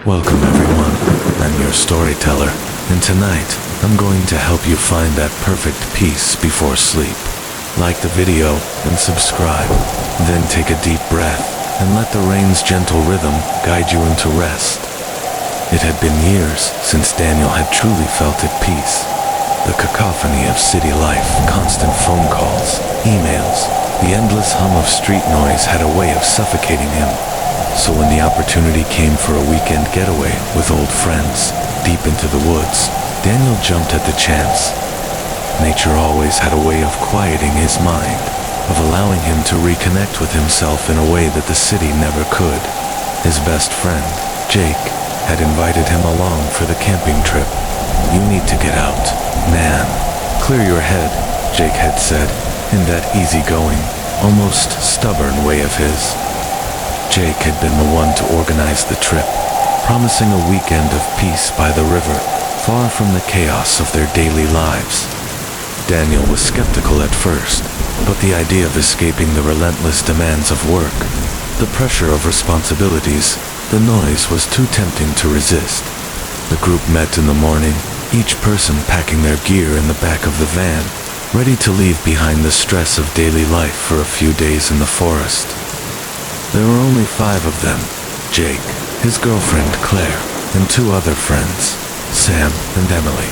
Welcome everyone, I'm your storyteller, and tonight I'm going to help you find that perfect peace before sleep. Like the video and subscribe, then take a deep breath and let the rain's gentle rhythm guide you into rest. It had been years since Daniel had truly felt at peace. The cacophony of city life, constant phone calls, emails, the endless hum of street noise had a way of suffocating him. So when the opportunity came for a weekend getaway with old friends, deep into the woods, Daniel jumped at the chance. Nature always had a way of quieting his mind, of allowing him to reconnect with himself in a way that the city never could. His best friend, Jake, had invited him along for the camping trip. "You need to get out, man. Clear your head," Jake had said, in that easygoing, almost stubborn way of his. Jake had been the one to organize the trip, promising a weekend of peace by the river, far from the chaos of their daily lives. Daniel was skeptical at first, but the idea of escaping the relentless demands of work, the pressure of responsibilities, the noise was too tempting to resist. The group met in the morning, each person packing their gear in the back of the van, ready to leave behind the stress of daily life for a few days in the forest. There were only 5 of them: Jake, his girlfriend Claire, and 2 other friends, Sam and Emily.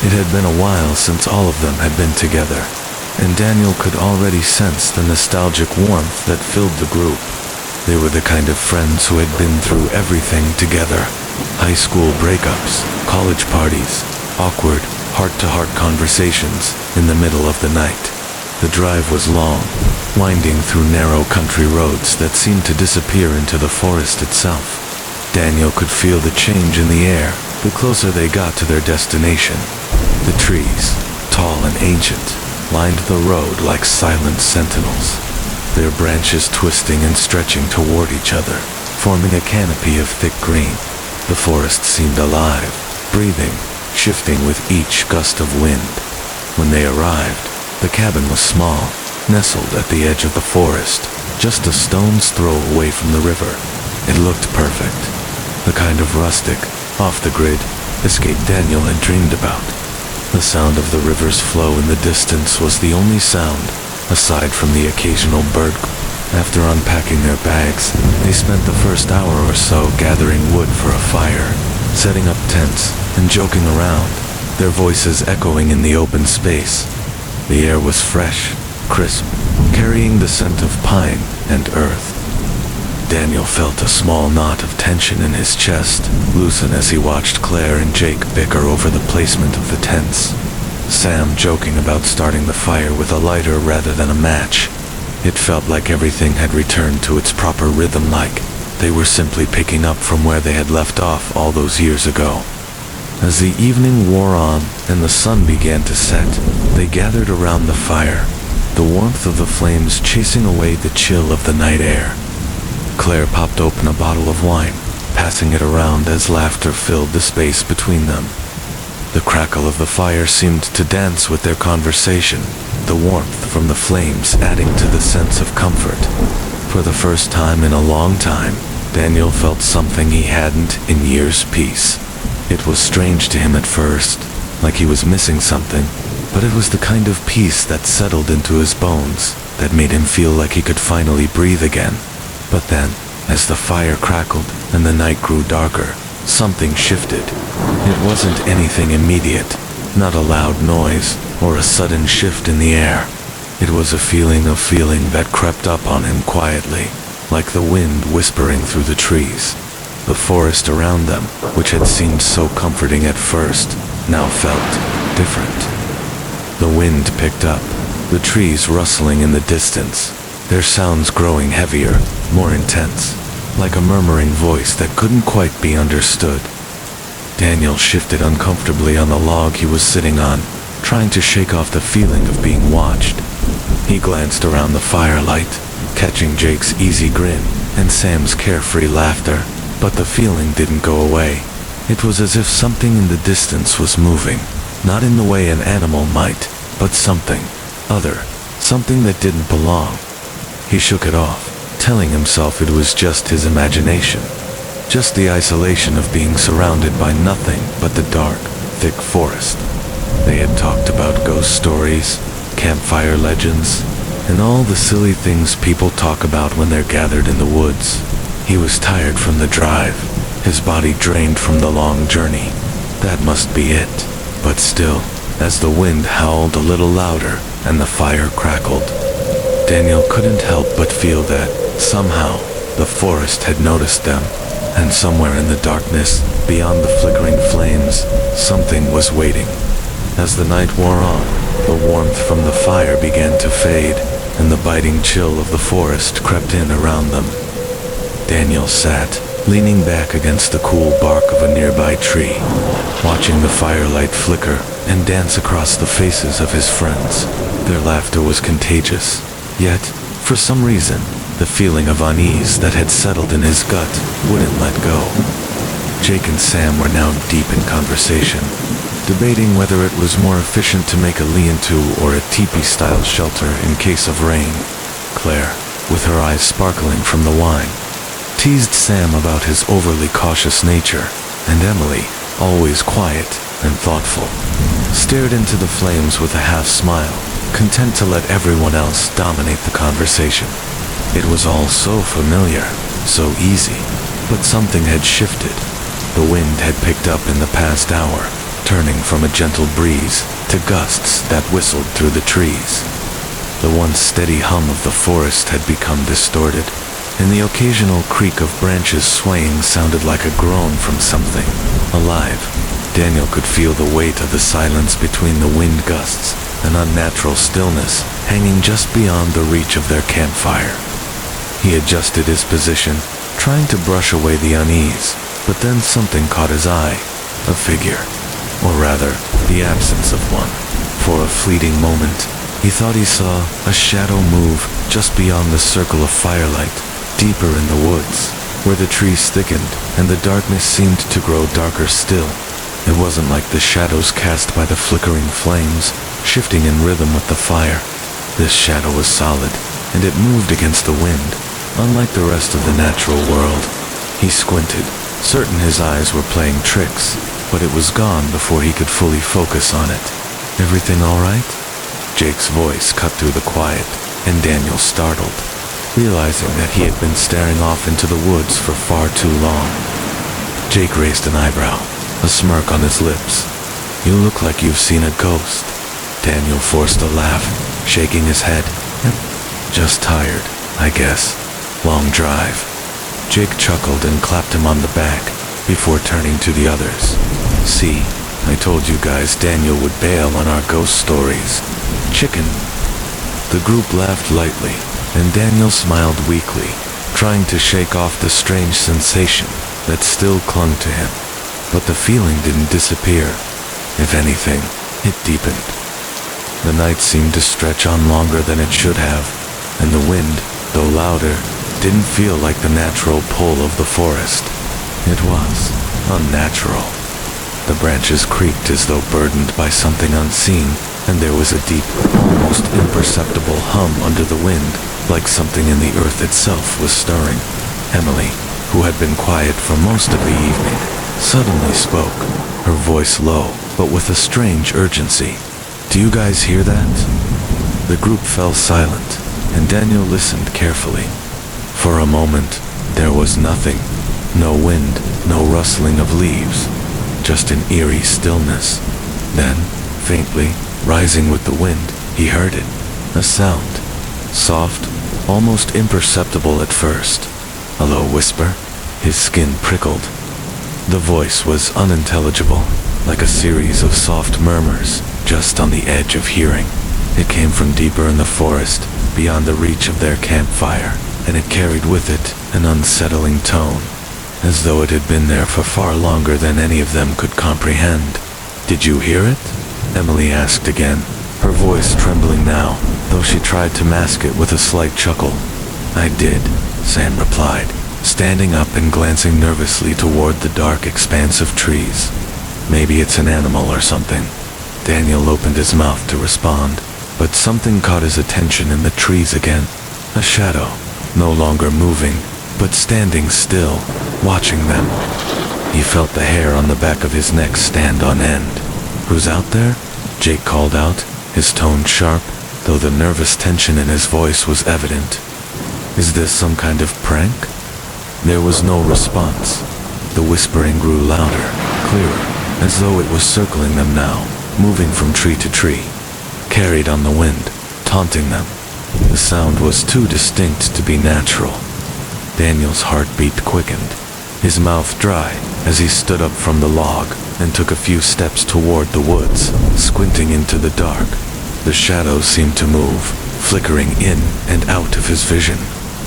It had been a while since all of them had been together, and Daniel could already sense the nostalgic warmth that filled the group. They were the kind of friends who had been through everything together: high school breakups, college parties, awkward, heart-to-heart conversations in the middle of the night. The drive was long, winding through narrow country roads that seemed to disappear into the forest itself. Daniel could feel the change in the air the closer they got to their destination. The trees, tall and ancient, lined the road like silent sentinels, their branches twisting and stretching toward each other, forming a canopy of thick green. The forest seemed alive, breathing, shifting with each gust of wind. When they arrived, the cabin was small, nestled at the edge of the forest, just a stone's throw away from the river. It looked perfect, the kind of rustic, off-the-grid escape Daniel had dreamed about. The sound of the river's flow in the distance was the only sound, aside from the occasional bird. After unpacking their bags, they spent the first hour or so gathering wood for a fire, setting up tents, and joking around, their voices echoing in the open space. The air was fresh, crisp, carrying the scent of pine and earth. Daniel felt a small knot of tension in his chest loosen as he watched Claire and Jake bicker over the placement of the tents. Sam joking about starting the fire with a lighter rather than a match. It felt like everything had returned to its proper rhythm, like they were simply picking up from where they had left off all those years ago. As the evening wore on and the sun began to set, they gathered around the fire, the warmth of the flames chasing away the chill of the night air. Claire popped open a bottle of wine, passing it around as laughter filled the space between them. The crackle of the fire seemed to dance with their conversation, the warmth from the flames adding to the sense of comfort. For the first time in a long time, Daniel felt something he hadn't in years: peace. It was strange to him at first, like he was missing something, but it was the kind of peace that settled into his bones, that made him feel like he could finally breathe again. But then, as the fire crackled and the night grew darker, something shifted. It wasn't anything immediate, not a loud noise or a sudden shift in the air. It was a feeling that crept up on him quietly, like the wind whispering through the trees. The forest around them, which had seemed so comforting at first, now felt different. The wind picked up, the trees rustling in the distance, their sounds growing heavier, more intense, like a murmuring voice that couldn't quite be understood. Daniel shifted uncomfortably on the log he was sitting on, trying to shake off the feeling of being watched. He glanced around the firelight, catching Jake's easy grin and Sam's carefree laughter, but the feeling didn't go away. It was as if something in the distance was moving, not in the way an animal might, but something other, something that didn't belong. He shook it off, telling himself it was just his imagination. just the isolation of being surrounded by nothing but the dark, thick forest. They had talked about ghost stories, campfire legends, and all the silly things people talk about when they're gathered in the woods. He was tired from the drive, his body drained from the long journey. That must be it. But still, as the wind howled a little louder and the fire crackled, Daniel couldn't help but feel that, somehow, the forest had noticed them, and somewhere in the darkness, beyond the flickering flames, something was waiting. As the night wore on, the warmth from the fire began to fade, and the biting chill of the forest crept in around them. Daniel sat, leaning back against the cool bark of a nearby tree, watching the firelight flicker and dance across the faces of his friends. Their laughter was contagious, yet, for some reason, the feeling of unease that had settled in his gut wouldn't let go. Jake and Sam were now deep in conversation, debating whether it was more efficient to make a lean-to or a teepee-style shelter in case of rain. Claire, with her eyes sparkling from the wine, teased Sam about his overly cautious nature, and Emily, always quiet and thoughtful, stared into the flames with a half-smile, content to let everyone else dominate the conversation. It was all so familiar, so easy, but something had shifted. The wind had picked up in the past hour, turning from a gentle breeze to gusts that whistled through the trees. The once steady hum of the forest had become distorted, and the occasional creak of branches swaying sounded like a groan from something alive. Daniel could feel the weight of the silence between the wind gusts, an unnatural stillness hanging just beyond the reach of their campfire. He adjusted his position, trying to brush away the unease, but then something caught his eye, a figure, or rather, the absence of one. For a fleeting moment, he thought he saw a shadow move just beyond the circle of firelight, deeper in the woods, where the trees thickened and the darkness seemed to grow darker still. It wasn't like the shadows cast by the flickering flames, shifting in rhythm with the fire. This shadow was solid, and it moved against the wind, unlike the rest of the natural world. He squinted, certain his eyes were playing tricks, but it was gone before he could fully focus on it. "Everything all right?" Jake's voice cut through the quiet, and Daniel startled, realizing that he had been staring off into the woods for far too long. Jake raised an eyebrow, a smirk on his lips. "You look like you've seen a ghost." Daniel forced a laugh, shaking his head. "Just tired, I guess. Long drive." Jake chuckled and clapped him on the back before turning to the others. "See, I told you guys Daniel would bail on our ghost stories. Chicken." The group laughed lightly, and Daniel smiled weakly, trying to shake off the strange sensation that still clung to him. But the feeling didn't disappear. If anything, it deepened. The night seemed to stretch on longer than it should have, and the wind, though louder, didn't feel like the natural pull of the forest. It was unnatural. The branches creaked as though burdened by something unseen, and there was a deep, almost imperceptible hum under the wind, like something in the earth itself was stirring. Emily, who had been quiet for most of the evening, suddenly spoke, her voice low, but with a strange urgency. "Do you guys hear that?" The group fell silent, and Daniel listened carefully. For a moment, there was nothing. No wind, no rustling of leaves, just an eerie stillness. Then, faintly, rising with the wind, he heard it. A sound. Soft, almost imperceptible at first. A low whisper. His skin prickled. The voice was unintelligible, like a series of soft murmurs, just on the edge of hearing. It came from deeper in the forest, beyond the reach of their campfire, and it carried with it an unsettling tone, as though it had been there for far longer than any of them could comprehend. "Did you hear it?" Emily asked again, her voice trembling now, though she tried to mask it with a slight chuckle. "I did," Sam replied, standing up and glancing nervously toward the dark expanse of trees. "Maybe it's an animal or something." Daniel opened his mouth to respond, but something caught his attention in the trees again. A shadow, no longer moving, but standing still, watching them. He felt the hair on the back of his neck stand on end. "Who's out there?" Jake called out, his tone sharp, though the nervous tension in his voice was evident. "Is this some kind of prank?" There was no response. The whispering grew louder, clearer, as though it was circling them now, moving from tree to tree, carried on the wind, taunting them. The sound was too distinct to be natural. Daniel's heartbeat quickened, his mouth dry as he stood up from the log and took a few steps toward the woods, squinting into the dark. The shadows seemed to move, flickering in and out of his vision.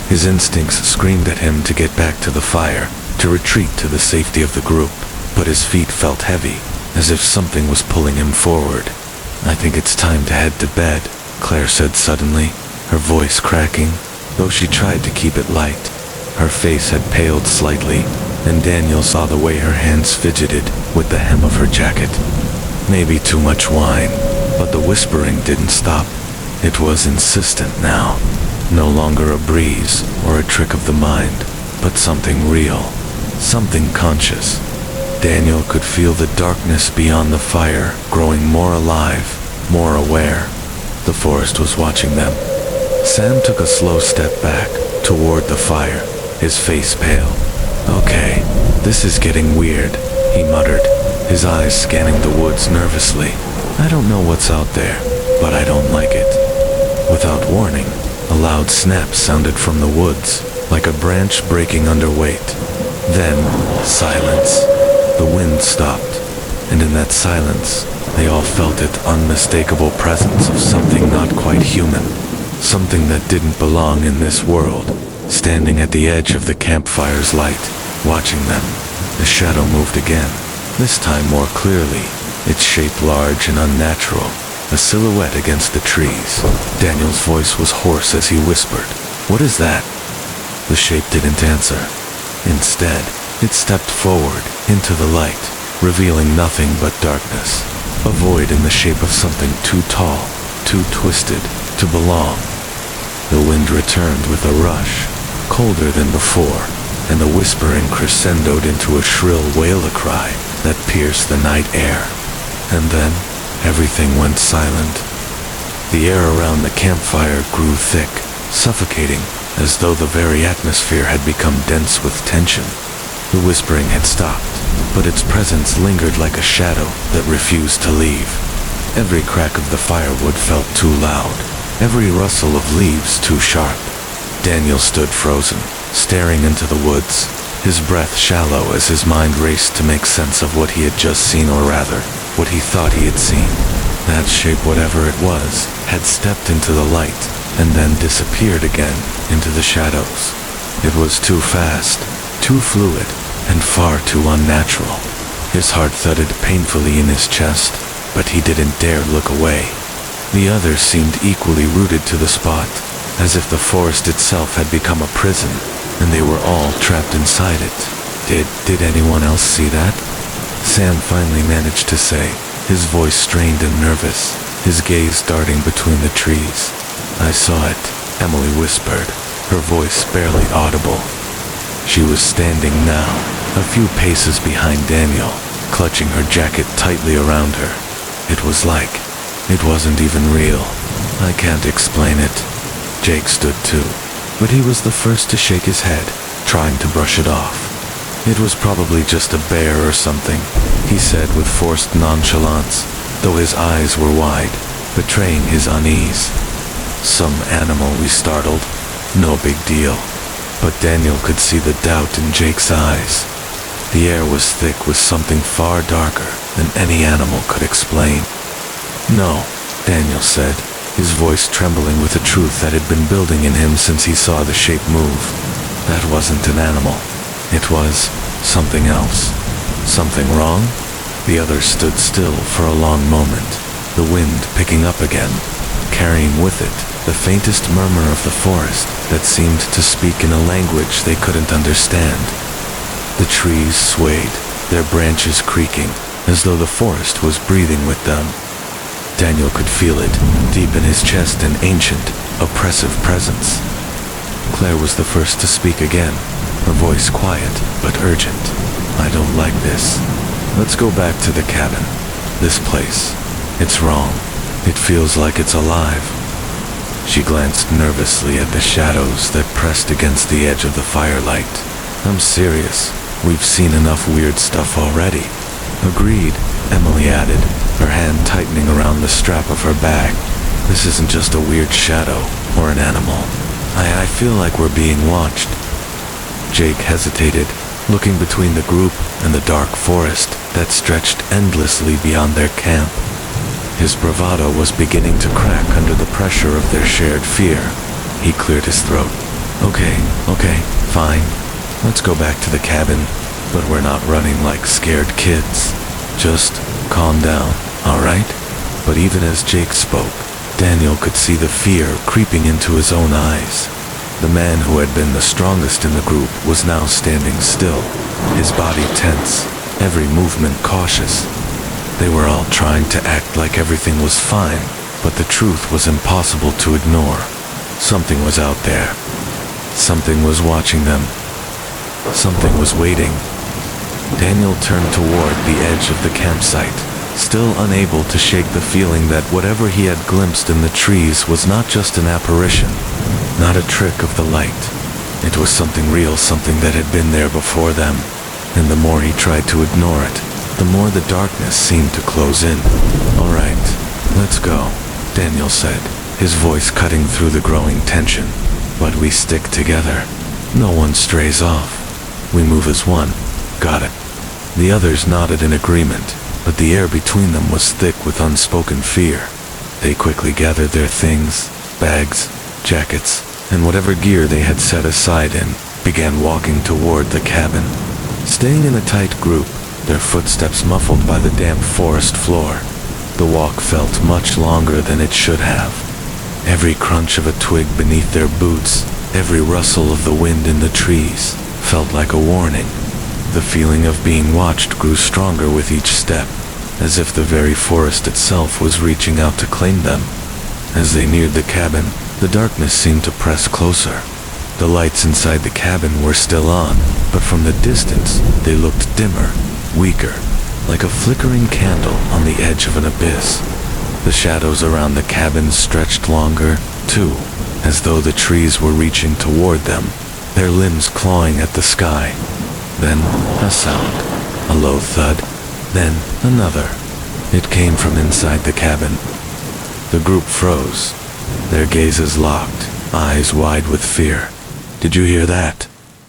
His instincts screamed at him to get back to the fire, to retreat to the safety of the group, but his feet felt heavy, as if something was pulling him forward. "I think it's time to head to bed," Claire said suddenly, her voice cracking, though she tried to keep it light. Her face had paled slightly, and Daniel saw the way her hands fidgeted with the hem of her jacket. Maybe too much wine, but the whispering didn't stop. It was insistent now. No longer a breeze or a trick of the mind, but something real, something conscious. Daniel could feel the darkness beyond the fire growing more alive, more aware. The forest was watching them. Sam took a slow step back, toward the fire, his face pale. "Okay, this is getting weird," he muttered, his eyes scanning the woods nervously. "I don't know what's out there, but I don't like it." Without warning, a loud snap sounded from the woods, like a branch breaking under weight. Then, silence. The wind stopped, and in that silence, they all felt its unmistakable presence of something not quite human, something that didn't belong in this world, standing at the edge of the campfire's light, watching them. The shadow moved again, this time more clearly, its shape large and unnatural, a silhouette against the trees. Daniel's voice was hoarse as he whispered, "What is that?" The shape didn't answer. Instead, it stepped forward into the light, revealing nothing but darkness, a void in the shape of something too tall, too twisted, to belong. The wind returned with a rush, colder than before, and the whispering crescendoed into a shrill wail cry that pierced the night air. And then, everything went silent. The air around the campfire grew thick, suffocating, as though the very atmosphere had become dense with tension. The whispering had stopped, but its presence lingered like a shadow that refused to leave. Every crack of the firewood felt too loud, every rustle of leaves too sharp. Daniel stood frozen, staring into the woods, his breath shallow as his mind raced to make sense of what he had just seen, or rather, what he thought he had seen. That shape, whatever it was, had stepped into the light and then disappeared again into the shadows. It was too fast, too fluid, and far too unnatural. His heart thudded painfully in his chest, but he didn't dare look away. The others seemed equally rooted to the spot, as if the forest itself had become a prison, and they were all trapped inside it. Did anyone else see that? Sam finally managed to say, his voice strained and nervous, his gaze darting between the trees. "I saw it," Emily whispered, her voice barely audible. She was standing now, a few paces behind Daniel, clutching her jacket tightly around her. It was like, it wasn't even real. "I can't explain it." Jake stood too, but he was the first to shake his head, trying to brush it off. "It was probably just a bear or something," he said with forced nonchalance, though his eyes were wide, betraying his unease. "Some animal we startled. No big deal." But Daniel could see the doubt in Jake's eyes. The air was thick with something far darker than any animal could explain. "No," Daniel said, his voice trembling with a truth that had been building in him since he saw the shape move. "That wasn't an animal. It was something else." "Something wrong?" The others stood still for a long moment, the wind picking up again, carrying with it the faintest murmur of the forest that seemed to speak in a language they couldn't understand. The trees swayed, their branches creaking, as though the forest was breathing with them. Daniel could feel it, deep in his chest, an ancient, oppressive presence. Claire was the first to speak again, voice quiet but urgent. "I don't like this. Let's go back to the cabin. This place, it's wrong. It feels like it's alive." She glanced nervously at the shadows that pressed against the edge of the firelight. "I'm serious. We've seen enough weird stuff already." "Agreed," Emily added, her hand tightening around the strap of her bag. "This isn't just a weird shadow or an animal. I feel like we're being watched." Jake hesitated, looking between the group and the dark forest that stretched endlessly beyond their camp. His bravado was beginning to crack under the pressure of their shared fear. He cleared his throat. Okay, fine. Let's go back to the cabin, but we're not running like scared kids. Just calm down, all right?" But even as Jake spoke, Daniel could see the fear creeping into his own eyes. The man who had been the strongest in the group was now standing still, his body tense, every movement cautious. They were all trying to act like everything was fine, but the truth was impossible to ignore. Something was out there. Something was watching them. Something was waiting. Daniel turned toward the edge of the campsite, still unable to shake the feeling that whatever he had glimpsed in the trees was not just an apparition, not a trick of the light. It was something real, something that had been there before them, and the more he tried to ignore it, the more the darkness seemed to close in. "All right, let's go," Daniel said, his voice cutting through the growing tension. "But we stick together. No one strays off. We move as one. Got it?" The others nodded in agreement, but the air between them was thick with unspoken fear. They quickly gathered their things, bags, jackets, and whatever gear they had set aside and began walking toward the cabin. Staying in a tight group, their footsteps muffled by the damp forest floor, the walk felt much longer than it should have. Every crunch of a twig beneath their boots, every rustle of the wind in the trees, felt like a warning. The feeling of being watched grew stronger with each step, as if the very forest itself was reaching out to claim them. As they neared the cabin, the darkness seemed to press closer. The lights inside the cabin were still on, but from the distance, they looked dimmer, weaker, like a flickering candle on the edge of an abyss. The shadows around the cabin stretched longer, too, as though the trees were reaching toward them, their limbs clawing at the sky. Then a sound, a low thud, then another. It came from inside the cabin. The group froze, their gazes locked, eyes wide with fear. "Did you hear that?"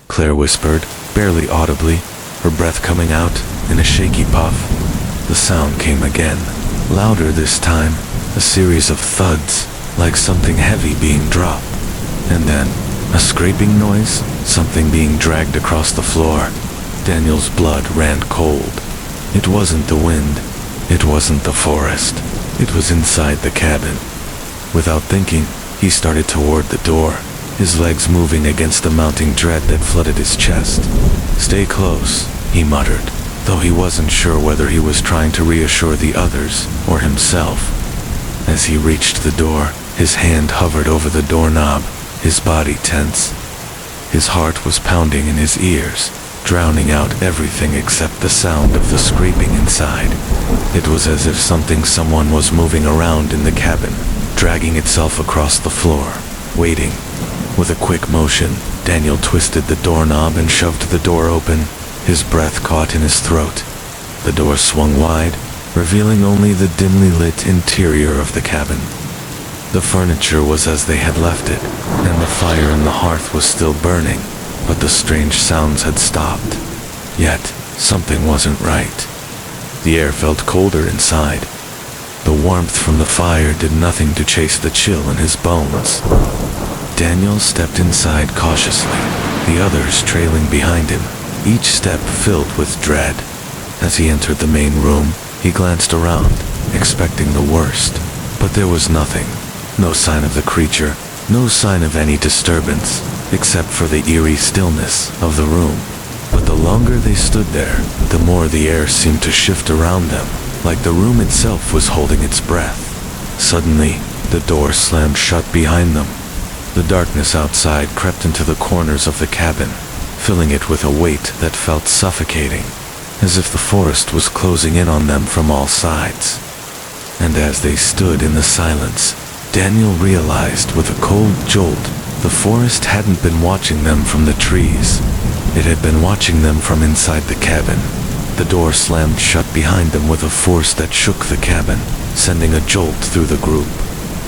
Claire whispered, barely audibly, her breath coming out in a shaky puff. The sound came again, louder this time, a series of thuds, like something heavy being dropped. And then, a scraping noise, something being dragged across the floor. Daniel's blood ran cold. It wasn't the wind. It wasn't the forest. It was inside the cabin. Without thinking, he started toward the door, his legs moving against the mounting dread that flooded his chest. "Stay close," he muttered, though he wasn't sure whether he was trying to reassure the others or himself. As he reached the door, his hand hovered over the doorknob, his body tense. His heart was pounding in his ears, drowning out everything except the sound of the scraping inside. It was as if someone was moving around in the cabin, dragging itself across the floor, waiting. With a quick motion, Daniel twisted the doorknob and shoved the door open, his breath caught in his throat. The door swung wide, revealing only the dimly lit interior of the cabin. The furniture was as they had left it, and the fire in the hearth was still burning, but the strange sounds had stopped. Yet, something wasn't right. The air felt colder inside. The warmth from the fire did nothing to chase the chill in his bones. Daniel stepped inside cautiously, the others trailing behind him, each step filled with dread. As he entered the main room, he glanced around, expecting the worst, but there was nothing. No sign of the creature, no sign of any disturbance, except for the eerie stillness of the room. But the longer they stood there, the more the air seemed to shift around them, like the room itself was holding its breath. Suddenly, the door slammed shut behind them. The darkness outside crept into the corners of the cabin, filling it with a weight that felt suffocating, as if the forest was closing in on them from all sides. And as they stood in the silence, Daniel realized with a cold jolt, the forest hadn't been watching them from the trees. It had been watching them from inside the cabin. The door slammed shut behind them with a force that shook the cabin, sending a jolt through the group.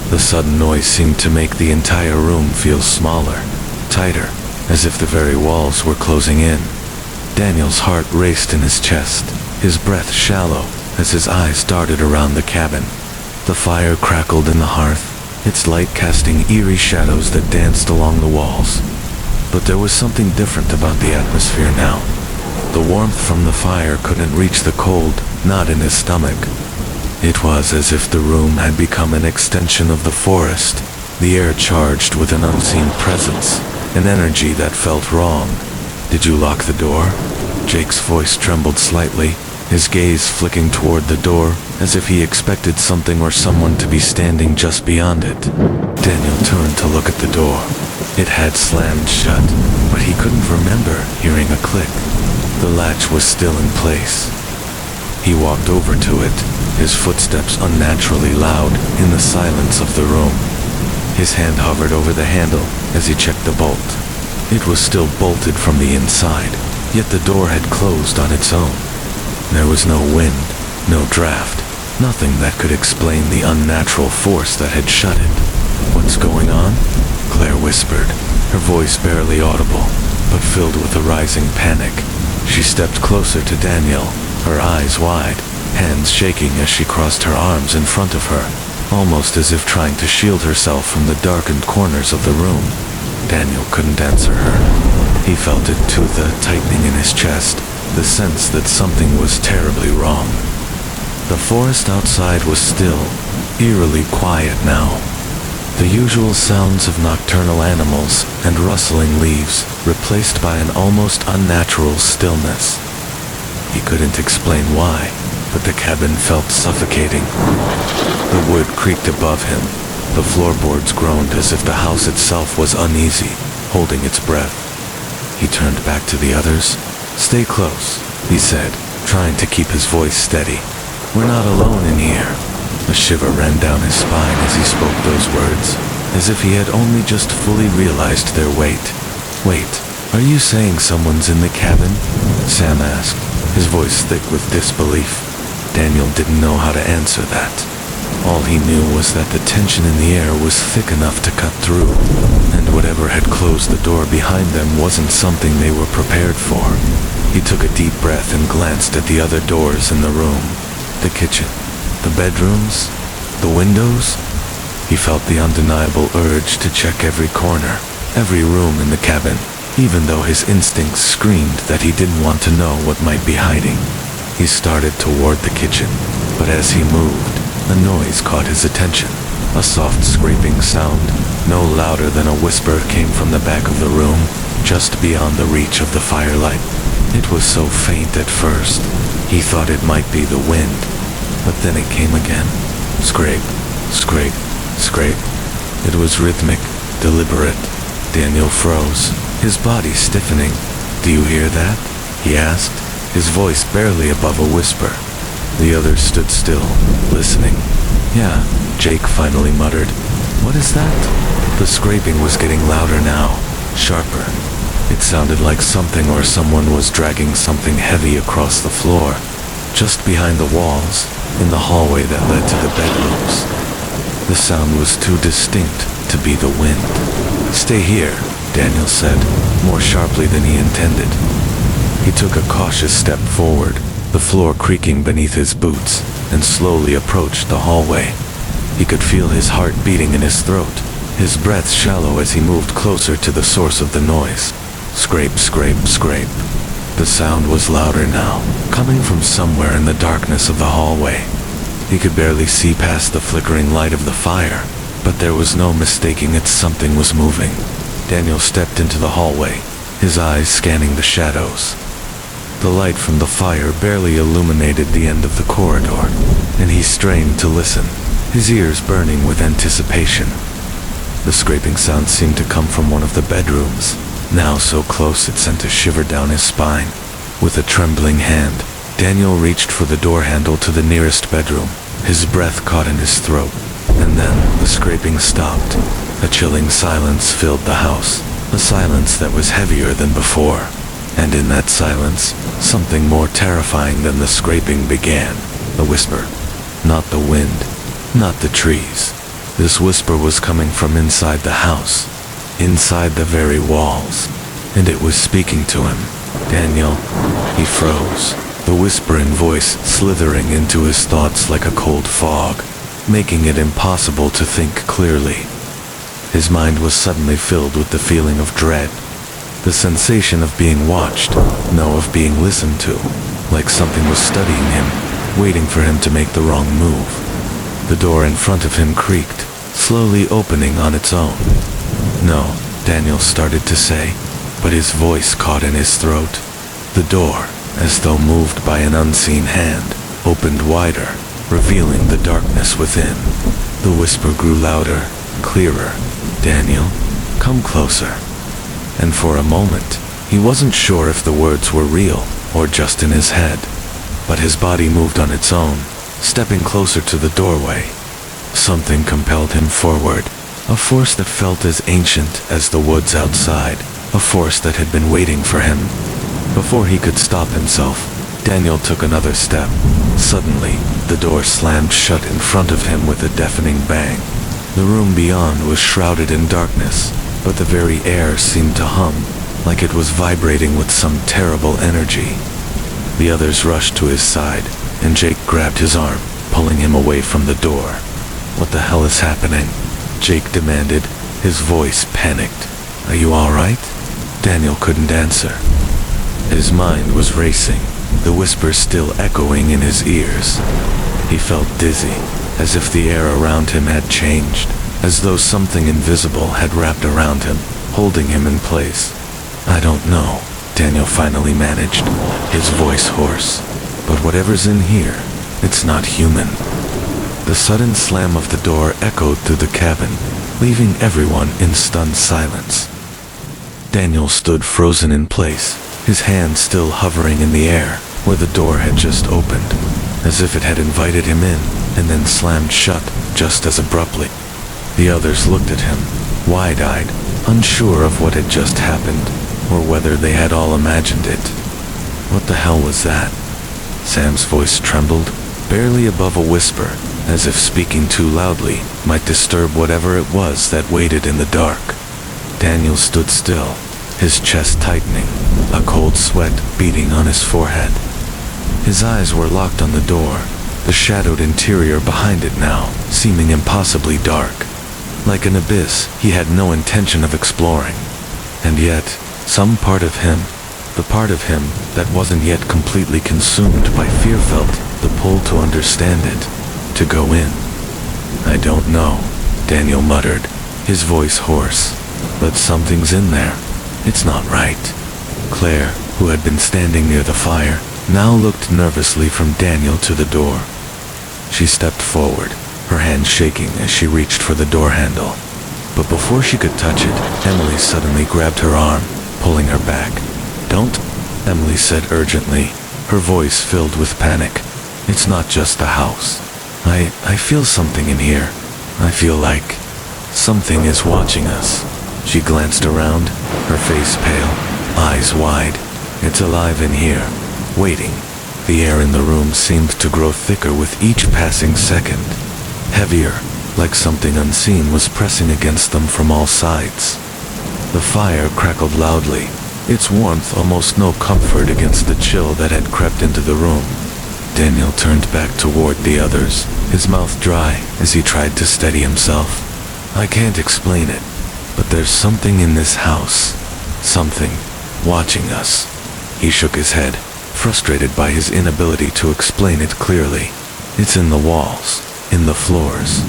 The sudden noise seemed to make the entire room feel smaller, tighter, as if the very walls were closing in. Daniel's heart raced in his chest, his breath shallow as his eyes darted around the cabin. The fire crackled in the hearth, its light casting eerie shadows that danced along the walls. But there was something different about the atmosphere now. The warmth from the fire couldn't reach the cold, not in his stomach. It was as if the room had become an extension of the forest, the air charged with an unseen presence, an energy that felt wrong. "Did you lock the door?" Jake's voice trembled slightly, his gaze flicking toward the door, as if he expected something or someone to be standing just beyond it. Daniel turned to look at the door. It had slammed shut, but he couldn't remember hearing a click. The latch was still in place. He walked over to it, his footsteps unnaturally loud in the silence of the room. His hand hovered over the handle as he checked the bolt. It was still bolted from the inside, yet the door had closed on its own. There was no wind, no draft, nothing that could explain the unnatural force that had shut it. "What's going on?" Claire whispered, her voice barely audible, but filled with a rising panic. She stepped closer to Daniel, her eyes wide, hands shaking as she crossed her arms in front of her, almost as if trying to shield herself from the darkened corners of the room. Daniel couldn't answer her. He felt it too, the tightening in his chest, the sense that something was terribly wrong. The forest outside was still, eerily quiet now. The usual sounds of nocturnal animals and rustling leaves replaced by an almost unnatural stillness. He couldn't explain why, but the cabin felt suffocating. The wood creaked above him. The floorboards groaned as if the house itself was uneasy, holding its breath. He turned back to the others. "Stay close," he said, trying to keep his voice steady. "We're not alone in here." A shiver ran down his spine as he spoke those words, as if he had only just fully realized their weight. "Wait, are you saying someone's in the cabin?" Sam asked, his voice thick with disbelief. Daniel didn't know how to answer that. All he knew was that the tension in the air was thick enough to cut through, and whatever had closed the door behind them wasn't something they were prepared for. He took a deep breath and glanced at the other doors in the room. The kitchen, the bedrooms, the windows. He felt the undeniable urge to check every corner, every room in the cabin, even though his instincts screamed that he didn't want to know what might be hiding. He started toward the kitchen, but as he moved, a noise caught his attention. A soft scraping sound, no louder than a whisper, came from the back of the room, just beyond the reach of the firelight. It was so faint at first, he thought it might be the wind, but then it came again. Scrape, scrape, scrape. It was rhythmic, deliberate. Daniel froze, his body stiffening. "Do you hear that?" he asked, his voice barely above a whisper. The others stood still, listening. "Yeah," Jake finally muttered. "What is that?" The scraping was getting louder now, sharper. It sounded like something or someone was dragging something heavy across the floor, just behind the walls, in the hallway that led to the bedrooms. The sound was too distinct to be the wind. "Stay here," Daniel said, more sharply than he intended. He took a cautious step forward, the floor creaking beneath his boots, and slowly approached the hallway. He could feel his heart beating in his throat, his breath shallow as he moved closer to the source of the noise. Scrape, scrape, scrape. The sound was louder now, coming from somewhere in the darkness of the hallway. He could barely see past the flickering light of the fire, but there was no mistaking it. Something was moving. Daniel stepped into the hallway, his eyes scanning the shadows. The light from the fire barely illuminated the end of the corridor, and he strained to listen, his ears burning with anticipation. The scraping sound seemed to come from one of the bedrooms, now so close it sent a shiver down his spine. With a trembling hand, Daniel reached for the door handle to the nearest bedroom. His breath caught in his throat, and then the scraping stopped. A chilling silence filled the house, a silence that was heavier than before. And in that silence, something more terrifying than the scraping began. A whisper. Not the wind, not the trees. This whisper was coming from inside the house, inside the very walls, and it was speaking to him. Daniel, he froze, the whispering voice slithering into his thoughts like a cold fog, making it impossible to think clearly. His mind was suddenly filled with the feeling of dread, the sensation of being watched, no, of being listened to, like something was studying him, waiting for him to make the wrong move. The door in front of him creaked, slowly opening on its own. No, Daniel started to say, but his voice caught in his throat. The door, as though moved by an unseen hand, opened wider, revealing the darkness within. The whisper grew louder, clearer. Daniel, come closer. And for a moment, he wasn't sure if the words were real or just in his head. But his body moved on its own, stepping closer to the doorway. Something compelled him forward, a force that felt as ancient as the woods outside, a force that had been waiting for him. Before he could stop himself, Daniel took another step. Suddenly, the door slammed shut in front of him with a deafening bang. The room beyond was shrouded in darkness, but the very air seemed to hum, like it was vibrating with some terrible energy. The others rushed to his side, and Jake grabbed his arm, pulling him away from the door. What the hell is happening? Jake demanded, his voice panicked. Are you all right? Daniel couldn't answer. His mind was racing, the whisper still echoing in his ears. He felt dizzy, as if the air around him had changed, as though something invisible had wrapped around him, holding him in place. I don't know, Daniel finally managed, his voice hoarse. But whatever's in here, it's not human. The sudden slam of the door echoed through the cabin, leaving everyone in stunned silence. Daniel stood frozen in place, his hand still hovering in the air where the door had just opened, as if it had invited him in and then slammed shut just as abruptly. The others looked at him, wide-eyed, unsure of what had just happened, or whether they had all imagined it. What the hell was that? Sam's voice trembled, barely above a whisper, as if speaking too loudly might disturb whatever it was that waited in the dark. Daniel stood still, his chest tightening, a cold sweat beating on his forehead. His eyes were locked on the door, the shadowed interior behind it now, seeming impossibly dark. Like an abyss he had no intention of exploring. And yet, some part of him, the part of him that wasn't yet completely consumed by fear, felt the pull to understand it, to go in. I don't know, Daniel muttered, his voice hoarse, but something's in there. It's not right. Claire, who had been standing near the fire, now looked nervously from Daniel to the door. She stepped forward, her hand shaking as she reached for the door handle. But before she could touch it, Emily suddenly grabbed her arm, pulling her back. Don't, Emily said urgently, her voice filled with panic. It's not just the house. I feel something in here. I feel like something is watching us. She glanced around, her face pale, eyes wide. It's alive in here, waiting. The air in the room seemed to grow thicker with each passing second. Heavier, like something unseen was pressing against them from all sides. The fire crackled loudly, its warmth almost no comfort against the chill that had crept into the room. Daniel turned back toward the others, his mouth dry as he tried to steady himself. I can't explain it, but there's something in this house. Something watching us. He shook his head, frustrated by his inability to explain it clearly. It's in the walls, in the floors.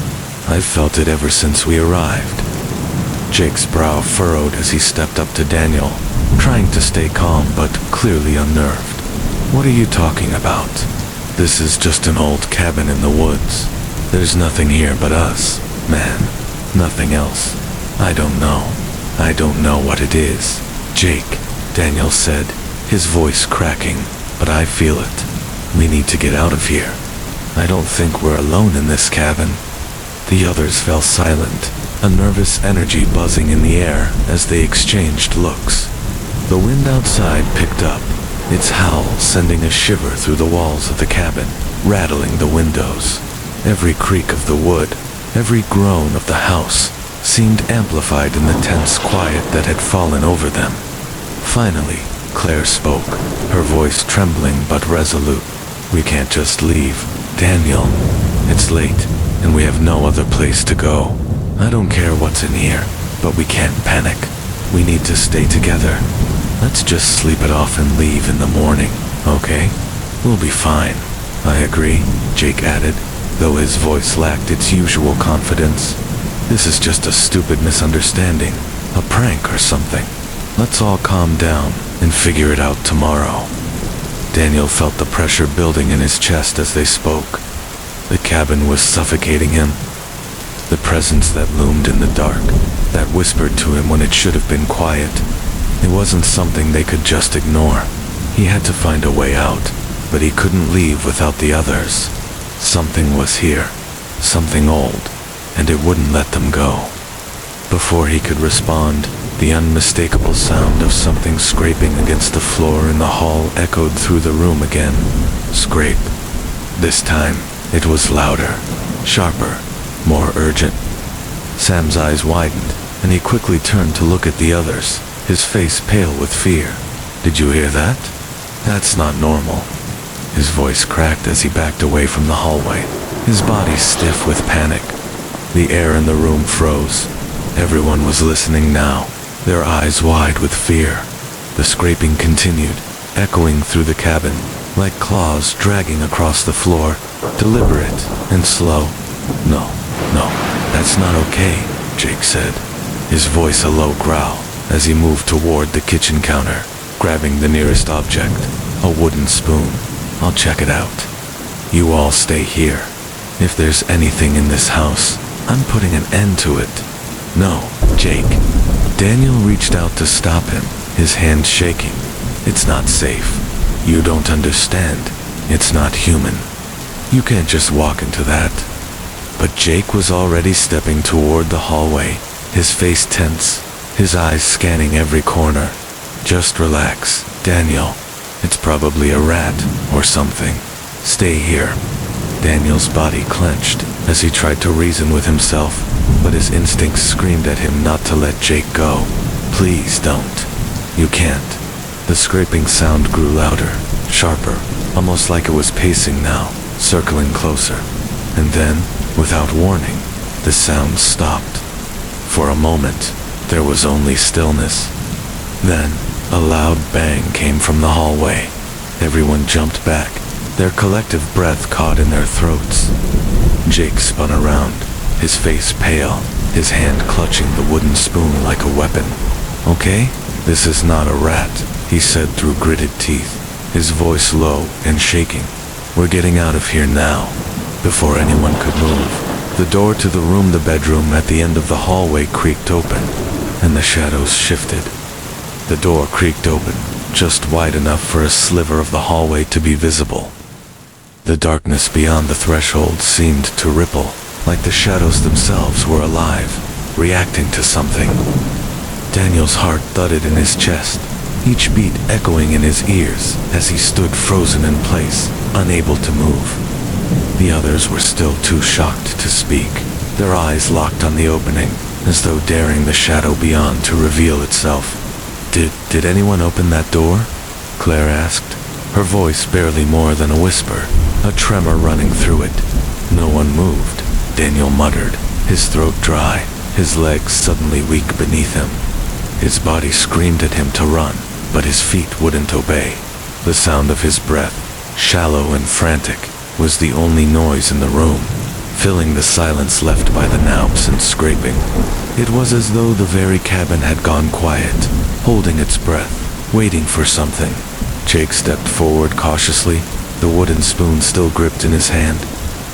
I've felt it ever since we arrived. Jake's brow furrowed as he stepped up to Daniel, trying to stay calm but clearly unnerved. What are you talking about? This is just an old cabin in the woods. There's nothing here but us, man. Nothing else. I don't know. I don't know what it is. Jake, Daniel said, his voice cracking, but I feel it. We need to get out of here. I don't think we're alone in this cabin. The others fell silent, a nervous energy buzzing in the air as they exchanged looks. The wind outside picked up, its howl sending a shiver through the walls of the cabin, rattling the windows. Every creak of the wood, every groan of the house, seemed amplified in the tense quiet that had fallen over them. Finally, Claire spoke, her voice trembling but resolute. We can't just leave, Daniel. It's late, and we have no other place to go. I don't care what's in here, but we can't panic. We need to stay together. Let's just sleep it off and leave in the morning, okay? We'll be fine. I agree, Jake added, though his voice lacked its usual confidence. This is just a stupid misunderstanding, a prank or something. Let's all calm down and figure it out tomorrow. Daniel felt the pressure building in his chest as they spoke. The cabin was suffocating him. The presence that loomed in the dark, that whispered to him when it should have been quiet. It wasn't something they could just ignore. He had to find a way out, but he couldn't leave without the others. Something was here, something old, and it wouldn't let them go. Before he could respond, the unmistakable sound of something scraping against the floor in the hall echoed through the room again. Scrape. This time, it was louder, sharper, more urgent. Sam's eyes widened, and he quickly turned to look at the others, his face pale with fear. Did you hear that? That's not normal. His voice cracked as he backed away from the hallway, his body stiff with panic. The air in the room froze. Everyone was listening now, their eyes wide with fear. The scraping continued, echoing through the cabin, like claws dragging across the floor, deliberate and slow. No, that's not okay, Jake said, his voice a low growl as he moved toward the kitchen counter, grabbing the nearest object, a wooden spoon. I'll check it out. You all stay here. If there's anything in this house, I'm putting an end to it. No, Jake. Daniel reached out to stop him, his hand shaking. It's not safe. You don't understand. It's not human. You can't just walk into that. But Jake was already stepping toward the hallway, his face tense, his eyes scanning every corner. Just relax, Daniel. It's probably a rat or something. Stay here. Daniel's body clenched as he tried to reason with himself, but his instincts screamed at him not to let Jake go. Please don't. You can't. The scraping sound grew louder, sharper, almost like it was pacing now, circling closer. And then, without warning, the sound stopped. For a moment, there was only stillness. Then, a loud bang came from the hallway. Everyone jumped back, their collective breath caught in their throats. Jake spun around, his face pale, his hand clutching the wooden spoon like a weapon. Okay, this is not a rat, he said through gritted teeth, his voice low and shaking. We're getting out of here now. Before anyone could move, the door to the room, the bedroom at the end of the hallway creaked open, and the shadows shifted. The door creaked open, just wide enough for a sliver of the hallway to be visible. The darkness beyond the threshold seemed to ripple, like the shadows themselves were alive, reacting to something. Daniel's heart thudded in his chest, each beat echoing in his ears as he stood frozen in place, unable to move. The others were still too shocked to speak, their eyes locked on the opening, as though daring the shadow beyond to reveal itself. Did anyone open that door? Claire asked, her voice barely more than a whisper, a tremor running through it. No one moved, Daniel muttered, his throat dry, his legs suddenly weak beneath him. His body screamed at him to run, but his feet wouldn't obey. The sound of his breath, shallow and frantic, was the only noise in the room, filling the silence left by the knobs and scraping. It was as though the very cabin had gone quiet, holding its breath, waiting for something. Jake stepped forward cautiously, the wooden spoon still gripped in his hand,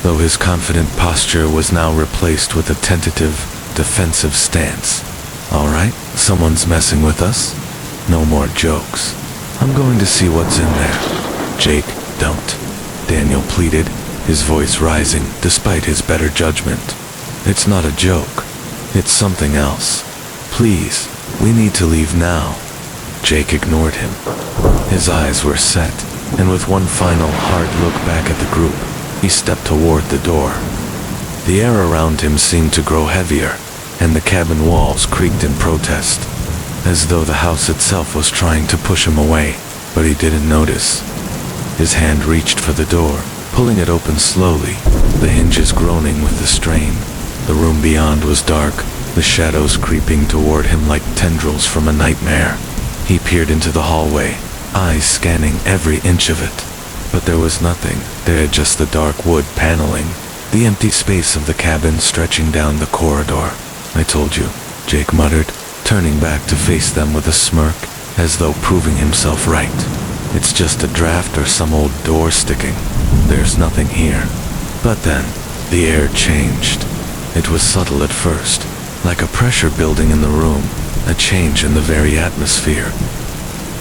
though his confident posture was now replaced with a tentative, defensive stance. All right, someone's messing with us? No more jokes. I'm going to see what's in there. Jake, don't. Daniel pleaded, his voice rising despite his better judgment. It's not a joke. It's something else. Please, we need to leave now. Jake ignored him. His eyes were set, and with one final hard look back at the group, he stepped toward the door. The air around him seemed to grow heavier, and the cabin walls creaked in protest, as though the house itself was trying to push him away, but he didn't notice. His hand reached for the door, pulling it open slowly, the hinges groaning with the strain. The room beyond was dark, the shadows creeping toward him like tendrils from a nightmare. He peered into the hallway, eyes scanning every inch of it. But there was nothing there, just the dark wood paneling, the empty space of the cabin stretching down the corridor. I told you, Jake muttered, turning back to face them with a smirk, as though proving himself right. It's just a draft or some old door sticking. There's nothing here. But then, the air changed. It was subtle at first, like a pressure building in the room, a change in the very atmosphere.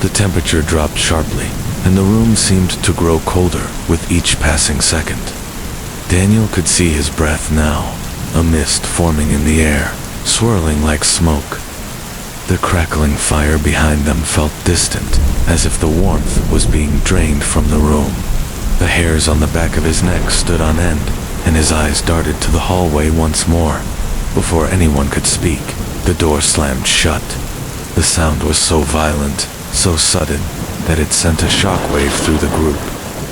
The temperature dropped sharply, and the room seemed to grow colder with each passing second. Daniel could see his breath now, a mist forming in the air, swirling like smoke. The crackling fire behind them felt distant, as if the warmth was being drained from the room. The hairs on the back of his neck stood on end, and his eyes darted to the hallway once more. Before anyone could speak, the door slammed shut. The sound was so violent, so sudden, that it sent a shockwave through the group.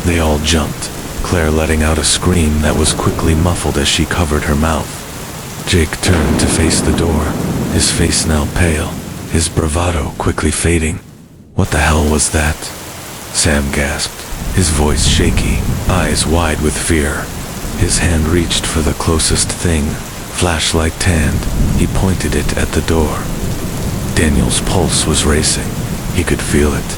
They all jumped, Claire letting out a scream that was quickly muffled as she covered her mouth. Jake turned to face the door, his face now pale, his bravado quickly fading. What the hell was that? Sam gasped, his voice shaky, eyes wide with fear. His hand reached for the closest thing, flashlight tanned. He pointed it at the door. Daniel's pulse was racing. He could feel it.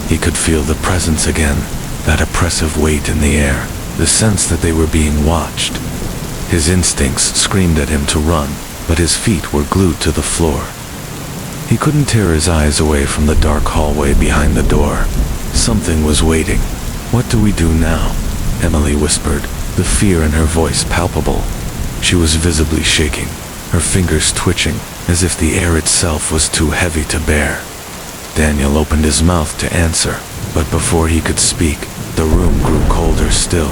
He could feel the presence again, that oppressive weight in the air, the sense that they were being watched. His instincts screamed at him to run, but his feet were glued to the floor. He couldn't tear his eyes away from the dark hallway behind the door. Something was waiting. What do we do now? Emily whispered, the fear in her voice palpable. She was visibly shaking, her fingers twitching, as if the air itself was too heavy to bear. Daniel opened his mouth to answer, but before he could speak, the room grew colder still.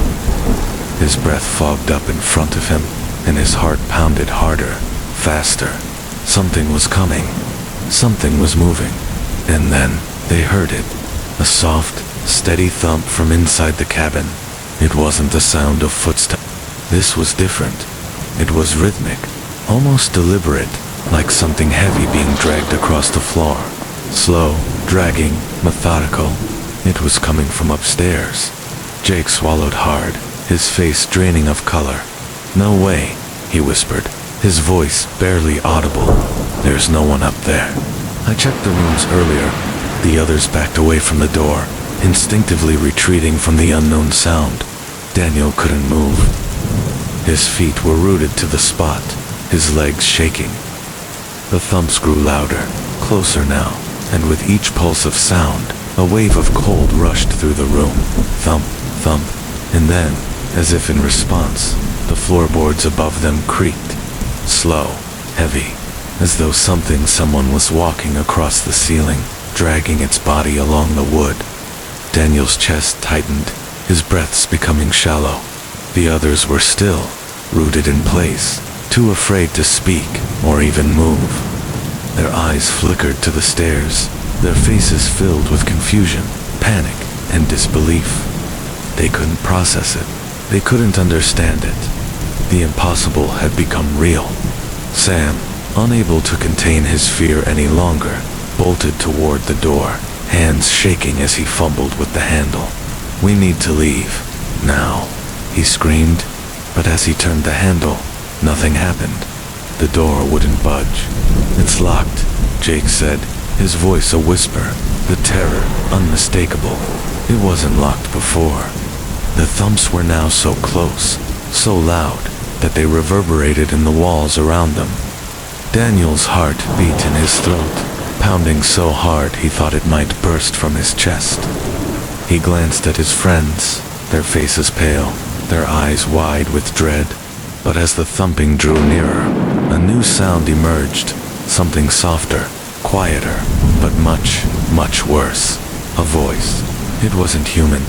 His breath fogged up in front of him, and his heart pounded harder, faster. Something was coming. Something was moving. And then, they heard it. A soft, steady thump from inside the cabin. It wasn't the sound of footsteps. This was different. It was rhythmic, almost deliberate, like something heavy being dragged across the floor. Slow, dragging, methodical. It was coming from upstairs. Jake swallowed hard, his face draining of color. "No way," he whispered, his voice barely audible. "There's no one up there." I checked the rooms earlier. The others backed away from the door, instinctively retreating from the unknown sound. Daniel couldn't move. His feet were rooted to the spot, his legs shaking. The thumps grew louder, closer now, and with each pulse of sound, a wave of cold rushed through the room. Thump, thump, and then, as if in response, the floorboards above them creaked. Slow, heavy, as though someone was walking across the ceiling, dragging its body along the wood. Daniel's chest tightened, his breaths becoming shallow. The others were still, rooted in place, too afraid to speak or even move. Their eyes flickered to the stairs, their faces filled with confusion, panic, and disbelief. They couldn't process it. They couldn't understand it. The impossible had become real. Sam, unable to contain his fear any longer, bolted toward the door, hands shaking as he fumbled with the handle. "We need to leave. Now," he screamed, but as he turned the handle, nothing happened. The door wouldn't budge. "It's locked," Jake said, his voice a whisper, the terror unmistakable. It wasn't locked before. The thumps were now so close, so loud, that they reverberated in the walls around them. Daniel's heart beat in his throat, pounding so hard he thought it might burst from his chest. He glanced at his friends, their faces pale, their eyes wide with dread. But as the thumping drew nearer, a new sound emerged, something softer, quieter, but much, much worse. A voice. It wasn't human.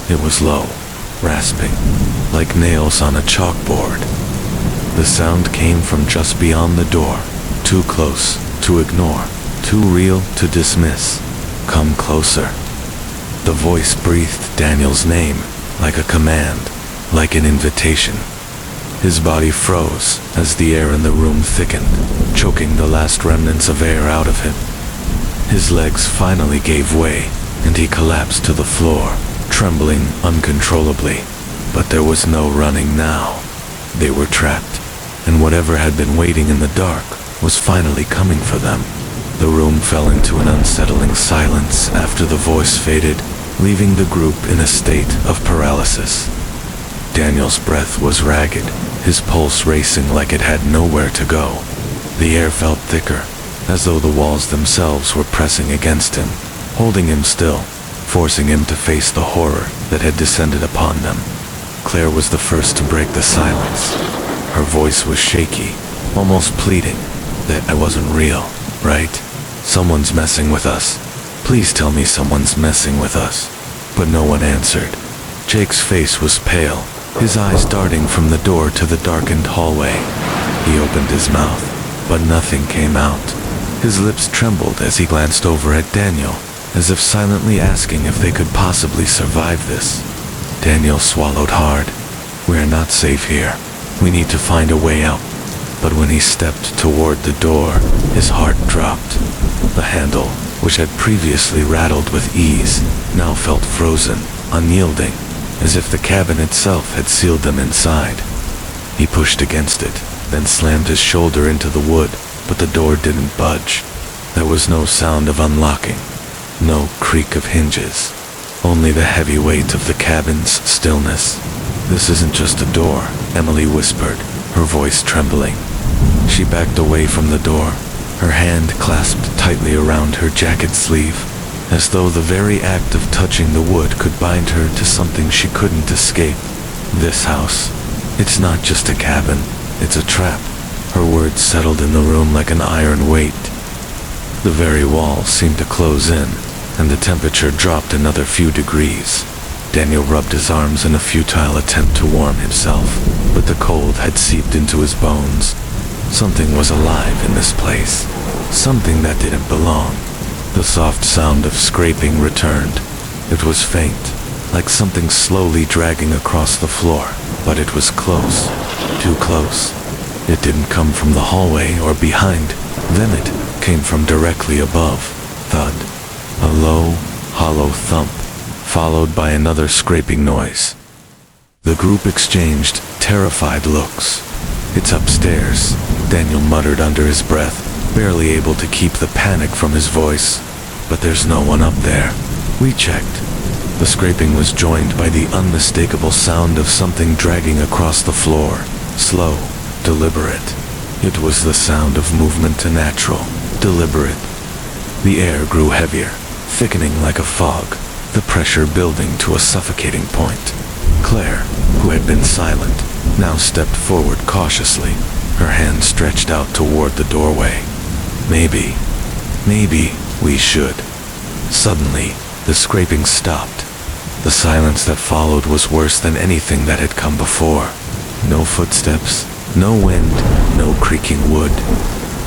It was low, rasping, like nails on a chalkboard. The sound came from just beyond the door, too close to ignore, too real to dismiss. Come closer. The voice breathed Daniel's name, like a command, like an invitation. His body froze as the air in the room thickened, choking the last remnants of air out of him. His legs finally gave way, and he collapsed to the floor, trembling uncontrollably. But there was no running now. They were trapped, and whatever had been waiting in the dark was finally coming for them. The room fell into an unsettling silence after the voice faded, leaving the group in a state of paralysis. Daniel's breath was ragged, his pulse racing like it had nowhere to go. The air felt thicker, as though the walls themselves were pressing against him, holding him still, forcing him to face the horror that had descended upon them. Claire was the first to break the silence. Her voice was shaky, almost pleading, that I wasn't real, right? Someone's messing with us. Please tell me someone's messing with us. But no one answered. Jake's face was pale, his eyes darting from the door to the darkened hallway. He opened his mouth, but nothing came out. His lips trembled as he glanced over at Daniel, as if silently asking if they could possibly survive this. Daniel swallowed hard. We're not safe here. We need to find a way out. But when he stepped toward the door, his heart dropped. The handle, which had previously rattled with ease, now felt frozen, unyielding, as if the cabin itself had sealed them inside. He pushed against it, then slammed his shoulder into the wood, but the door didn't budge. There was no sound of unlocking, no creak of hinges, only the heavy weight of the cabin's stillness. This isn't just a door, Emily whispered, her voice trembling. She backed away from the door, her hand clasped tightly around her jacket sleeve, as though the very act of touching the wood could bind her to something she couldn't escape. This house, it's not just a cabin, it's a trap. Her words settled in the room like an iron weight. The very walls seemed to close in, and the temperature dropped another few degrees. Daniel rubbed his arms in a futile attempt to warm himself, but the cold had seeped into his bones. Something was alive in this place, something that didn't belong. The soft sound of scraping returned. It was faint, like something slowly dragging across the floor, but it was close, too close. It didn't come from the hallway or behind, then it came from directly above. Thud. A low, hollow thump, followed by another scraping noise. The group exchanged terrified looks. It's upstairs, Daniel muttered under his breath, barely able to keep the panic from his voice. But there's no one up there. We checked. The scraping was joined by the unmistakable sound of something dragging across the floor, slow, deliberate. It was the sound of movement, natural, deliberate. The air grew heavier, thickening like a fog, the pressure building to a suffocating point. Claire, who had been silent, now stepped forward cautiously, her hand stretched out toward the doorway. Maybe we should. Suddenly, the scraping stopped. The silence that followed was worse than anything that had come before. No footsteps, no wind, no creaking wood.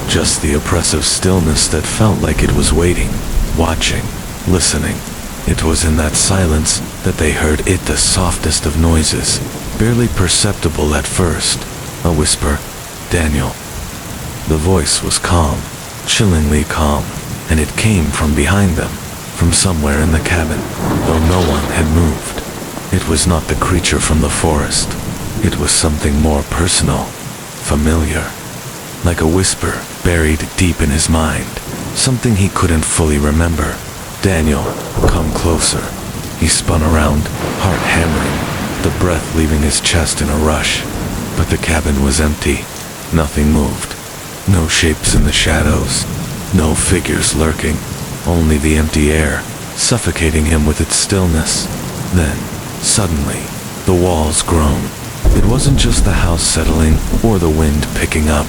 Just the oppressive stillness that felt like it was waiting, watching, listening. It was in that silence that they heard it, the softest of noises, barely perceptible at first. A whisper, Daniel. The voice was calm, chillingly calm, and it came from behind them, from somewhere in the cabin, though no one had moved. It was not the creature from the forest. It was something more personal, familiar, like a whisper buried deep in his mind, something he couldn't fully remember. Daniel, come closer. He spun around, heart hammering, the breath leaving his chest in a rush. But the cabin was empty. Nothing moved. No shapes in the shadows. No figures lurking, only the empty air, suffocating him with its stillness. Then, suddenly, the walls groaned. It wasn't just the house settling or the wind picking up.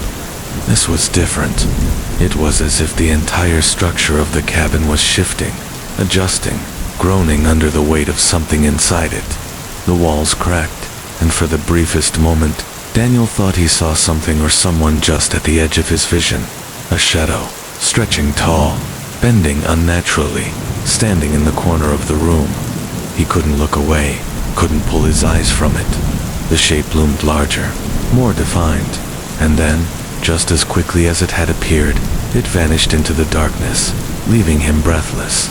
This was different. It was as if the entire structure of the cabin was shifting, adjusting, groaning under the weight of something inside it. The walls cracked, and for the briefest moment, Daniel thought he saw something or someone just at the edge of his vision. A shadow, stretching tall, bending unnaturally, standing in the corner of the room. He couldn't look away, couldn't pull his eyes from it. The shape loomed larger, more defined, and then, just as quickly as it had appeared, it vanished into the darkness, leaving him breathless.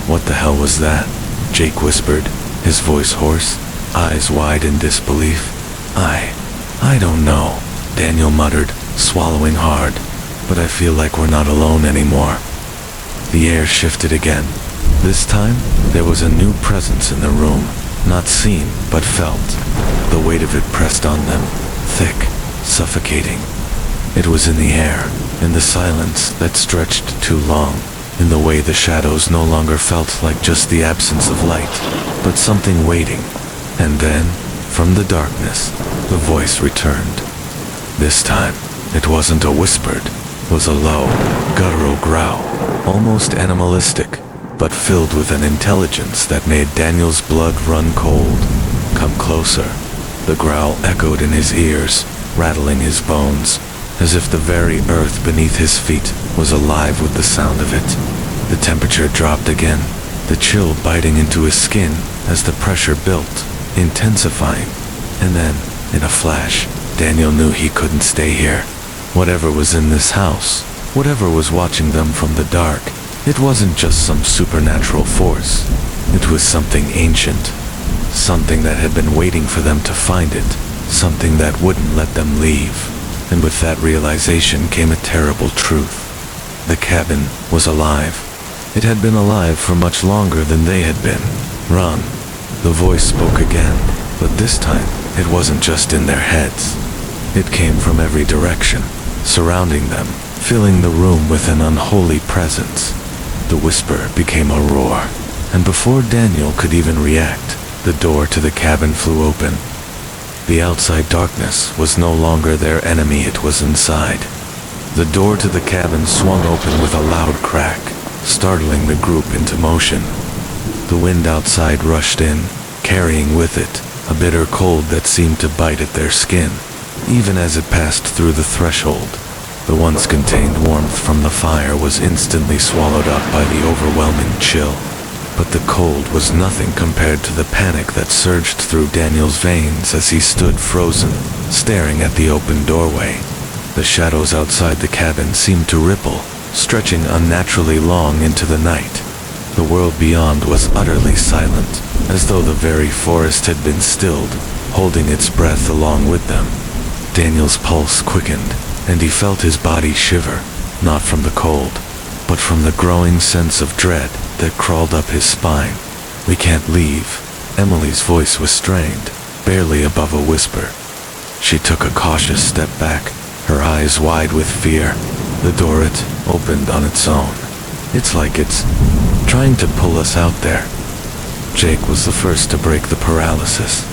What the hell was that? Jake whispered, his voice hoarse, eyes wide in disbelief. I don't know, Daniel muttered, swallowing hard, but I feel like we're not alone anymore. The air shifted again. This time, there was a new presence in the room, not seen, but felt. The weight of it pressed on them, thick, suffocating. It was in the air, in the silence that stretched too long, in the way the shadows no longer felt like just the absence of light, but something waiting. And then, from the darkness, the voice returned. This time, it wasn't a whispered, it was a low, guttural growl, almost animalistic, but filled with an intelligence that made Daniel's blood run cold. Come closer. The growl echoed in his ears, rattling his bones, as if the very earth beneath his feet was alive with the sound of it. The temperature dropped again, the chill biting into his skin as the pressure built, intensifying. And then, in a flash, Daniel knew he couldn't stay here. Whatever was in this house, whatever was watching them from the dark, it wasn't just some supernatural force. It was something ancient, something that had been waiting for them to find it, something that wouldn't let them leave. And with that realization came a terrible truth. The cabin was alive. It had been alive for much longer than they had been. Run. The voice spoke again, but this time it wasn't just in their heads. It came from every direction, surrounding them, filling the room with an unholy presence. The whisper became a roar, and before Daniel could even react, the door to the cabin flew open. The outside darkness was no longer their enemy, it was inside. The door to the cabin swung open with a loud crack, startling the group into motion. The wind outside rushed in, carrying with it a bitter cold that seemed to bite at their skin, even as it passed through the threshold. The once contained warmth from the fire was instantly swallowed up by the overwhelming chill. But the cold was nothing compared to the panic that surged through Daniel's veins as he stood frozen, staring at the open doorway. The shadows outside the cabin seemed to ripple, stretching unnaturally long into the night. The world beyond was utterly silent, as though the very forest had been stilled, holding its breath along with them. Daniel's pulse quickened, and he felt his body shiver, not from the cold, but from the growing sense of dread that crawled up his spine. We can't leave. Emily's voice was strained, barely above a whisper. She took a cautious step back, her eyes wide with fear. The door opened on its own. It's like it's trying to pull us out there. Jake was the first to break the paralysis,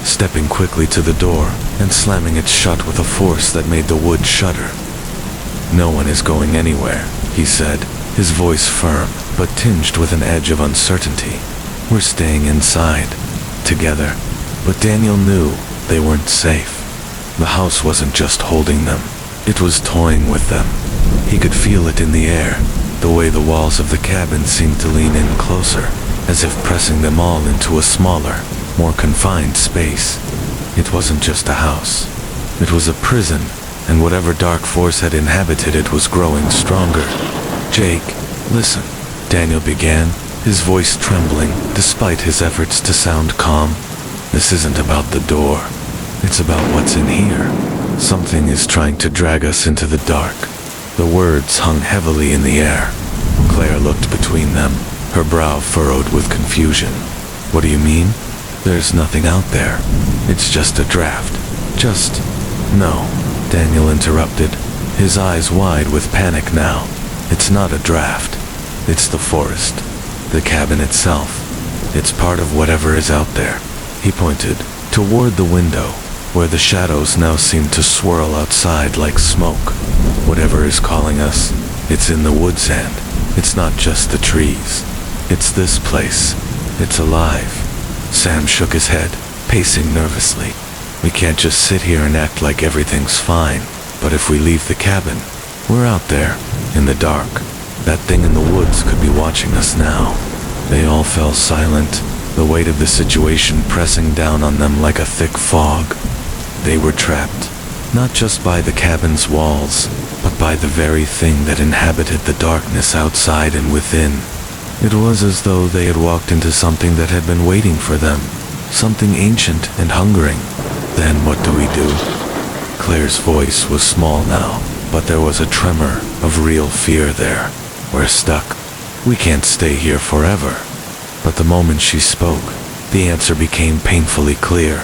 stepping quickly to the door and slamming it shut with a force that made the wood shudder. "No one is going anywhere," he said, his voice firm, but tinged with an edge of uncertainty. "We're staying inside, together." But Daniel knew they weren't safe. The house wasn't just holding them, it was toying with them. He could feel it in the air, the way the walls of the cabin seemed to lean in closer, as if pressing them all into a smaller, more confined space. It wasn't just a house. It was a prison, and whatever dark force had inhabited it was growing stronger. "Jake, listen," Daniel began, his voice trembling despite his efforts to sound calm. "This isn't about the door. It's about what's in here. Something is trying to drag us into the dark." The words hung heavily in the air. Claire looked between them, her brow furrowed with confusion. "What do you mean?" "There's nothing out there. It's just a draft. Just..." "No," Daniel interrupted, his eyes wide with panic now. It's not a draft. It's the forest. The cabin itself. It's part of whatever is out there. He pointed toward the window, where the shadows now seemed to swirl outside like smoke. Whatever is calling us, it's in the woods, and it's not just the trees. It's this place. It's alive. Sam shook his head, pacing nervously. We can't just sit here and act like everything's fine. But if we leave the cabin, we're out there, in the dark. That thing in the woods could be watching us now. They all fell silent, the weight of the situation pressing down on them like a thick fog. They were trapped, not just by the cabin's walls, but by the very thing that inhabited the darkness outside and within. It was as though they had walked into something that had been waiting for them, something ancient and hungering. Then what do we do? Claire's voice was small now, but there was a tremor of real fear there. We're stuck. We can't stay here forever. But the moment she spoke, the answer became painfully clear.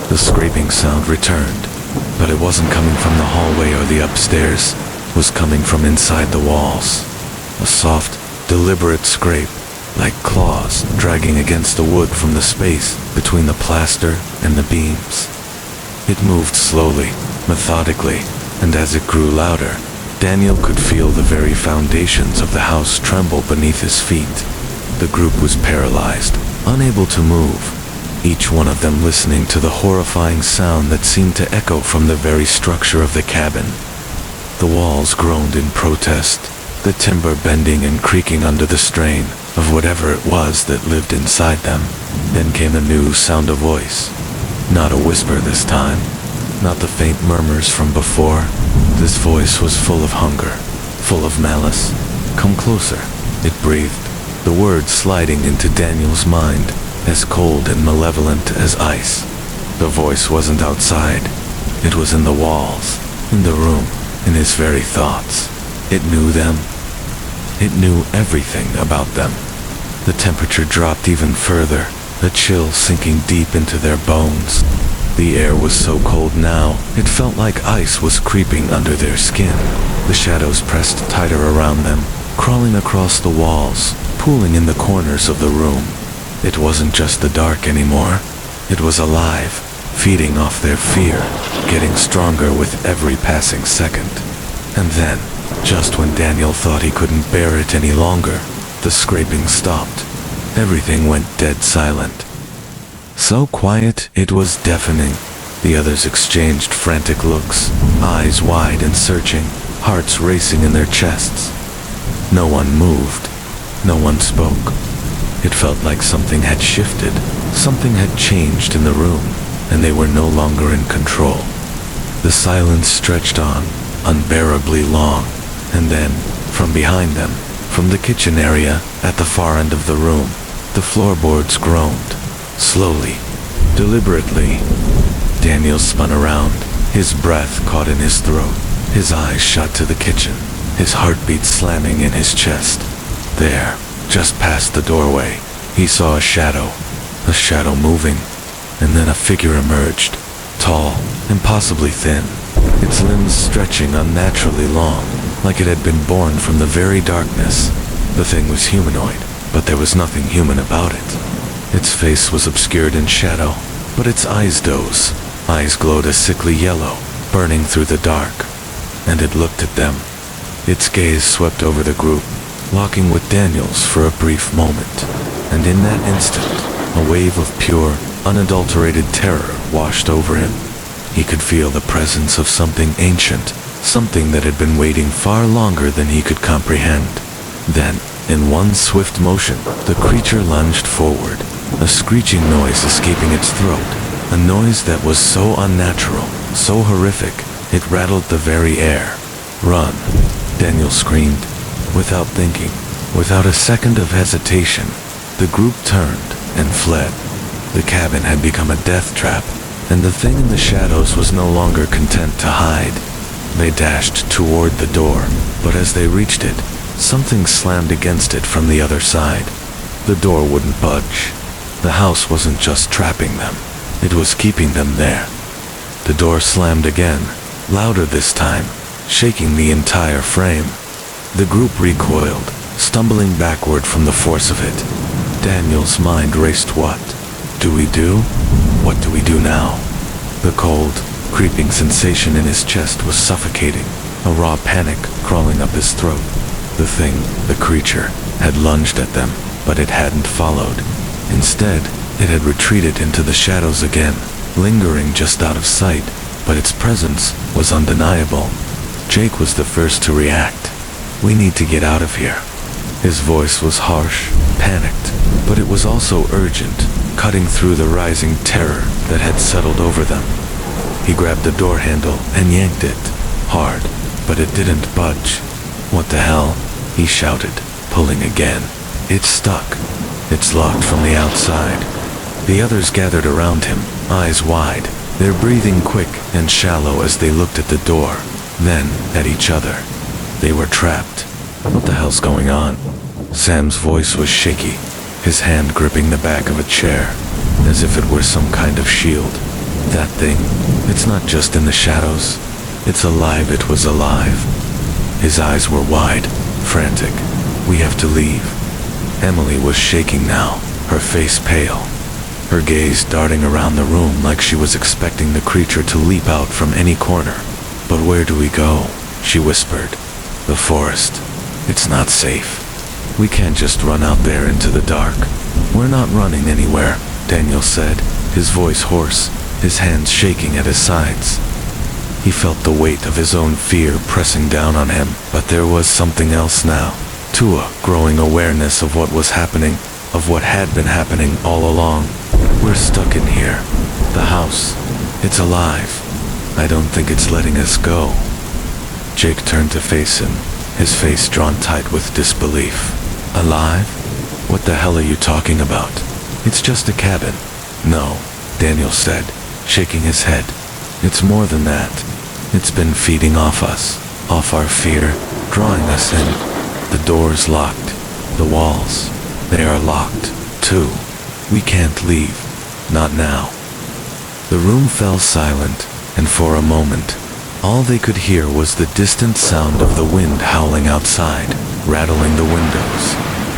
The scraping sound returned, but it wasn't coming from the hallway or the upstairs. It was coming from inside the walls. A soft, deliberate scrape, like claws dragging against the wood from the space between the plaster and the beams. It moved slowly, methodically, and as it grew louder, Daniel could feel the very foundations of the house tremble beneath his feet. The group was paralyzed, unable to move, each one of them listening to the horrifying sound that seemed to echo from the very structure of the cabin. The walls groaned in protest, the timber bending and creaking under the strain of whatever it was that lived inside them. Then came a new sound of voice. Not a whisper this time, not the faint murmurs from before. This voice was full of hunger, full of malice. Come closer, it breathed, the words sliding into Daniel's mind, as cold and malevolent as ice. The voice wasn't outside. It was in the walls, in the room, in his very thoughts. It knew them. It knew everything about them. The temperature dropped even further, a chill sinking deep into their bones. The air was so cold now, it felt like ice was creeping under their skin. The shadows pressed tighter around them, crawling across the walls, pooling in the corners of the room. It wasn't just the dark anymore. It was alive, feeding off their fear, getting stronger with every passing second. And then, just when Daniel thought he couldn't bear it any longer, the scraping stopped. Everything went dead silent. So quiet, it was deafening. The others exchanged frantic looks, eyes wide and searching, hearts racing in their chests. No one moved. No one spoke. It felt like something had shifted, something had changed in the room, and they were no longer in control. The silence stretched on, unbearably long, and then, from behind them, from the kitchen area at the far end of the room, the floorboards groaned. Slowly, deliberately. Daniel spun around, his breath caught in his throat, his eyes shot to the kitchen, his heartbeat slamming in his chest. There, just past the doorway, he saw a shadow moving, and then a figure emerged, tall, impossibly thin, its limbs stretching unnaturally long, like it had been born from the very darkness. The thing was humanoid, but there was nothing human about it. Its face was obscured in shadow, but its eyes glowed a sickly yellow, burning through the dark, and it looked at them. Its gaze swept over the group, locking with Daniel's for a brief moment, and in that instant, a wave of pure, unadulterated terror washed over him. He could feel the presence of something ancient, something that had been waiting far longer than he could comprehend. Then, in one swift motion, the creature lunged forward, a screeching noise escaping its throat, a noise that was so unnatural, so horrific, it rattled the very air. "Run!" Daniel screamed. Without thinking, without a second of hesitation, the group turned and fled. The cabin had become a death trap, and the thing in the shadows was no longer content to hide. They dashed toward the door, but as they reached it, something slammed against it from the other side. The door wouldn't budge. The house wasn't just trapping them, it was keeping them there. The door slammed again, louder this time, shaking the entire frame. The group recoiled, stumbling backward from the force of it. Daniel's mind raced. What do we do? What do we do now? The cold, creeping sensation in his chest was suffocating, a raw panic crawling up his throat. The creature, had lunged at them, but it hadn't followed. Instead, it had retreated into the shadows again, lingering just out of sight, but its presence was undeniable. Jake was the first to react. "We need to get out of here." His voice was harsh, panicked, but it was also urgent, cutting through the rising terror that had settled over them. He grabbed the door handle and yanked it, hard, but it didn't budge. "What the hell?" he shouted, pulling again. "It's stuck. It's locked from the outside." The others gathered around him, eyes wide, their breathing quick and shallow as they looked at the door, then at each other. They were trapped. "What the hell's going on?" Sam's voice was shaky, his hand gripping the back of a chair, as if it were some kind of shield. "That thing, it's not just in the shadows. It's alive." It was alive. His eyes were wide, frantic. "We have to leave." Emily was shaking now, her face pale, her gaze darting around the room like she was expecting the creature to leap out from any corner. "But where do we go?" she whispered. "The forest. It's not safe. We can't just run out there into the dark." "We're not running anywhere," Daniel said, his voice hoarse, his hands shaking at his sides. He felt the weight of his own fear pressing down on him, but there was something else now, too, a growing awareness of what was happening, of what had been happening all along. "We're stuck in here. The house. It's alive. I don't think it's letting us go." Jake turned to face him, his face drawn tight with disbelief. "Alive? What the hell are you talking about? It's just a cabin." "No," Daniel said, shaking his head. "It's more than that. It's been feeding off us, off our fear, drawing us in. The door's locked. The walls, they are locked, too. We can't leave. Not now." The room fell silent, and for a moment, all they could hear was the distant sound of the wind howling outside, rattling the windows.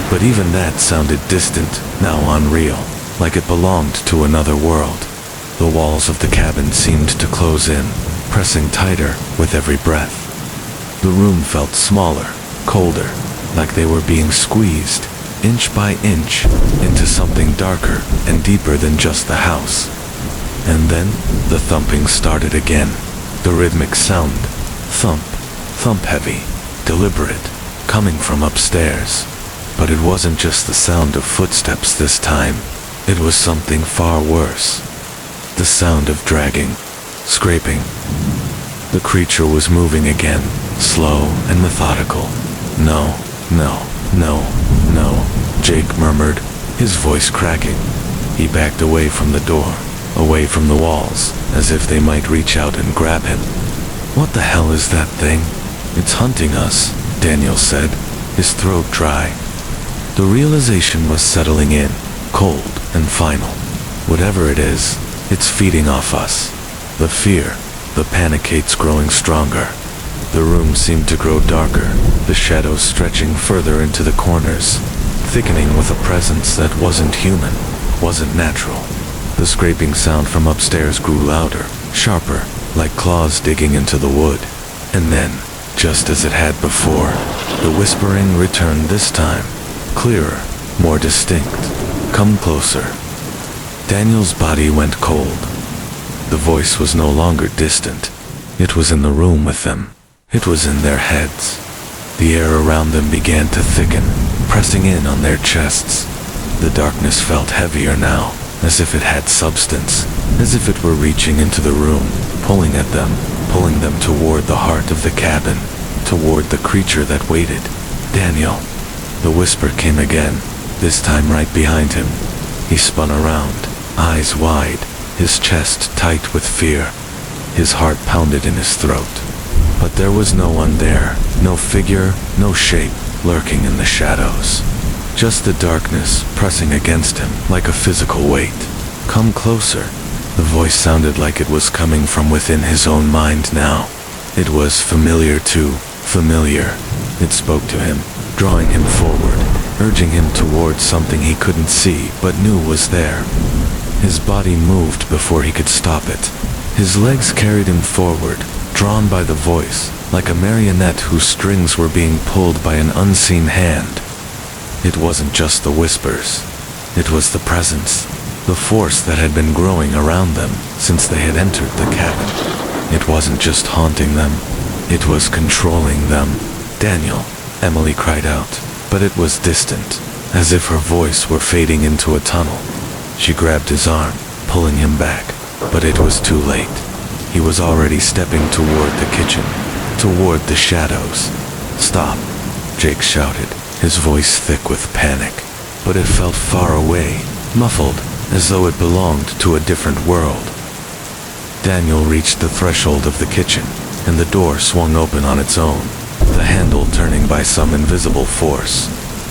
But even that sounded distant, now unreal, like it belonged to another world. The walls of the cabin seemed to close in, pressing tighter with every breath. The room felt smaller, colder, like they were being squeezed, inch by inch, into something darker and deeper than just the house. And then, the thumping started again. The rhythmic sound. Thump, thump heavy, deliberate, coming from upstairs. But it wasn't just the sound of footsteps this time. It was something far worse. The sound of dragging, scraping. The creature was moving again, slow and methodical. "No, no, no, no," Jake murmured, his voice cracking. He backed away from the door, away from the walls, as if they might reach out and grab him. "What the hell is that thing?" "It's hunting us," Daniel said, his throat dry. The realization was settling in, cold and final. Whatever it is, it's feeding off us. The fear, the panicates growing stronger. The room seemed to grow darker, the shadows stretching further into the corners, thickening with a presence that wasn't human, wasn't natural. The scraping sound from upstairs grew louder, sharper, like claws digging into the wood. And then, just as it had before, the whispering returned this time, clearer, more distinct. "Come closer." Daniel's body went cold. The voice was no longer distant. It was in the room with them. It was in their heads. The air around them began to thicken, pressing in on their chests. The darkness felt heavier now, as if it had substance, as if it were reaching into the room, pulling at them, pulling them toward the heart of the cabin, toward the creature that waited. "Daniel." The whisper came again, this time right behind him. He spun around, eyes wide, his chest tight with fear. His heart pounded in his throat. But there was no one there, no figure, no shape, lurking in the shadows. Just the darkness pressing against him like a physical weight. "Come closer." The voice sounded like it was coming from within his own mind now. It was familiar too, familiar. It spoke to him, drawing him forward, urging him towards something he couldn't see but knew was there. His body moved before he could stop it. His legs carried him forward, drawn by the voice, like a marionette whose strings were being pulled by an unseen hand. It wasn't just the whispers. It was the presence, the force that had been growing around them since they had entered the cabin. It wasn't just haunting them. It was controlling them. "Daniel," Emily cried out, but it was distant, as if her voice were fading into a tunnel. She grabbed his arm, pulling him back, but it was too late. He was already stepping toward the kitchen, toward the shadows. "Stop," Jake shouted, his voice thick with panic, but it felt far away, muffled, as though it belonged to a different world. Daniel reached the threshold of the kitchen, and the door swung open on its own, the handle turning by some invisible force.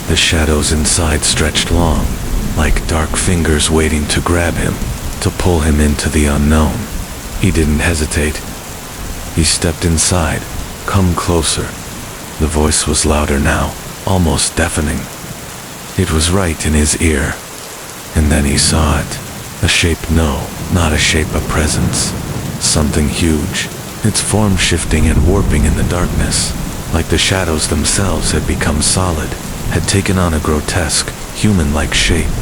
The shadows inside stretched long, like dark fingers waiting to grab him, to pull him into the unknown. He didn't hesitate. He stepped inside. "Come closer." The voice was louder now, almost deafening. It was right in his ear. And then he saw it. A shape, no, not a shape, a presence. Something huge, its form shifting and warping in the darkness, like the shadows themselves had become solid, had taken on a grotesque, human-like shape.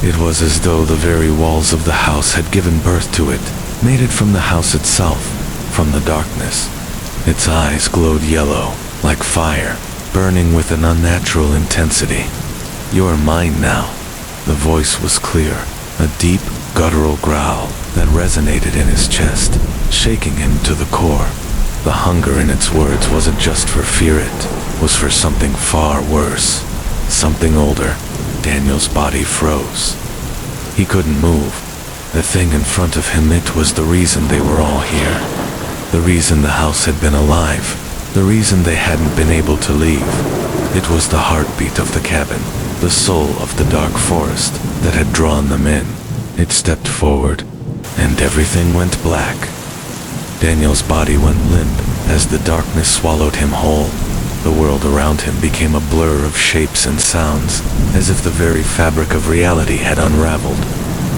It was as though the very walls of the house had given birth to it, made it from the house itself, from the darkness. Its eyes glowed yellow, like fire, burning with an unnatural intensity. "You're mine now." The voice was clear, a deep, guttural growl that resonated in his chest, shaking him to the core. The hunger in its words wasn't just for fear, it was for something far worse, something older. Daniel's body froze. He couldn't move. The thing in front of him, it was the reason they were all here. The reason the house had been alive. The reason they hadn't been able to leave. It was the heartbeat of the cabin, the soul of the dark forest that had drawn them in. It stepped forward, and everything went black. Daniel's body went limp as the darkness swallowed him whole. The world around him became a blur of shapes and sounds, as if the very fabric of reality had unraveled,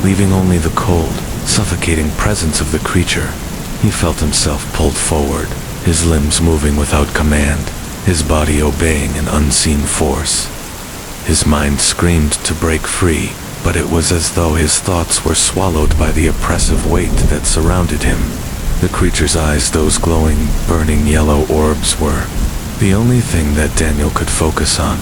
leaving only the cold, suffocating presence of the creature. He felt himself pulled forward, his limbs moving without command, his body obeying an unseen force. His mind screamed to break free, but it was as though his thoughts were swallowed by the oppressive weight that surrounded him. The creature's eyes, those glowing, burning yellow orbs, were the only thing that Daniel could focus on.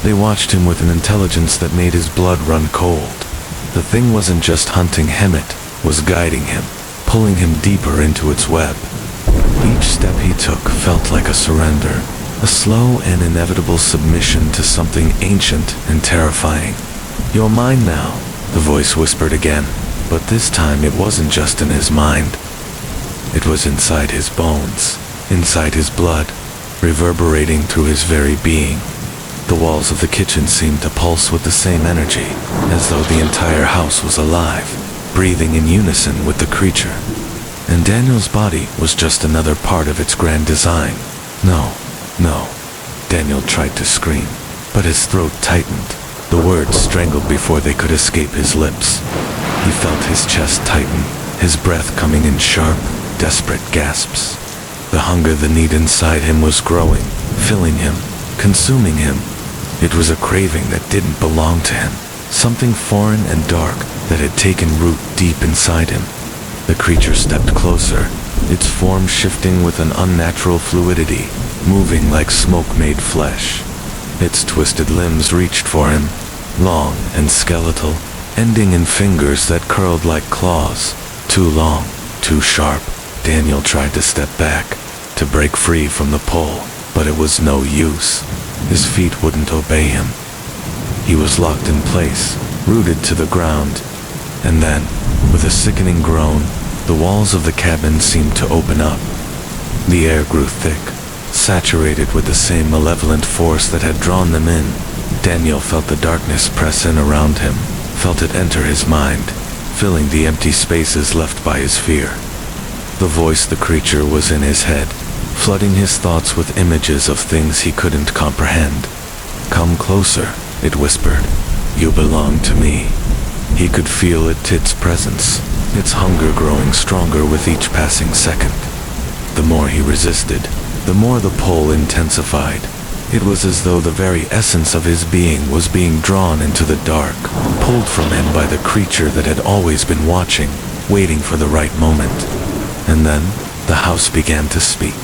They watched him with an intelligence that made his blood run cold. The thing wasn't just hunting him, it was guiding him, pulling him deeper into its web. Each step he took felt like a surrender, a slow and inevitable submission to something ancient and terrifying. "You're mine now," the voice whispered again, but this time it wasn't just in his mind. It was inside his bones, inside his blood, reverberating through his very being. The walls of the kitchen seemed to pulse with the same energy, as though the entire house was alive, breathing in unison with the creature. And Daniel's body was just another part of its grand design. No, no. Daniel tried to scream, but his throat tightened. The words strangled before they could escape his lips. He felt his chest tighten, his breath coming in sharp, desperate gasps. The hunger, the need inside him was growing, filling him, consuming him. It was a craving that didn't belong to him, something foreign and dark that had taken root deep inside him. The creature stepped closer, its form shifting with an unnatural fluidity, moving like smoke-made flesh. Its twisted limbs reached for him, long and skeletal, ending in fingers that curled like claws, too long, too sharp. Daniel tried to step back, to break free from the pull, but it was no use. His feet wouldn't obey him. He was locked in place, rooted to the ground. And then, with a sickening groan, the walls of the cabin seemed to open up. The air grew thick, saturated with the same malevolent force that had drawn them in. Daniel felt the darkness press in around him, felt it enter his mind, filling the empty spaces left by his fear. The voice, the creature, was in his head, flooding his thoughts with images of things he couldn't comprehend. "Come closer," it whispered. "You belong to me." He could feel its presence, its hunger growing stronger with each passing second. The more he resisted, the more the pull intensified. It was as though the very essence of his being was being drawn into the dark, pulled from him by the creature that had always been watching, waiting for the right moment. And then, the house began to speak,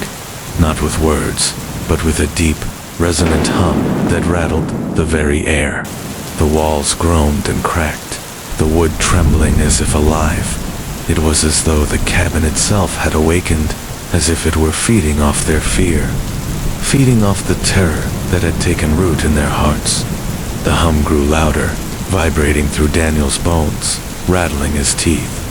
not with words, but with a deep, resonant hum that rattled the very air. The walls groaned and cracked, the wood trembling as if alive. It was as though the cabin itself had awakened, as if it were feeding off their fear, feeding off the terror that had taken root in their hearts. The hum grew louder, vibrating through Daniel's bones, rattling his teeth.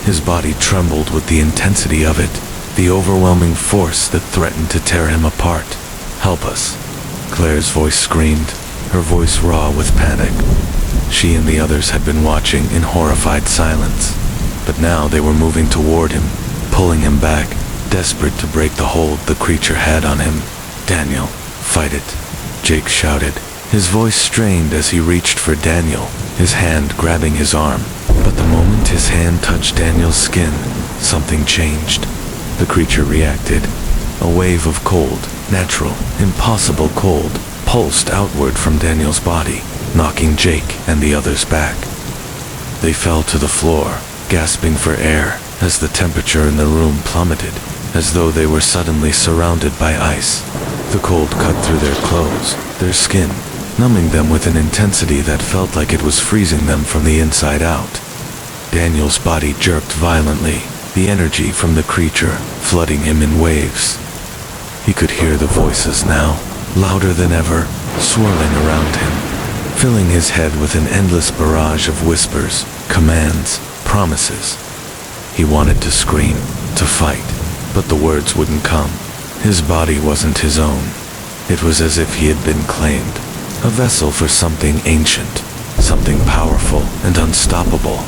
His body trembled with the intensity of it, the overwhelming force that threatened to tear him apart. "Help us," Claire's voice screamed, her voice raw with panic. She and the others had been watching in horrified silence, but now they were moving toward him, pulling him back, desperate to break the hold the creature had on him. "Daniel, fight it," Jake shouted, his voice strained as he reached for Daniel, his hand grabbing his arm. But the moment his hand touched Daniel's skin, something changed. The creature reacted. A wave of cold, natural, impossible cold, pulsed outward from Daniel's body, knocking Jake and the others back. They fell to the floor, gasping for air, as the temperature in the room plummeted, as though they were suddenly surrounded by ice. The cold cut through their clothes, their skin, numbing them with an intensity that felt like it was freezing them from the inside out. Daniel's body jerked violently, the energy from the creature flooding him in waves. He could hear the voices now, louder than ever, swirling around him, filling his head with an endless barrage of whispers, commands, promises. He wanted to scream, to fight, but the words wouldn't come. His body wasn't his own. It was as if he had been claimed, a vessel for something ancient, something powerful and unstoppable.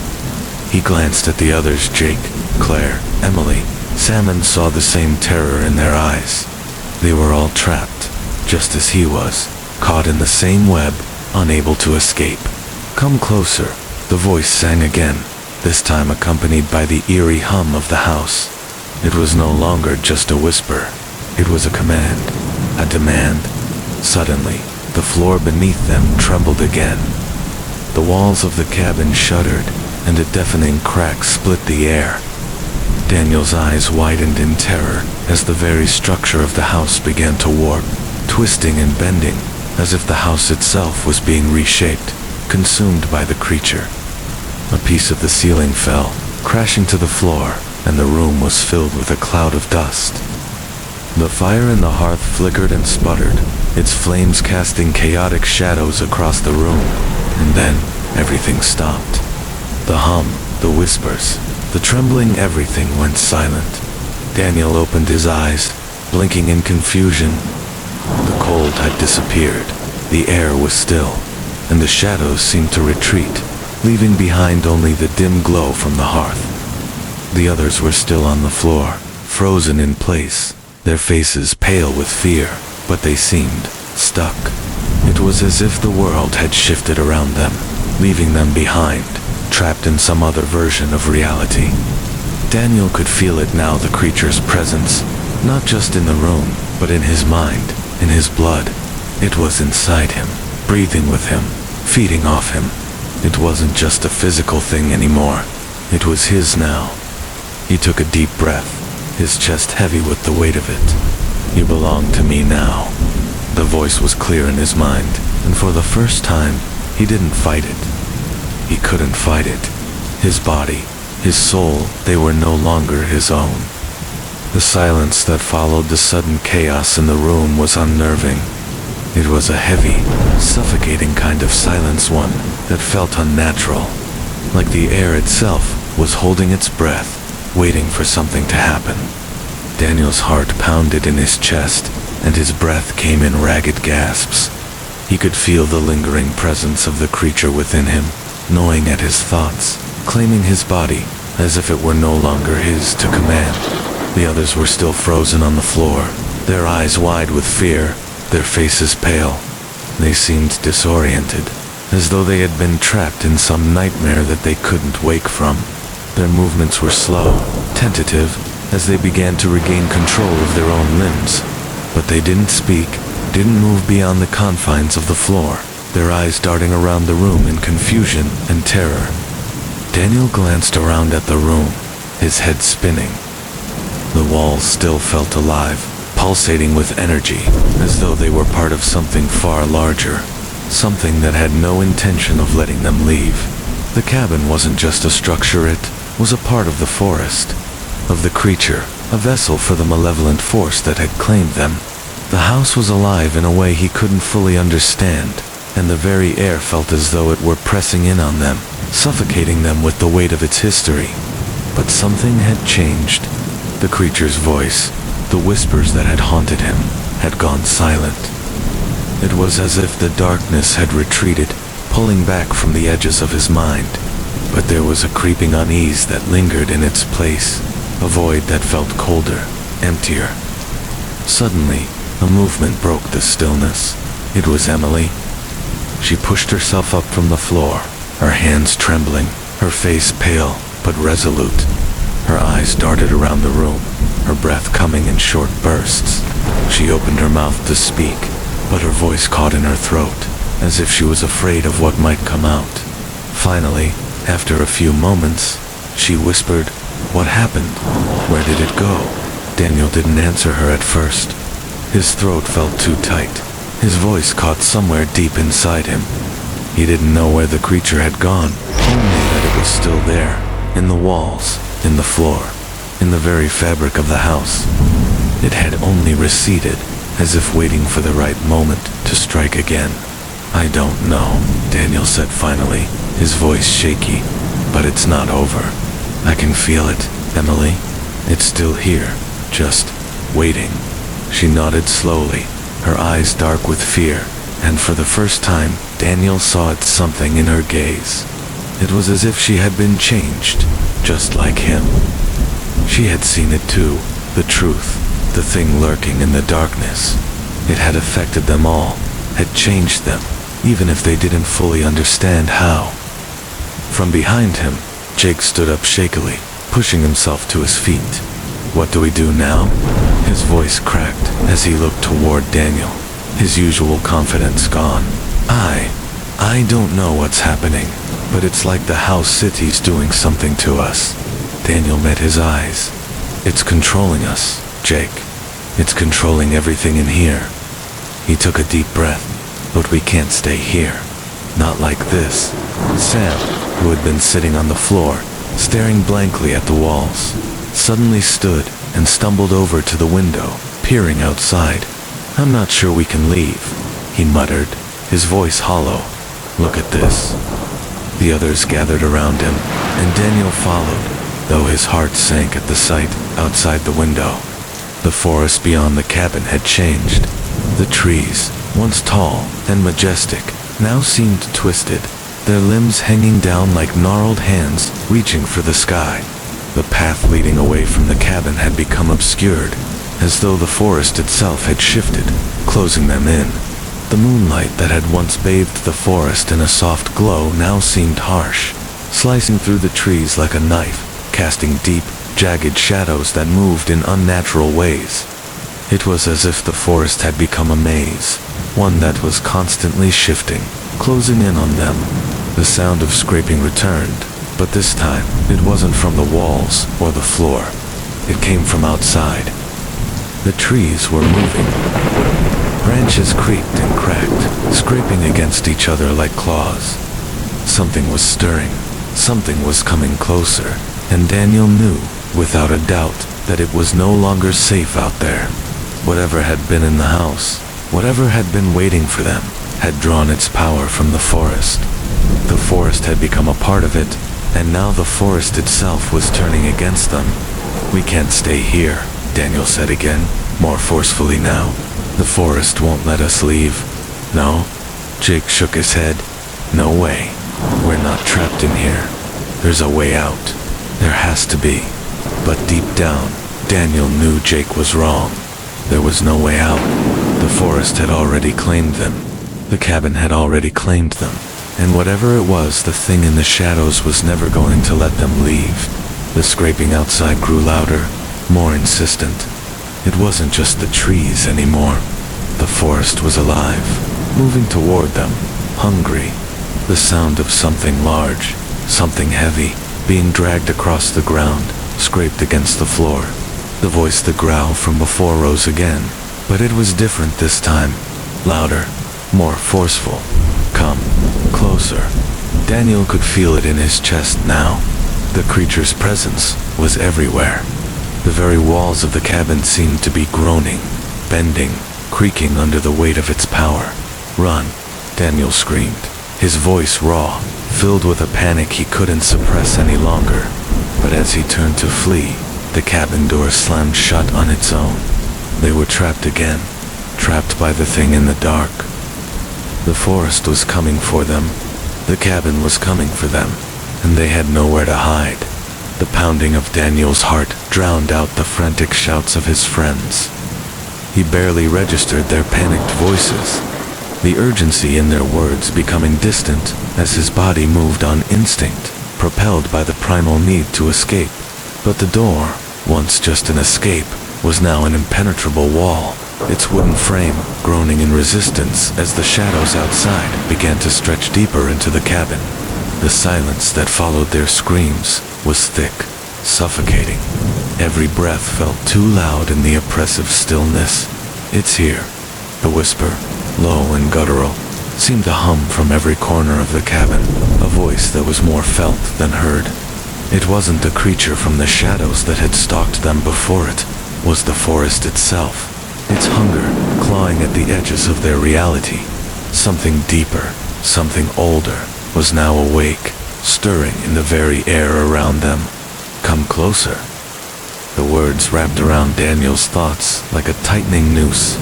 He glanced at the others, Jake, Claire, Emily, Sam, and saw the same terror in their eyes. They were all trapped, just as he was, caught in the same web, unable to escape. "Come closer," the voice sang again, this time accompanied by the eerie hum of the house. It was no longer just a whisper. It was a command, a demand. Suddenly, the floor beneath them trembled again. The walls of the cabin shuddered, and a deafening crack split the air. Daniel's eyes widened in terror as the very structure of the house began to warp, twisting and bending, as if the house itself was being reshaped, consumed by the creature. A piece of the ceiling fell, crashing to the floor, and the room was filled with a cloud of dust. The fire in the hearth flickered and sputtered, its flames casting chaotic shadows across the room, and then everything stopped. The hum, the whispers, the trembling, everything went silent. Daniel opened his eyes, blinking in confusion. The cold had disappeared, the air was still, and the shadows seemed to retreat, leaving behind only the dim glow from the hearth. The others were still on the floor, frozen in place, their faces pale with fear, but they seemed stuck. It was as if the world had shifted around them, leaving them behind, trapped in some other version of reality. Daniel could feel it now, the creature's presence, not just in the room, but in his mind, in his blood. It was inside him, breathing with him, feeding off him. It wasn't just a physical thing anymore. It was his now. He took a deep breath, his chest heavy with the weight of it. "You belong to me now." The voice was clear in his mind, and for the first time, he didn't fight it. He couldn't fight it. His body, his soul, they were no longer his own. The silence that followed the sudden chaos in the room was unnerving. It was a heavy, suffocating kind of silence, one that felt unnatural, like the air itself was holding its breath, waiting for something to happen. Daniel's heart pounded in his chest, and his breath came in ragged gasps. He could feel the lingering presence of the creature within him, gnawing at his thoughts, claiming his body as if it were no longer his to command. The others were still frozen on the floor, their eyes wide with fear, their faces pale. They seemed disoriented, as though they had been trapped in some nightmare that they couldn't wake from. Their movements were slow, tentative, as they began to regain control of their own limbs. But they didn't speak, didn't move beyond the confines of the floor, their eyes darting around the room in confusion and terror. Daniel glanced around at the room, his head spinning. The walls still felt alive, pulsating with energy, as though they were part of something far larger, something that had no intention of letting them leave. The cabin wasn't just a structure, it was a part of the forest, of the creature, a vessel for the malevolent force that had claimed them. The house was alive in a way he couldn't fully understand, and the very air felt as though it were pressing in on them, suffocating them with the weight of its history. But something had changed. The creature's voice, the whispers that had haunted him, had gone silent. It was as if the darkness had retreated, pulling back from the edges of his mind. But there was a creeping unease that lingered in its place, a void that felt colder, emptier. Suddenly, a movement broke the stillness. It was Emily. She pushed herself up from the floor, her hands trembling, her face pale but resolute. Her eyes darted around the room, her breath coming in short bursts. She opened her mouth to speak, but her voice caught in her throat, as if she was afraid of what might come out. Finally, after a few moments, she whispered, "What happened? Where did it go?" Daniel didn't answer her at first. His throat felt too tight. His voice caught somewhere deep inside him. He didn't know where the creature had gone, only that it was still there, in the walls, in the floor, in the very fabric of the house. It had only receded, as if waiting for the right moment to strike again. "I don't know," Daniel said finally, his voice shaky. "But it's not over. I can feel it, Emily. It's still here, just waiting." She nodded slowly, her eyes dark with fear, and for the first time, Daniel saw something in her gaze. It was as if she had been changed, just like him. She had seen it too, the truth, the thing lurking in the darkness. It had affected them all, had changed them, even if they didn't fully understand how. From behind him, Jake stood up shakily, pushing himself to his feet. "What do we do now?" His voice cracked as he looked toward Daniel, his usual confidence gone. I don't know what's happening, but it's like the house city's doing something to us." Daniel met his eyes. "It's controlling us, Jake. It's controlling everything in here." He took a deep breath. "But we can't stay here. Not like this." Sam, who had been sitting on the floor, staring blankly at the walls, suddenly stood and stumbled over to the window, peering outside. "I'm not sure we can leave," he muttered, his voice hollow. "Look at this." The others gathered around him, and Daniel followed, though his heart sank at the sight outside the window. The forest beyond the cabin had changed. The trees, once tall and majestic, now seemed twisted, their limbs hanging down like gnarled hands reaching for the sky. The path leading away from the cabin had become obscured, as though the forest itself had shifted, closing them in. The moonlight that had once bathed the forest in a soft glow now seemed harsh, slicing through the trees like a knife, casting deep, jagged shadows that moved in unnatural ways. It was as if the forest had become a maze, one that was constantly shifting, closing in on them. The sound of scraping returned, but this time it wasn't from the walls or the floor. It came from outside. The trees were moving. Branches creaked and cracked, scraping against each other like claws. Something was stirring. Something was coming closer, and Daniel knew, without a doubt, that it was no longer safe out there. Whatever had been in the house, whatever had been waiting for them, had drawn its power from the forest. The forest had become a part of it, and now the forest itself was turning against them. "We can't stay here," Daniel said again, more forcefully now. "The forest won't let us leave." "No?" Jake shook his head. "No way. We're not trapped in here. There's a way out. There has to be." But deep down, Daniel knew Jake was wrong. There was no way out. The forest had already claimed them. The cabin had already claimed them. And whatever it was, the thing in the shadows was never going to let them leave. The scraping outside grew louder, more insistent. It wasn't just the trees anymore. The forest was alive, moving toward them, hungry. The sound of something large, something heavy, being dragged across the ground, scraped against the floor. The voice that growled from before rose again, but it was different this time. Louder, more forceful. Come, closer. Daniel could feel it in his chest now. The creature's presence was everywhere. The very walls of the cabin seemed to be groaning, bending, creaking under the weight of its power. Run, Daniel screamed, his voice raw, filled with a panic he couldn't suppress any longer. But as he turned to flee, the cabin door slammed shut on its own. They were trapped again, trapped by the thing in the dark. The forest was coming for them. The cabin was coming for them, and they had nowhere to hide. The pounding of Daniel's heart drowned out the frantic shouts of his friends. He barely registered their panicked voices, the urgency in their words becoming distant as his body moved on instinct, propelled by the primal need to escape. But the door, once just an escape, was now an impenetrable wall, its wooden frame groaning in resistance as the shadows outside began to stretch deeper into the cabin. The silence that followed their screams was thick, suffocating. Every breath felt too loud in the oppressive stillness. "It's here," the whisper, low and guttural, seemed to hum from every corner of the cabin, a voice that was more felt than heard. It wasn't the creature from the shadows that had stalked them before, it was the forest itself, its hunger clawing at the edges of their reality. Something deeper, something older, was now awake, stirring in the very air around them. "Come closer." The words wrapped around Daniel's thoughts like a tightening noose.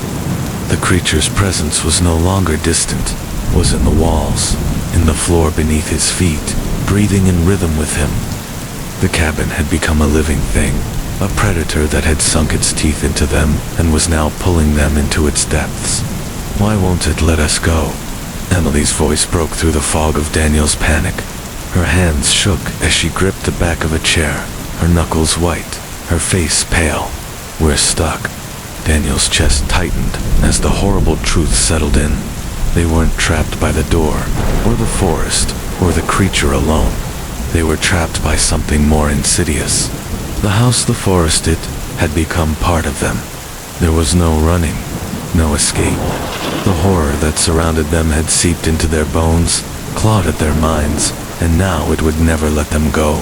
The creature's presence was no longer distant, was in the walls, in the floor beneath his feet, breathing in rhythm with him. The cabin had become a living thing, a predator that had sunk its teeth into them and was now pulling them into its depths. "Why won't it let us go?" Emily's voice broke through the fog of Daniel's panic. Her hands shook as she gripped the back of a chair, her knuckles white, her face pale. "We're stuck." Daniel's chest tightened as the horrible truth settled in. They weren't trapped by the door, or the forest, or the creature alone. They were trapped by something more insidious. The house, the forest, it had become part of them. There was no running, no escape. The horror that surrounded them had seeped into their bones, clawed at their minds, and now it would never let them go.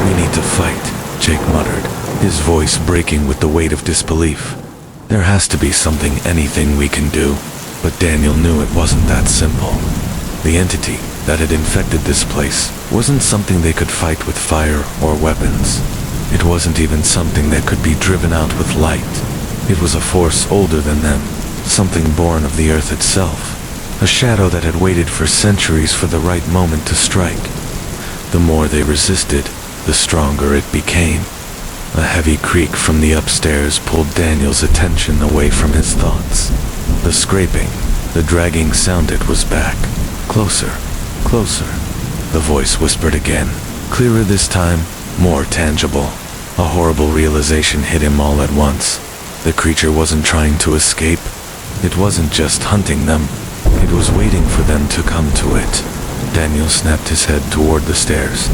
"We need to fight," Jake muttered, his voice breaking with the weight of disbelief. "There has to be something, anything we can do." But Daniel knew it wasn't that simple. The entity that had infected this place wasn't something they could fight with fire or weapons. It wasn't even something that could be driven out with light. It was a force older than them, something born of the earth itself, a shadow that had waited for centuries for the right moment to strike. The more they resisted, the stronger it became. A heavy creak from the upstairs pulled Daniel's attention away from his thoughts. The scraping, the dragging sound, it was back. "Closer, closer," the voice whispered again, clearer this time, more tangible. A horrible realization hit him all at once. The creature wasn't trying to escape. It wasn't just hunting them. It was waiting for them to come to it. Daniel snapped his head toward the stairs.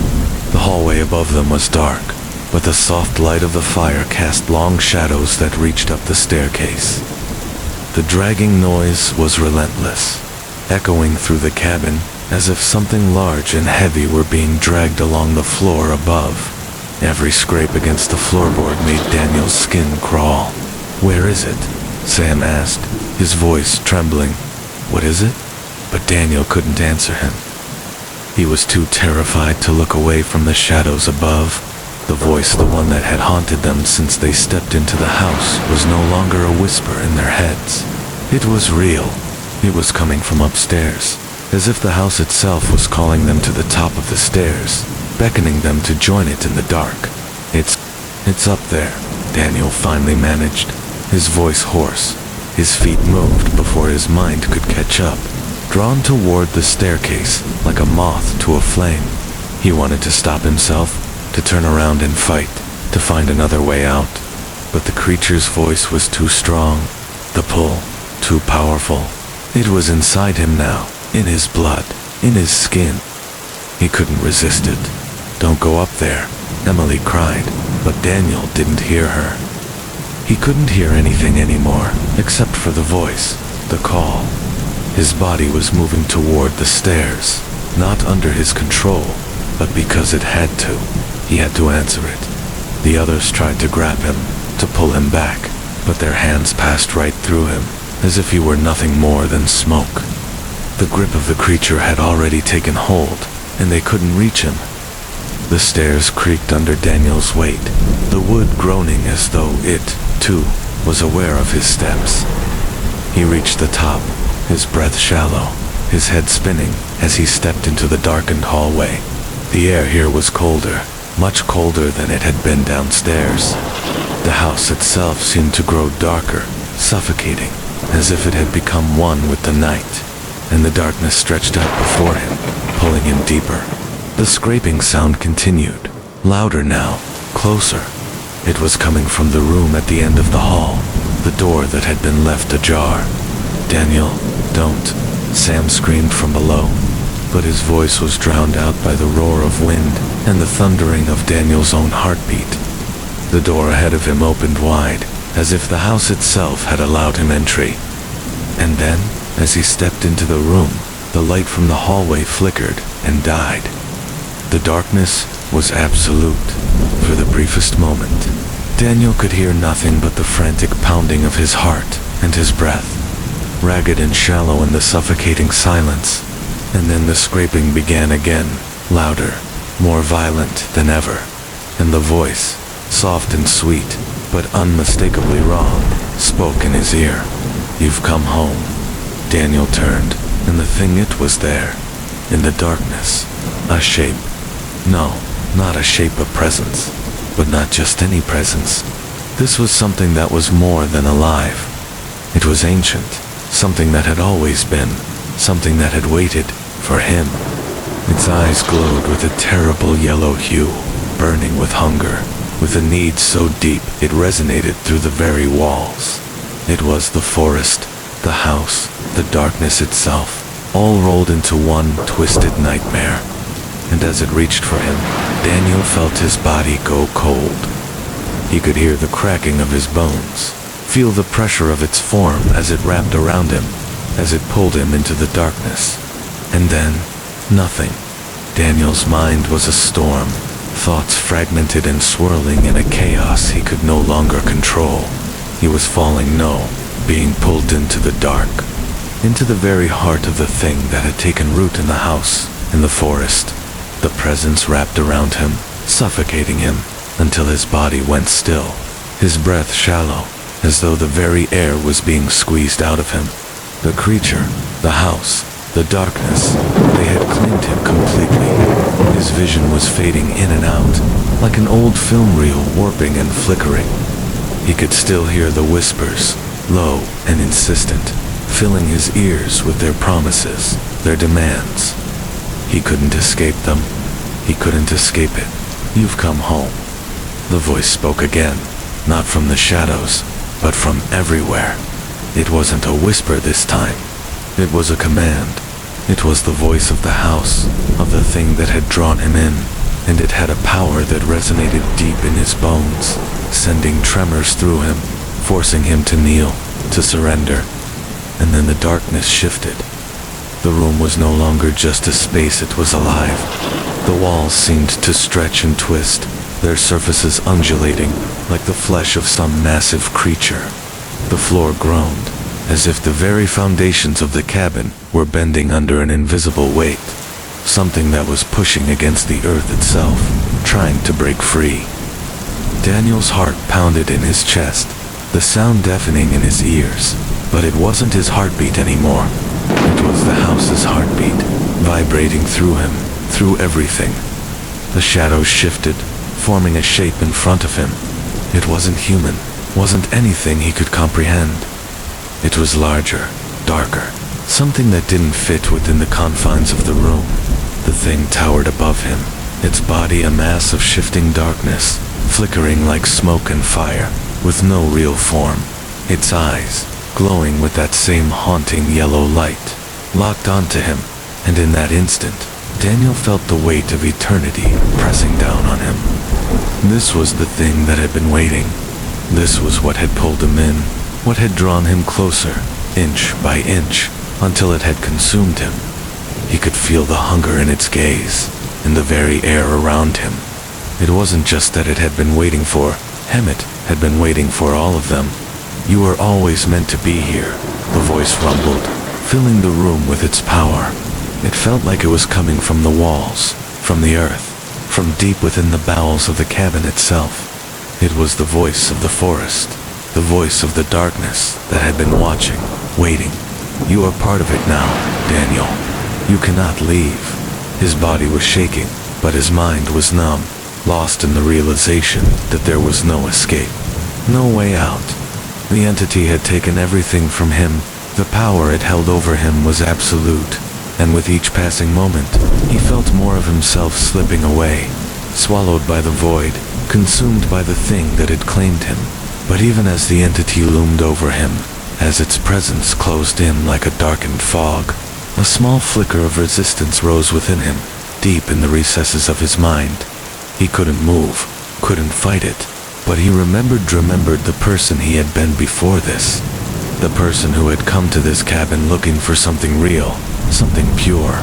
The hallway above them was dark, but the soft light of the fire cast long shadows that reached up the staircase. The dragging noise was relentless, echoing through the cabin as if something large and heavy were being dragged along the floor above. Every scrape against the floorboard made Daniel's skin crawl. "Where is it?" Sam asked, his voice trembling. "What is it?" But Daniel couldn't answer him. He was too terrified to look away from the shadows above. The voice, the one that had haunted them since they stepped into the house, was no longer a whisper in their heads. It was real. It was coming from upstairs, as if the house itself was calling them to the top of the stairs, beckoning them to join it in the dark. It's up there," Daniel finally managed. his voice hoarse. His feet moved before his mind could catch up, drawn toward the staircase like a moth to a flame. He wanted to stop himself, to turn around and fight, to find another way out. But the creature's voice was too strong, the pull too powerful. It was inside him now, in his blood, in his skin. He couldn't resist it. "Don't go up there," Emily cried, but Daniel didn't hear her. He couldn't hear anything anymore, except for the voice, the call. His body was moving toward the stairs, not under his control, but because it had to. He had to answer it. The others tried to grab him, to pull him back, but their hands passed right through him, as if he were nothing more than smoke. The grip of the creature had already taken hold, and they couldn't reach him. The stairs creaked under Daniel's weight, the wood groaning as though it, too, was aware of his steps. He reached the top, his breath shallow, his head spinning as he stepped into the darkened hallway. The air here was colder, much colder than it had been downstairs. The house itself seemed to grow darker, suffocating, as if it had become one with the night, and the darkness stretched out before him, pulling him deeper. The scraping sound continued, louder now, closer. It was coming from the room at the end of the hall, the door that had been left ajar. "Daniel, don't," Sam screamed from below, but his voice was drowned out by the roar of wind and the thundering of Daniel's own heartbeat. The door ahead of him opened wide, as if the house itself had allowed him entry. And then, as he stepped into the room, the light from the hallway flickered and died. The darkness was absolute. For the briefest moment, Daniel could hear nothing but the frantic pounding of his heart and his breath, ragged and shallow in the suffocating silence. And then the scraping began again, louder, more violent than ever. And the voice, soft and sweet, but unmistakably raw, spoke in his ear. "You've come home." Daniel turned, and the thing it was there, in the darkness, a shape. No, not a shape of presence, but not just any presence. This was something that was more than alive. It was ancient, something that had always been, something that had waited for him. Its eyes glowed with a terrible yellow hue, burning with hunger, with a need so deep it resonated through the very walls. It was the forest, the house, the darkness itself, all rolled into one twisted nightmare. And as it reached for him, Daniel felt his body go cold. He could hear the cracking of his bones, feel the pressure of its form as it wrapped around him, as it pulled him into the darkness. And then, nothing. Daniel's mind was a storm, thoughts fragmented and swirling in a chaos he could no longer control. He was falling, being pulled into the dark, into the very heart of the thing that had taken root in the house, in the forest. The presence wrapped around him, suffocating him, until his body went still, his breath shallow, as though the very air was being squeezed out of him. The creature, the house, the darkness, they had claimed him completely. His vision was fading in and out, like an old film reel warping and flickering. He could still hear the whispers, low and insistent, filling his ears with their promises, their demands. He couldn't escape them. He couldn't escape it. "You've come home." The voice spoke again, not from the shadows, but from everywhere. It wasn't a whisper this time. It was a command. It was the voice of the house, of the thing that had drawn him in, and it had a power that resonated deep in his bones, sending tremors through him, forcing him to kneel, to surrender. And then the darkness shifted. The room was no longer just a space, it was alive. The walls seemed to stretch and twist, their surfaces undulating like the flesh of some massive creature. The floor groaned, as if the very foundations of the cabin were bending under an invisible weight, something that was pushing against the earth itself, trying to break free. Daniel's heart pounded in his chest, the sound deafening in his ears, but it wasn't his heartbeat anymore. It was the house's heartbeat, vibrating through him, through everything. The shadows shifted, forming a shape in front of him. It wasn't human. wasn't anything he could comprehend. It was larger, darker, something that didn't fit within the confines of the room. The thing towered above him, its body a mass of shifting darkness, flickering like smoke and fire, with no real form. Its eyes, glowing with that same haunting yellow light, locked onto him, and in that instant, Daniel felt the weight of eternity pressing down on him. This was the thing that had been waiting. This was what had pulled him in, what had drawn him closer, inch by inch, until it had consumed him. He could feel the hunger in its gaze, in the very air around him. It wasn't just that it had been waiting for, Hemet had been waiting for all of them. You were always meant to be here, the voice rumbled, filling the room with its power. It felt like it was coming from the walls, from the earth, from deep within the bowels of the cabin itself. It was the voice of the forest, the voice of the darkness that had been watching, waiting. You are part of it now, Daniel. You cannot leave. His body was shaking, but his mind was numb, lost in the realization that there was no escape, no way out. The entity had taken everything from him. The power it held over him was absolute, and with each passing moment, he felt more of himself slipping away, swallowed by the void, consumed by the thing that had claimed him. But even as the entity loomed over him, as its presence closed in like a darkened fog, a small flicker of resistance rose within him, deep in the recesses of his mind. He couldn't move, couldn't fight it, but he remembered the person he had been before this. The person who had come to this cabin looking for something real, something pure.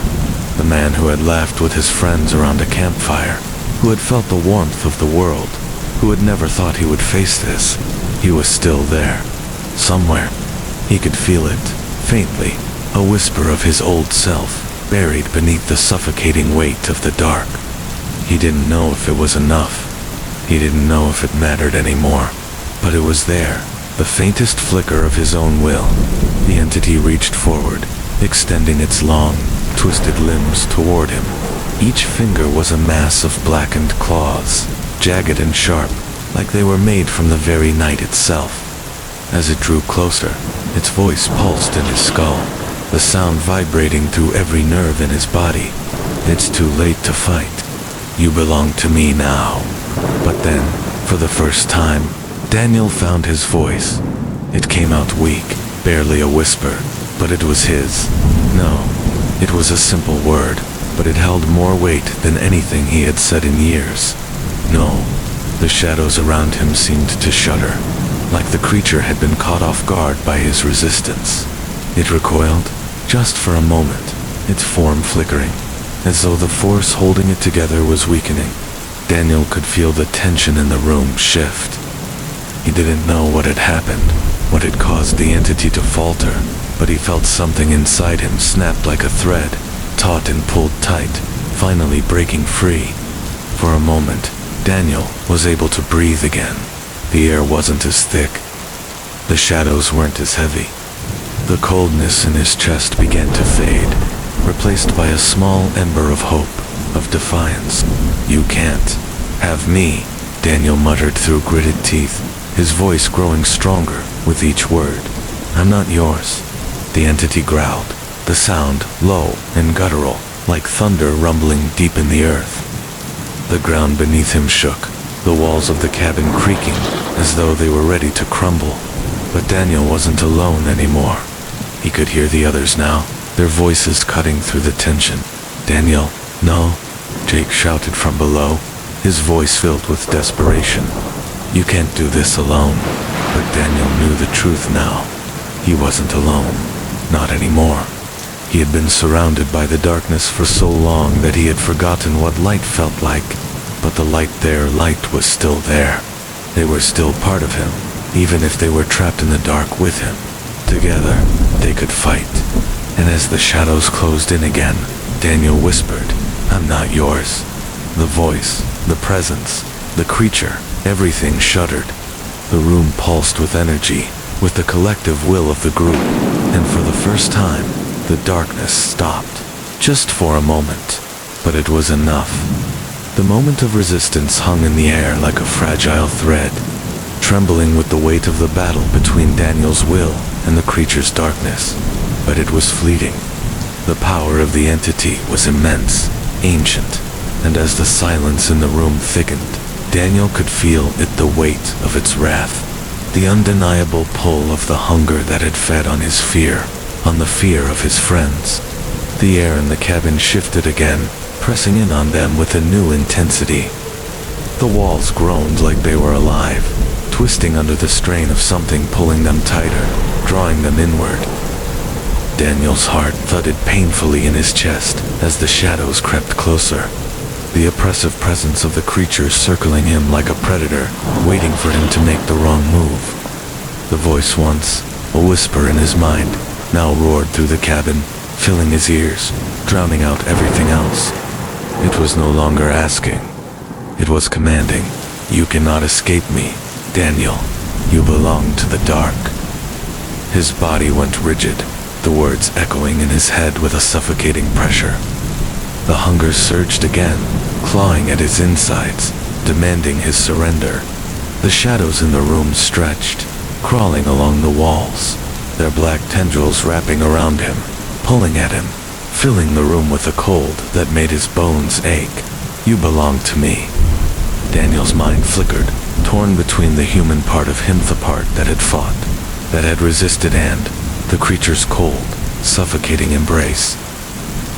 The man who had laughed with his friends around a campfire, who had felt the warmth of the world, who had never thought he would face this. He was still there, somewhere. He could feel it, faintly, a whisper of his old self, buried beneath the suffocating weight of the dark. He didn't know if it was enough. He didn't know if it mattered anymore. But it was there, the faintest flicker of his own will. The entity reached forward, extending its long, twisted limbs toward him. Each finger was a mass of blackened claws, jagged and sharp, like they were made from the very night itself. As it drew closer, its voice pulsed in his skull, the sound vibrating through every nerve in his body. It's too late to fight. You belong to me now. But then, for the first time, Daniel found his voice. It came out weak, barely a whisper, but it was his. No, it was a simple word, but it held more weight than anything he had said in years. No. The shadows around him seemed to shudder, like the creature had been caught off guard by his resistance. It recoiled, just for a moment, its form flickering, as though the force holding it together was weakening. Daniel could feel the tension in the room shift. He didn't know what had happened, what had caused the entity to falter, but he felt something inside him snap like a thread, taut and pulled tight, finally breaking free. For a moment, Daniel was able to breathe again. The air wasn't as thick. The shadows weren't as heavy. The coldness in his chest began to fade, replaced by a small ember of hope, of defiance. You can't have me, Daniel muttered through gritted teeth, his voice growing stronger with each word. I'm not yours, the entity growled, the sound low and guttural, like thunder rumbling deep in the earth. The ground beneath him shook, the walls of the cabin creaking as though they were ready to crumble. But Daniel wasn't alone anymore. He could hear the others now, their voices cutting through the tension. Daniel, no, Jake shouted from below, his voice filled with desperation. You can't do this alone. But Daniel knew the truth now. He wasn't alone. Not anymore. He had been surrounded by the darkness for so long that he had forgotten what light felt like. But the light was still there. They were still part of him, even if they were trapped in the dark with him. Together, they could fight. And as the shadows closed in again, Daniel whispered, I'm not yours. The voice, the presence, the creature, everything shuddered. The room pulsed with energy, with the collective will of the group, and for the first time, the darkness stopped. Just for a moment, but it was enough. The moment of resistance hung in the air like a fragile thread, trembling with the weight of the battle between Daniel's will and the creature's darkness. But it was fleeting. The power of the entity was immense, ancient, and as the silence in the room thickened, Daniel could feel the weight of its wrath, the undeniable pull of the hunger that had fed on his fear, on the fear of his friends. The air in the cabin shifted again, pressing in on them with a new intensity. The walls groaned like they were alive, twisting under the strain of something pulling them tighter, drawing them inward. Daniel's heart thudded painfully in his chest as the shadows crept closer, the oppressive presence of the creature circling him like a predator, waiting for him to make the wrong move. The voice once, a whisper in his mind, now roared through the cabin, filling his ears, drowning out everything else. It was no longer asking. It was commanding. You cannot escape me, Daniel. You belong to the dark. His body went rigid, the words echoing in his head with a suffocating pressure. The hunger surged again, clawing at his insides, demanding his surrender. The shadows in the room stretched, crawling along the walls, their black tendrils wrapping around him, pulling at him, filling the room with a cold that made his bones ache. You belong to me. Daniel's mind flickered, torn between the human part of him, the part that had fought, that had resisted, and the creature's cold, suffocating embrace.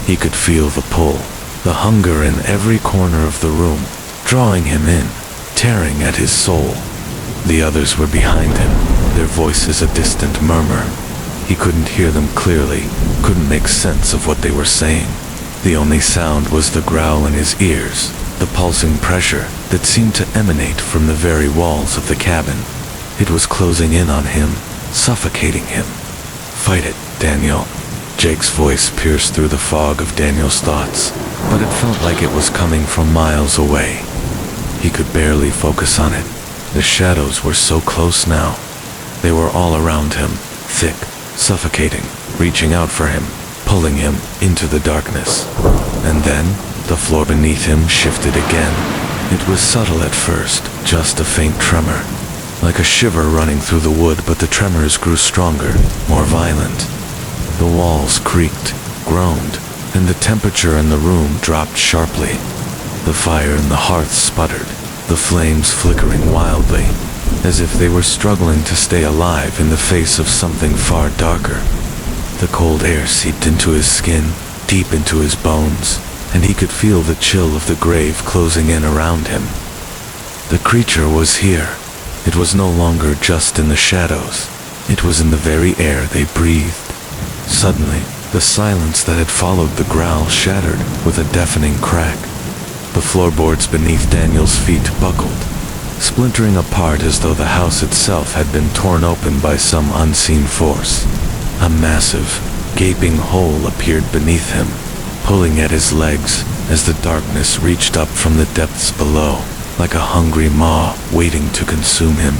He could feel the pull, the hunger in every corner of the room, drawing him in, tearing at his soul. The others were behind him, their voices a distant murmur. He couldn't hear them clearly, couldn't make sense of what they were saying. The only sound was the growl in his ears, the pulsing pressure that seemed to emanate from the very walls of the cabin. It was closing in on him, suffocating him. Fight it, Daniel. Jake's voice pierced through the fog of Daniel's thoughts, but it felt like it was coming from miles away. He could barely focus on it. The shadows were so close now. They were all around him, thick, suffocating, reaching out for him, pulling him into the darkness. And then, the floor beneath him shifted again. It was subtle at first, just a faint tremor, like a shiver running through the wood, but the tremors grew stronger, more violent. The walls creaked, groaned, and the temperature in the room dropped sharply. The fire in the hearth sputtered, the flames flickering wildly, as if they were struggling to stay alive in the face of something far darker. The cold air seeped into his skin, deep into his bones, and he could feel the chill of the grave closing in around him. The creature was here. It was no longer just in the shadows. It was in the very air they breathed. Suddenly, the silence that had followed the growl shattered with a deafening crack. The floorboards beneath Daniel's feet buckled, splintering apart as though the house itself had been torn open by some unseen force. A massive, gaping hole appeared beneath him, pulling at his legs as the darkness reached up from the depths below, like a hungry maw waiting to consume him.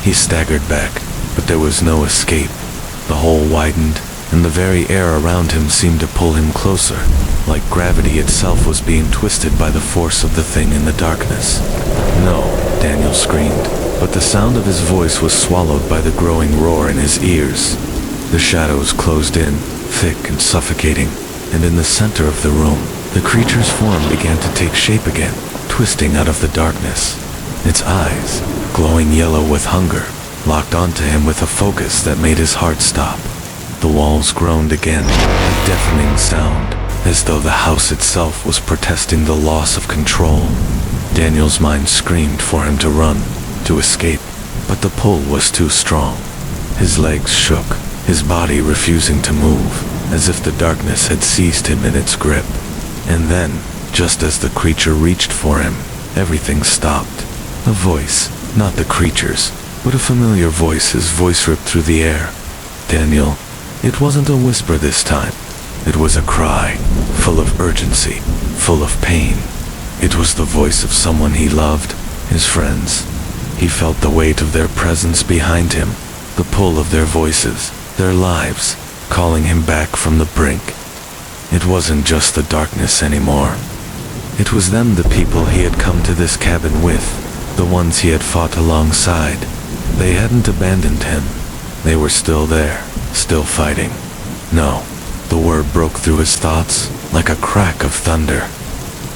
He staggered back, but there was no escape. The hole widened, and the very air around him seemed to pull him closer, like gravity itself was being twisted by the force of the thing in the darkness. No, Daniel screamed, but the sound of his voice was swallowed by the growing roar in his ears. The shadows closed in, thick and suffocating, and in the center of the room, the creature's form began to take shape again, twisting out of the darkness. Its eyes, glowing yellow with hunger, locked onto him with a focus that made his heart stop. The walls groaned again, a deafening sound, as though the house itself was protesting the loss of control. Daniel's mind screamed for him to run, to escape, but the pull was too strong. His legs shook, his body refusing to move, as if the darkness had seized him in its grip. And then, just as the creature reached for him, everything stopped. A voice, not the creature's, but a familiar voice, his voice ripped through the air. Daniel. It wasn't a whisper this time. It was a cry, full of urgency, full of pain. It was the voice of someone he loved, his friends. He felt the weight of their presence behind him, the pull of their voices, their lives, calling him back from the brink. It wasn't just the darkness anymore. It was them, the people he had come to this cabin with, the ones he had fought alongside, They hadn't abandoned him. They were still there, still fighting. No, the word broke through his thoughts like a crack of thunder.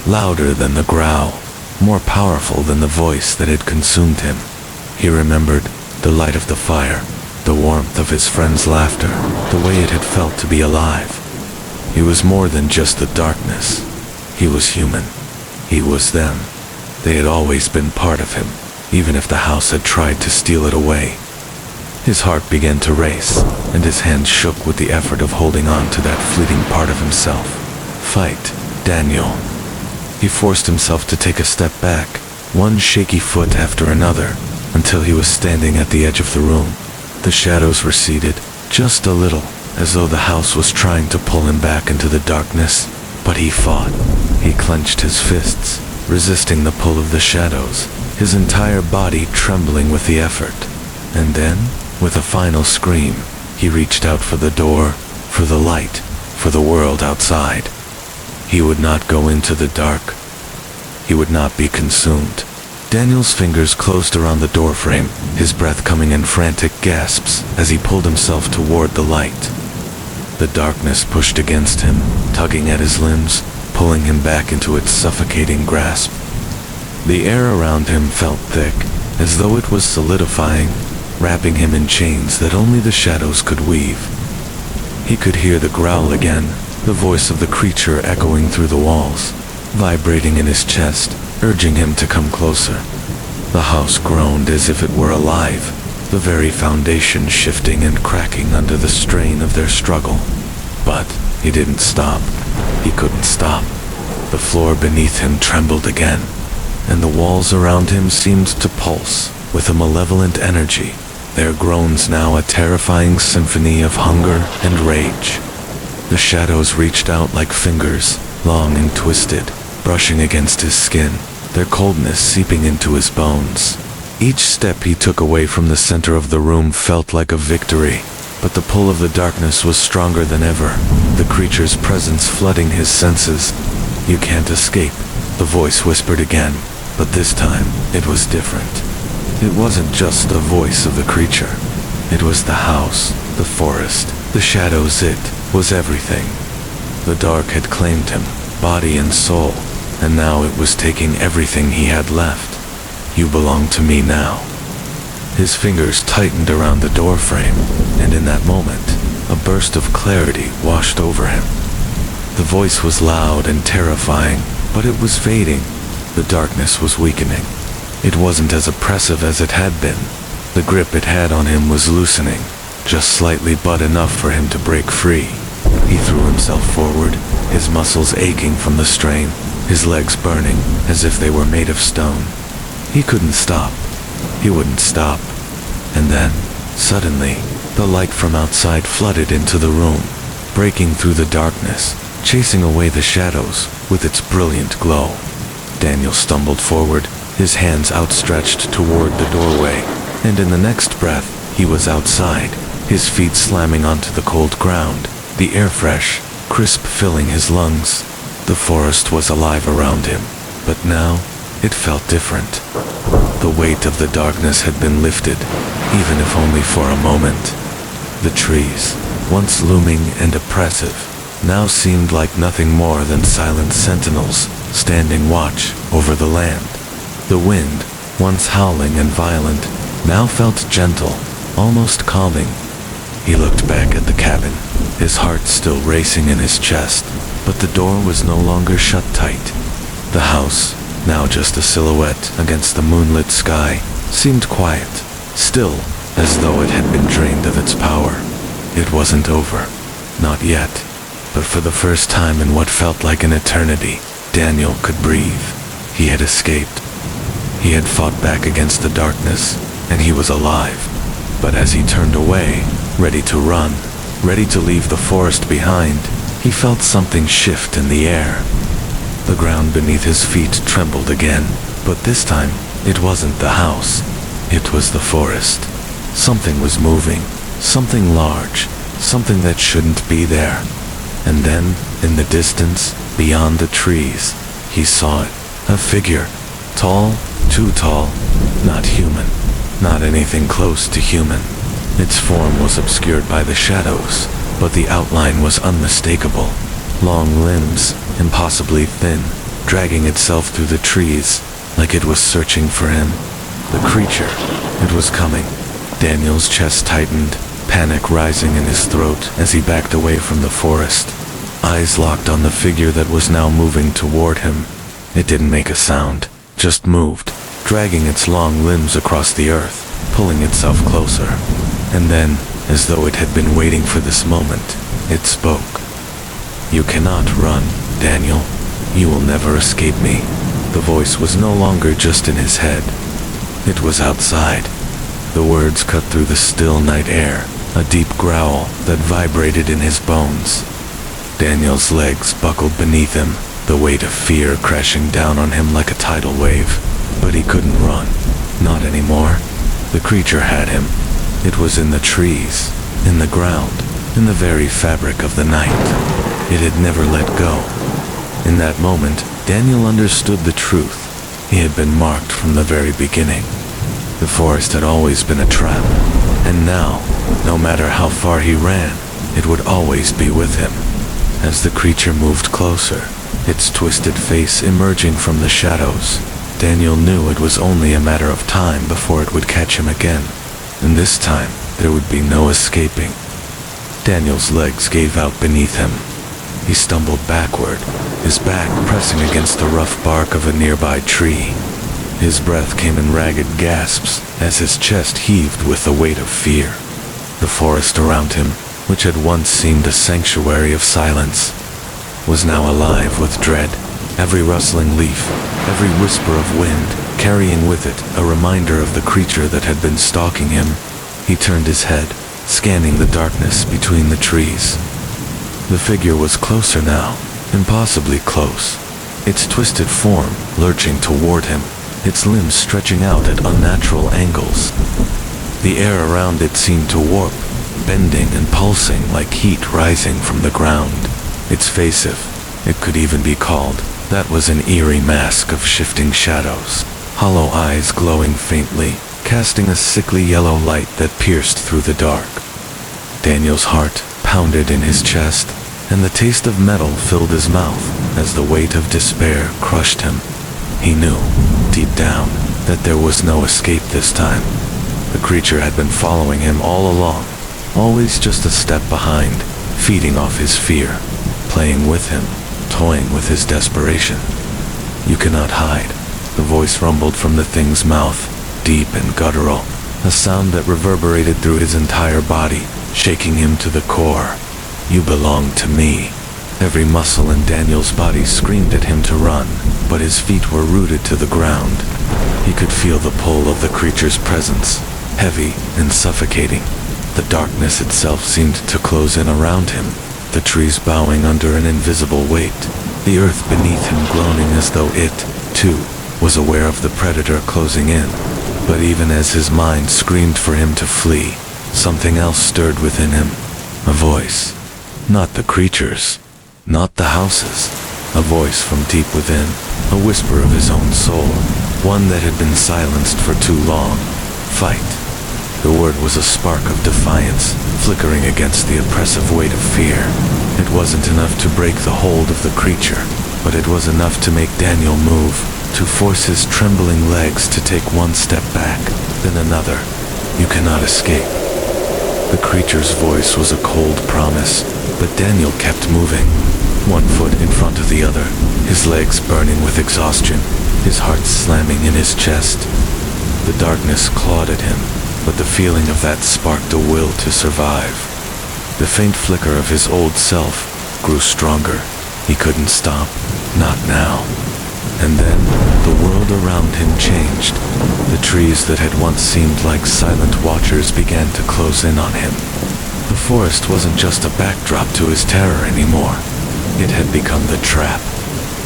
Louder than the growl, more powerful than the voice that had consumed him. He remembered the light of the fire, the warmth of his friend's laughter, the way it had felt to be alive. He was more than just the darkness. He was human. He was them. They had always been part of him, even if the house had tried to steal it away. His heart began to race, and his hands shook with the effort of holding on to that fleeting part of himself. Fight, Daniel. He forced himself to take a step back, one shaky foot after another, until he was standing at the edge of the room. The shadows receded, just a little, as though the house was trying to pull him back into the darkness. But he fought. He clenched his fists, resisting the pull of the shadows, his entire body trembling with the effort. And then, with a final scream, he reached out for the door, for the light, for the world outside. He would not go into the dark. He would not be consumed. Daniel's fingers closed around the doorframe, his breath coming in frantic gasps as he pulled himself toward the light. The darkness pushed against him, tugging at his limbs, pulling him back into its suffocating grasp. The air around him felt thick, as though it was solidifying, wrapping him in chains that only the shadows could weave. He could hear the growl again, the voice of the creature echoing through the walls, vibrating in his chest, urging him to come closer. The house groaned as if it were alive, the very foundation shifting and cracking under the strain of their struggle. But he didn't stop. He couldn't stop. The floor beneath him trembled again, and the walls around him seemed to pulse with a malevolent energy, their groans now a terrifying symphony of hunger and rage. The shadows reached out like fingers, long and twisted, brushing against his skin, their coldness seeping into his bones. Each step he took away from the center of the room felt like a victory, but the pull of the darkness was stronger than ever, the creature's presence flooding his senses. "You can't escape," the voice whispered again, but this time it was different. It wasn't just the voice of the creature. It was the house, the forest, the shadows. It was everything. The dark had claimed him, body and soul, and now it was taking everything he had left. "You belong to me now." His fingers tightened around the doorframe, and in that moment, a burst of clarity washed over him. The voice was loud and terrifying, but it was fading. The darkness was weakening. It wasn't as oppressive as it had been. The grip it had on him was loosening, just slightly but enough for him to break free. He threw himself forward, his muscles aching from the strain, his legs burning as if they were made of stone. He couldn't stop. He wouldn't stop. And then, suddenly, the light from outside flooded into the room, breaking through the darkness, chasing away the shadows with its brilliant glow. Daniel stumbled forward, his hands outstretched toward the doorway, and in the next breath, he was outside, his feet slamming onto the cold ground, the air fresh, crisp filling his lungs. The forest was alive around him, but now it felt different. The weight of the darkness had been lifted, even if only for a moment. The trees, once looming and oppressive, now seemed like nothing more than silent sentinels standing watch over the land. The wind, once howling and violent, now felt gentle, almost calming. He looked back at the cabin, his heart still racing in his chest, but the door was no longer shut tight. The house, now just a silhouette against the moonlit sky, seemed quiet, still, as though it had been drained of its power. It wasn't over. Not yet. But for the first time in what felt like an eternity, Daniel could breathe. He had escaped. He had fought back against the darkness, and he was alive. But as he turned away, ready to run, ready to leave the forest behind, he felt something shift in the air. The ground beneath his feet trembled again, but this time, it wasn't the house. It was the forest. Something was moving, something large, something that shouldn't be there. And then, in the distance, beyond the trees, he saw it. A figure. Tall, too tall, not human. not anything close to human. Its form was obscured by the shadows, but the outline was unmistakable. Long limbs, impossibly thin, dragging itself through the trees, like it was searching for him. The creature, it was coming. Daniel's chest tightened, panic rising in his throat as he backed away from the forest. Eyes locked on the figure that was now moving toward him. It didn't make a sound, just moved, dragging its long limbs across the earth, pulling itself closer. And then, as though it had been waiting for this moment, it spoke. "You cannot run, Daniel. You will never escape me." The voice was no longer just in his head. It was outside. The words cut through the still night air, a deep growl that vibrated in his bones. Daniel's legs buckled beneath him, the weight of fear crashing down on him like a tidal wave. But he couldn't run. Not anymore. The creature had him. It was in the trees, in the ground, in the very fabric of the night. It had never let go. In that moment, Daniel understood the truth. He had been marked from the very beginning. The forest had always been a trap, and now, no matter how far he ran, it would always be with him. As the creature moved closer, its twisted face emerging from the shadows, Daniel knew it was only a matter of time before it would catch him again. And this time, there would be no escaping. Daniel's legs gave out beneath him. He stumbled backward, his back pressing against the rough bark of a nearby tree. His breath came in ragged gasps as his chest heaved with the weight of fear. The forest around him, which had once seemed a sanctuary of silence, was now alive with dread. Every rustling leaf, every whisper of wind, carrying with it a reminder of the creature that had been stalking him. He turned his head, scanning the darkness between the trees. The figure was closer now, impossibly close, its twisted form lurching toward him, its limbs stretching out at unnatural angles. The air around it seemed to warp, bending and pulsing like heat rising from the ground. Its face, if it could even be called, that was an eerie mask of shifting shadows, hollow eyes glowing faintly, casting a sickly yellow light that pierced through the dark. Daniel's heart pounded in his chest, and the taste of metal filled his mouth as the weight of despair crushed him. He knew, deep down, that there was no escape this time. The creature had been following him all along, always just a step behind, feeding off his fear, playing with him, toying with his desperation. "You cannot hide," the voice rumbled from the thing's mouth, deep and guttural, a sound that reverberated through his entire body, shaking him to the core. "You belong to me." Every muscle in Daniel's body screamed at him to run, but his feet were rooted to the ground. He could feel the pull of the creature's presence, heavy and suffocating. The darkness itself seemed to close in around him, the trees bowing under an invisible weight, the earth beneath him groaning as though it, too, was aware of the predator closing in. But even as his mind screamed for him to flee, something else stirred within him. A voice. Not the creatures, not the houses. A voice from deep within, a whisper of his own soul, one that had been silenced for too long. Fight. The word was a spark of defiance, flickering against the oppressive weight of fear. It wasn't enough to break the hold of the creature, but it was enough to make Daniel move, to force his trembling legs to take one step back, then another. "You cannot escape." The creature's voice was a cold promise, but Daniel kept moving, one foot in front of the other, his legs burning with exhaustion, his heart slamming in his chest. The darkness clawed at him, but the feeling of that sparked a will to survive. The faint flicker of his old self grew stronger. He couldn't stop, not now. And then, the world around him changed. The trees that had once seemed like silent watchers began to close in on him. The forest wasn't just a backdrop to his terror anymore. It had become the trap.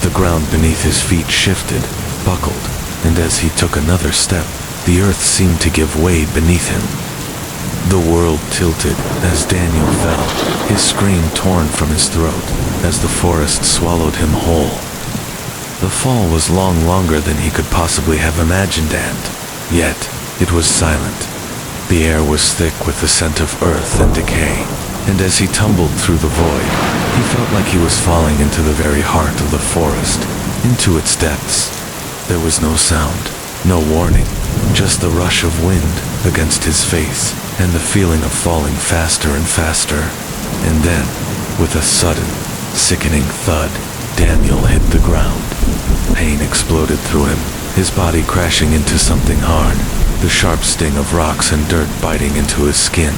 The ground beneath his feet shifted, buckled, and as he took another step, the earth seemed to give way beneath him. The world tilted as Daniel fell, his scream torn from his throat, as the forest swallowed him whole. The fall was longer than he could possibly have imagined, and yet It was silent. The air was thick with the scent of earth and decay, and as he tumbled through the void, he felt like he was falling into the very heart of the forest, into its depths. There was no sound, no warning, just the rush of wind against his face, and the feeling of falling faster and faster. And then, with a sudden, sickening thud, Daniel hit the ground. Pain exploded through him, his body crashing into something hard, the sharp sting of rocks and dirt biting into his skin.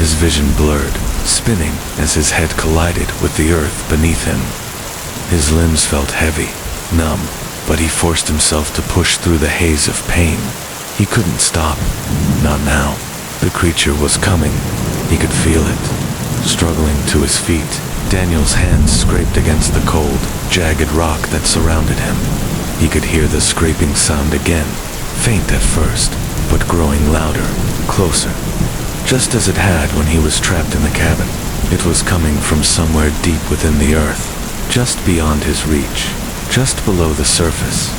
His vision blurred, spinning as his head collided with the earth beneath him. His limbs felt heavy, numb, but he forced himself to push through the haze of pain. He couldn't stop. Not now. The creature was coming. He could feel it. Struggling to his feet, Daniel's hands scraped against the cold, jagged rock that surrounded him. He could hear the scraping sound again, faint at first, but growing louder, closer. Just as it had when he was trapped in the cabin. It was coming from somewhere deep within the earth, just beyond his reach, just below the surface.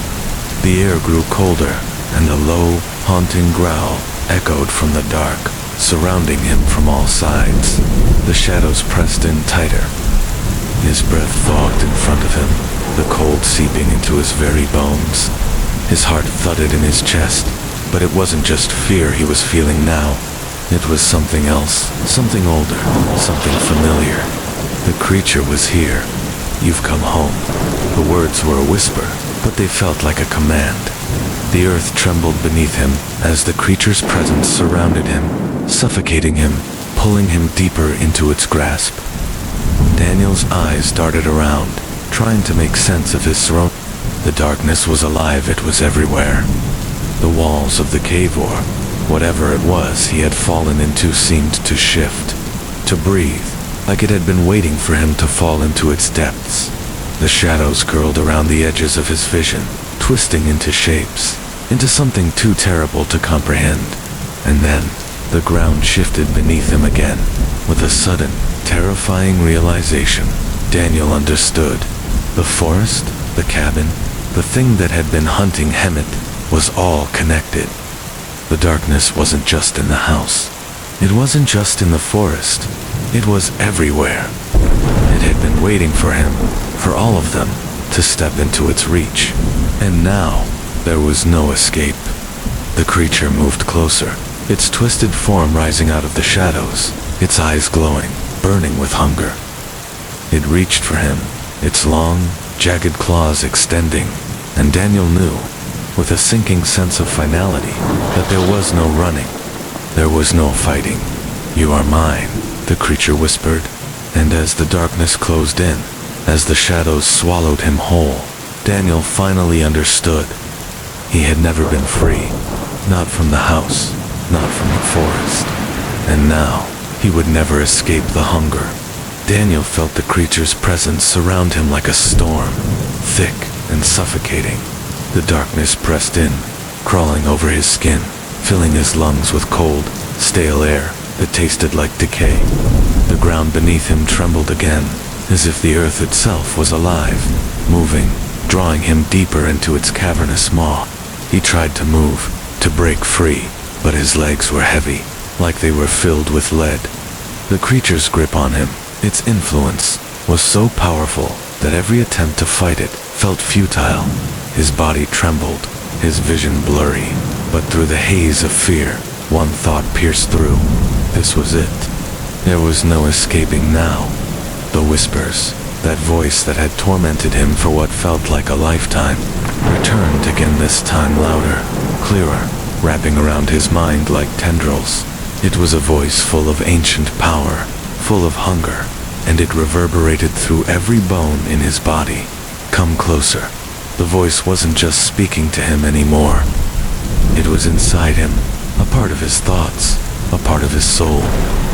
The air grew colder, and a low, haunting growl echoed from the dark, surrounding him from all sides. The shadows pressed in tighter. His breath fogged in front of him, the cold seeping into his very bones. His heart thudded in his chest, but it wasn't just fear he was feeling now. It was something else, something older, something familiar. The creature was here. You've come home. The words were a whisper, but they felt like a command. The earth trembled beneath him as the creature's presence surrounded him, suffocating him, pulling him deeper into its grasp. Daniel's eyes darted around, trying to make sense of his surroundings. The darkness was alive, it was everywhere. The walls of the cave, or whatever it was he had fallen into, seemed to shift, to breathe, like it had been waiting for him to fall into its depths. The shadows curled around the edges of his vision, twisting into shapes, into something too terrible to comprehend. And then, the ground shifted beneath him again. With a sudden, terrifying realization, Daniel understood. The forest, the cabin, the thing that had been hunting Hemet, was all connected. The darkness wasn't just in the house. It wasn't just in the forest. It was everywhere. It had been waiting for him, for all of them, to step into its reach. And now, there was no escape. The creature moved closer, its twisted form rising out of the shadows, its eyes glowing, burning with hunger. It reached for him, its long, jagged claws extending, and Daniel knew, with a sinking sense of finality, that there was no running. There was no fighting. "You are mine," the creature whispered, and as the darkness closed in, as the shadows swallowed him whole, Daniel finally understood. He had never been free, not from the house, not from the forest, and now he would never escape the hunger. Daniel felt the creature's presence surround him like a storm, thick and suffocating. The darkness pressed in, crawling over his skin, filling his lungs with cold, stale air that tasted like decay. The ground beneath him trembled again, as if the earth itself was alive, moving, drawing him deeper into its cavernous maw. He tried to move, to break free, but his legs were heavy, like they were filled with lead. The creature's grip on him, its influence, was so powerful that every attempt to fight it felt futile. His body trembled, his vision blurry, but through the haze of fear, one thought pierced through. This was it. There was no escaping now. The whispers, that voice that had tormented him for what felt like a lifetime, returned again, this time louder, clearer, wrapping around his mind like tendrils. It was a voice full of ancient power, full of hunger, and it reverberated through every bone in his body. "Come closer." The voice wasn't just speaking to him anymore. It was inside him, a part of his thoughts, a part of his soul.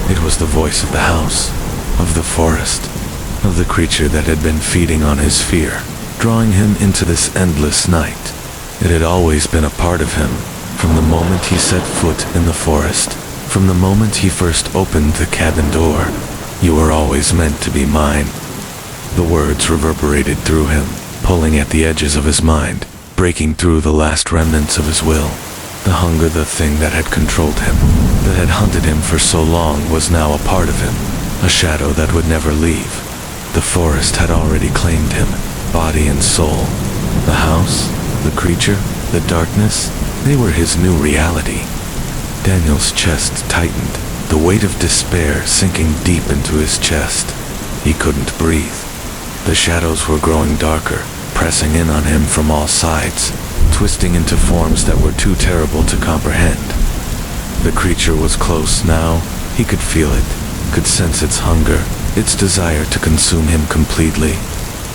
It was the voice of the house, of the forest, of the creature that had been feeding on his fear, drawing him into this endless night. It had always been a part of him, from the moment he set foot in the forest, from the moment he first opened the cabin door. "You were always meant to be mine." The words reverberated through him, pulling at the edges of his mind, breaking through the last remnants of his will. The hunger, the thing that had controlled him, that had hunted him for so long, was now a part of him, a shadow that would never leave. The forest had already claimed him, body and soul. The house, the creature, the darkness, they were his new reality. Daniel's chest tightened, the weight of despair sinking deep into his chest. He couldn't breathe. The shadows were growing darker, pressing in on him from all sides, twisting into forms that were too terrible to comprehend. The creature was close now. He could feel it, could sense its hunger, its desire to consume him completely.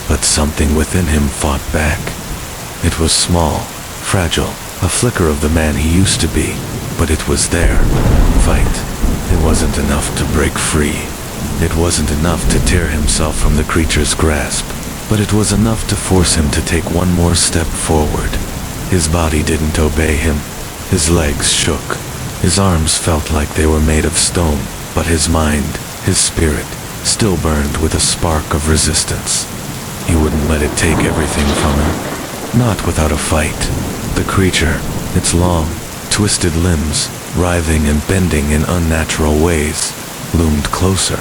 But something within him fought back. It was small, fragile, a flicker of the man he used to be, but it was there. Fight. It wasn't enough to break free. It wasn't enough to tear himself from the creature's grasp, but it was enough to force him to take one more step forward. His body didn't obey him. His legs shook. His arms felt like they were made of stone, but his mind, his spirit, still burned with a spark of resistance. He wouldn't let it take everything from him. Not without a fight. The creature, its long, twisted limbs, writhing and bending in unnatural ways, loomed closer.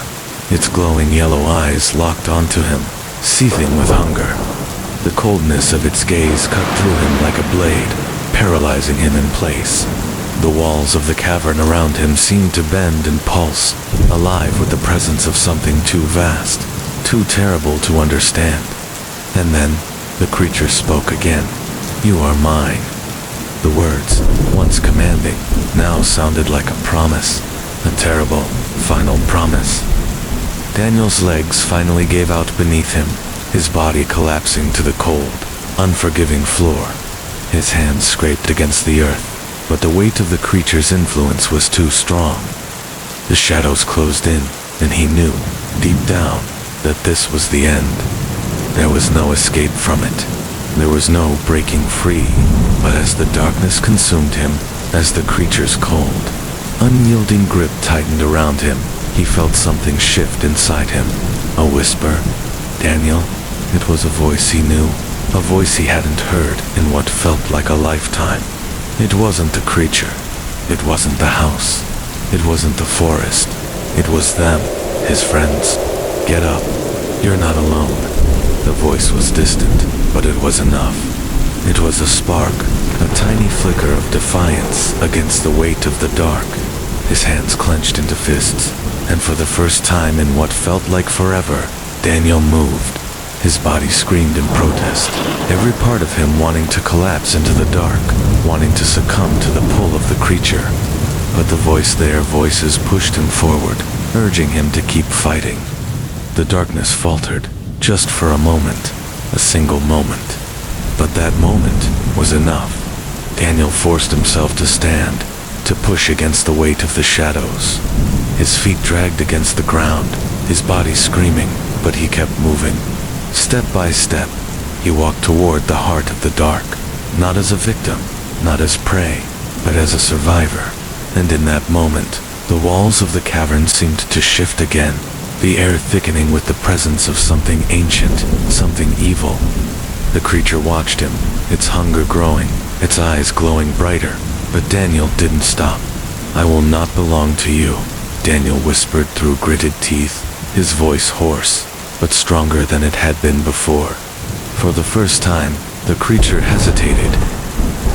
Its glowing yellow eyes locked onto him, seething with hunger. The coldness of its gaze cut through him like a blade, paralyzing him in place. The walls of the cavern around him seemed to bend and pulse, alive with the presence of something too vast, too terrible to understand. And then, the creature spoke again. "You are mine." The words, once commanding, now sounded like a promise, a terrible, final promise. Daniel's legs finally gave out beneath him, his body collapsing to the cold, unforgiving floor. His hands scraped against the earth, but the weight of the creature's influence was too strong. The shadows closed in, and he knew, deep down, that this was the end. There was no escape from it. There was no breaking free, but as the darkness consumed him, as the creature's cold, unyielding grip tightened around him, he felt something shift inside him. A whisper. "Daniel." It was a voice he knew, a voice he hadn't heard in what felt like a lifetime. It wasn't the creature. It wasn't the house. It wasn't the forest. It was them, his friends. "Get up. You're not alone." The voice was distant, but it was enough. It was a spark, a tiny flicker of defiance against the weight of the dark. His hands clenched into fists, and for the first time in what felt like forever, Daniel moved. His body screamed in protest, every part of him wanting to collapse into the dark, wanting to succumb to the pull of the creature. But their voices pushed him forward, urging him to keep fighting. The darkness faltered, just for a moment, a single moment. But that moment was enough. Daniel forced himself to stand, to push against the weight of the shadows. His feet dragged against the ground, his body screaming, but he kept moving. Step by step, he walked toward the heart of the dark, not as a victim, not as prey, but as a survivor. And in that moment, the walls of the cavern seemed to shift again, the air thickening with the presence of something ancient, something evil. The creature watched him, its hunger growing, its eyes glowing brighter, but Daniel didn't stop. "I will not belong to you," Daniel whispered through gritted teeth, his voice hoarse, but stronger than it had been before. For the first time, the creature hesitated.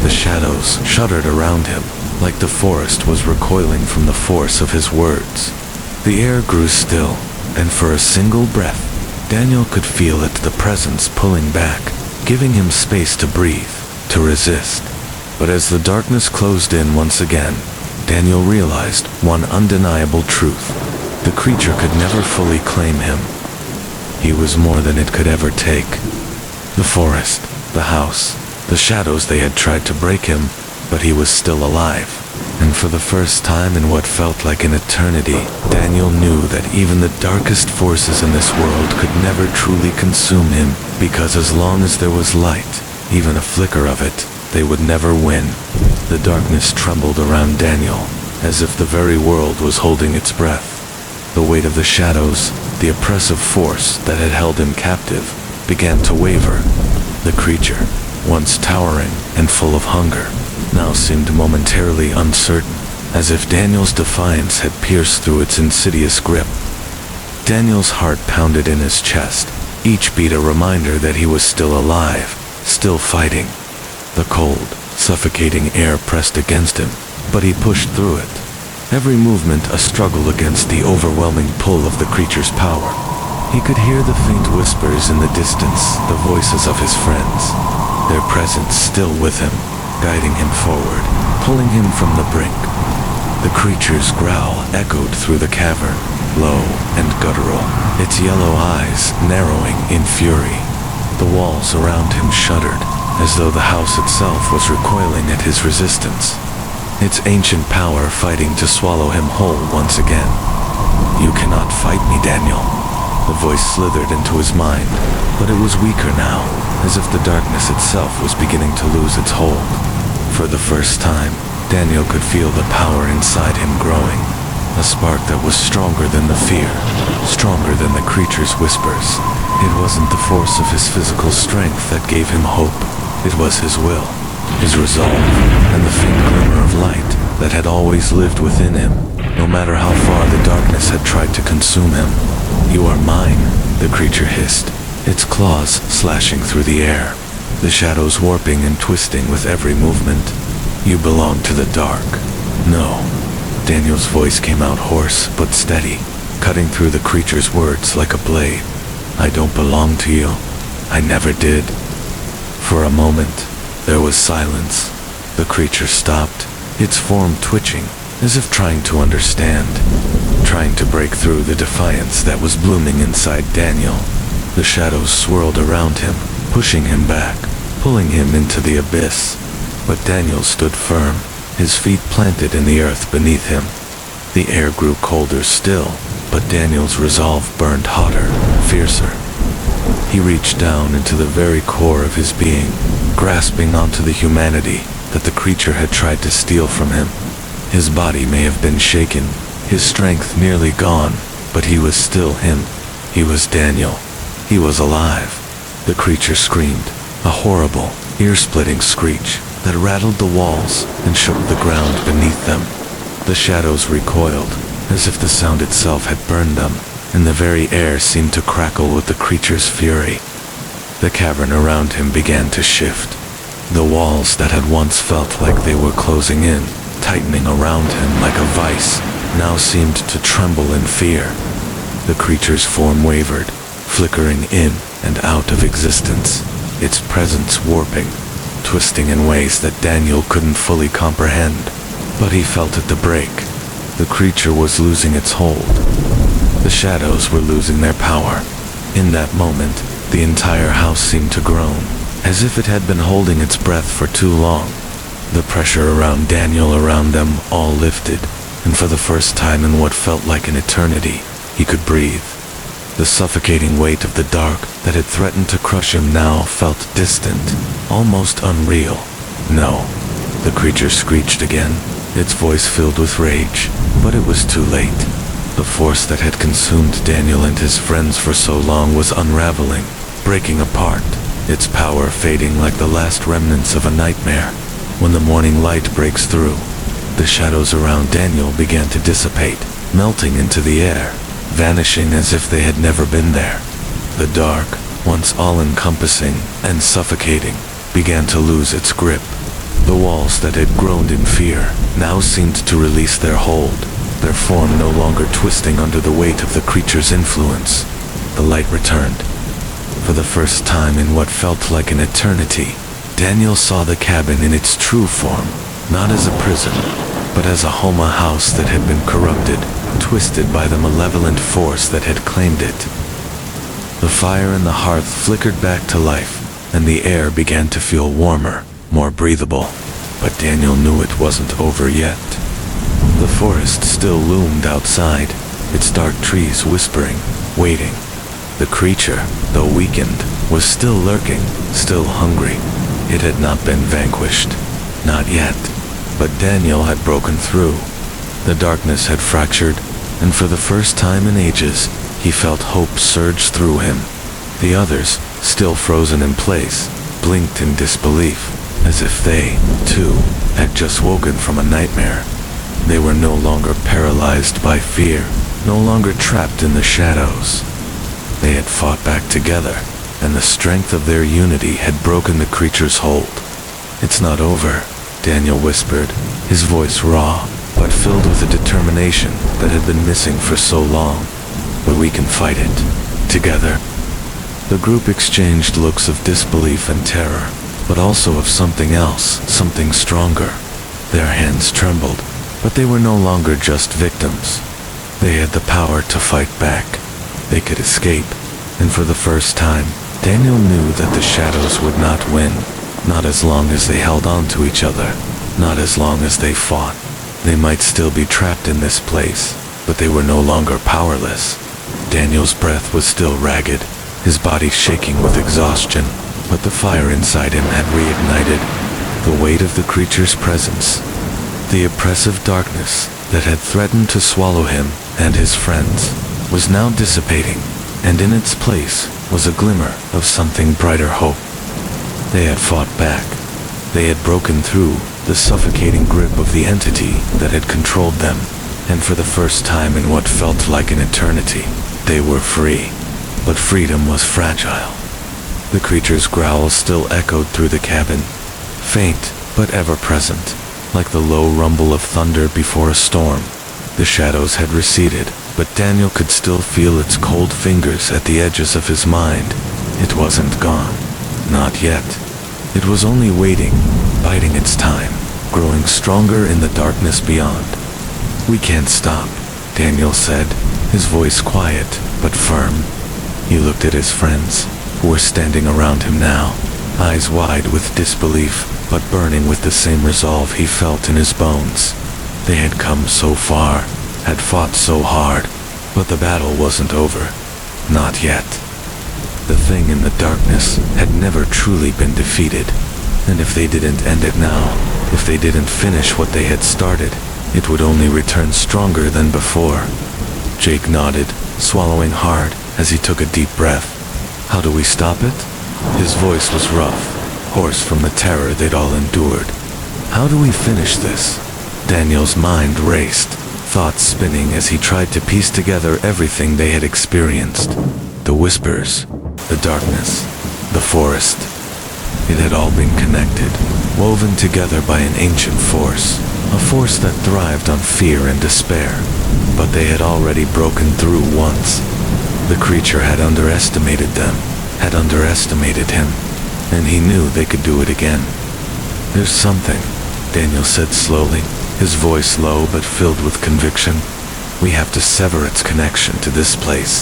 The shadows shuddered around him, like the forest was recoiling from the force of his words. The air grew still, and for a single breath, Daniel could feel it, the presence pulling back, giving him space to breathe, to resist. But as the darkness closed in once again, Daniel realized one undeniable truth. The creature could never fully claim him. He was more than it could ever take. The forest, the house, the shadows, they had tried to break him, but he was still alive. And for the first time in what felt like an eternity, Daniel knew that even the darkest forces in this world could never truly consume him, because as long as there was light, even a flicker of it, they would never win. The darkness trembled around Daniel, as if the very world was holding its breath. The weight of the shadows, the oppressive force that had held him captive, began to waver. The creature, once towering and full of hunger, now seemed momentarily uncertain, as if Daniel's defiance had pierced through its insidious grip. Daniel's heart pounded in his chest, each beat a reminder that he was still alive, still fighting. The cold, suffocating air pressed against him, but he pushed through it. Every movement a struggle against the overwhelming pull of the creature's power. He could hear the faint whispers in the distance, the voices of his friends, their presence still with him, guiding him forward, pulling him from the brink. The creature's growl echoed through the cavern, low and guttural, its yellow eyes narrowing in fury. The walls around him shuddered, as though the house itself was recoiling at his resistance, its ancient power fighting to swallow him whole once again. "You cannot fight me, Daniel." The voice slithered into his mind, but it was weaker now, as if the darkness itself was beginning to lose its hold. For the first time, Daniel could feel the power inside him growing, a spark that was stronger than the fear, stronger than the creature's whispers. It wasn't the force of his physical strength that gave him hope. It was his will, his resolve, and the faint glimmer of light that had always lived within him, no matter how far the darkness had tried to consume him. "You are mine," the creature hissed, its claws slashing through the air, the shadows warping and twisting with every movement. "You belong to the dark." "No." Daniel's voice came out hoarse but steady, cutting through the creature's words like a blade. "I don't belong to you. I never did." For a moment, there was silence. The creature stopped, its form twitching, as if trying to understand, trying to break through the defiance that was blooming inside Daniel. The shadows swirled around him, pushing him back, pulling him into the abyss. But Daniel stood firm, his feet planted in the earth beneath him. The air grew colder still, but Daniel's resolve burned hotter, fiercer. He reached down into the very core of his being, grasping onto the humanity that the creature had tried to steal from him. His body may have been shaken, his strength nearly gone, but he was still him. He was Daniel. He was alive. The creature screamed, a horrible, ear-splitting screech that rattled the walls and shook the ground beneath them. The shadows recoiled, as if the sound itself had burned them, and the very air seemed to crackle with the creature's fury. The cavern around him began to shift. The walls that had once felt like they were closing in, tightening around him like a vice, now seemed to tremble in fear. The creature's form wavered, flickering in and out of existence, its presence warping, twisting in ways that Daniel couldn't fully comprehend. But he felt it to break. The creature was losing its hold. The shadows were losing their power. In that moment, the entire house seemed to groan, as if it had been holding its breath for too long. The pressure around Daniel, around them, all lifted, and for the first time in what felt like an eternity, he could breathe. The suffocating weight of the dark that had threatened to crush him now felt distant, almost unreal. "No," the creature screeched again, its voice filled with rage, but it was too late. The force that had consumed Daniel and his friends for so long was unraveling, breaking apart, its power fading like the last remnants of a nightmare. When the morning light breaks through, the shadows around Daniel began to dissipate, melting into the air, vanishing as if they had never been there. The dark, once all-encompassing and suffocating, began to lose its grip. The walls that had groaned in fear now seemed to release their hold, their form no longer twisting under the weight of the creature's influence. The light returned. For the first time in what felt like an eternity, Daniel saw the cabin in its true form, not as a prison, but as a house that had been corrupted, twisted by the malevolent force that had claimed it. The fire in the hearth flickered back to life, and the air began to feel warmer, more breathable. But Daniel knew it wasn't over yet. The forest still loomed outside, its dark trees whispering, waiting. The creature, though weakened, was still lurking, still hungry. It had not been vanquished. Not yet. But Daniel had broken through. The darkness had fractured, and for the first time in ages, he felt hope surge through him. The others, still frozen in place, blinked in disbelief, as if they, too, had just woken from a nightmare. They were no longer paralyzed by fear, no longer trapped in the shadows. They had fought back together, and the strength of their unity had broken the creature's hold. "It's not over," Daniel whispered, his voice raw, but filled with a determination that had been missing for so long. "But we can fight it, together." The group exchanged looks of disbelief and terror, but also of something else, something stronger. Their hands trembled, but they were no longer just victims. They had the power to fight back. They could escape, and for the first time, Daniel knew that the shadows would not win, not as long as they held on to each other, not as long as they fought. They might still be trapped in this place, but they were no longer powerless. Daniel's breath was still ragged, his body shaking with exhaustion, but the fire inside him had reignited. The weight of the creature's presence, the oppressive darkness that had threatened to swallow him and his friends, was now dissipating, and in its place was a glimmer of something brighter hope. They had fought back. They had broken through the suffocating grip of the entity that had controlled them, and for the first time in what felt like an eternity, they were free. But freedom was fragile. The creature's growl still echoed through the cabin, faint but ever present, like the low rumble of thunder before a storm. The shadows had receded, but Daniel could still feel its cold fingers at the edges of his mind. It wasn't gone. Not yet. It was only waiting, biding its time, growing stronger in the darkness beyond. "We can't stop," Daniel said, his voice quiet but firm. He looked at his friends, who were standing around him now, eyes wide with disbelief, but burning with the same resolve he felt in his bones. They had come so far, had fought so hard, but the battle wasn't over. Not yet. The thing in the darkness had never truly been defeated, and if they didn't end it now, if they didn't finish what they had started, it would only return stronger than before. Jake nodded, swallowing hard as he took a deep breath. "How do we stop it?" His voice was rough, hoarse from the terror they'd all endured. "How do we finish this?" Daniel's mind raced, thoughts spinning as he tried to piece together everything they had experienced. The whispers, the darkness, the forest. It had all been connected, woven together by an ancient force, a force that thrived on fear and despair. But they had already broken through once. The creature had underestimated them, had underestimated him, and he knew they could do it again. "There's something," Daniel said slowly, his voice low but filled with conviction. "We have to sever its connection to this place.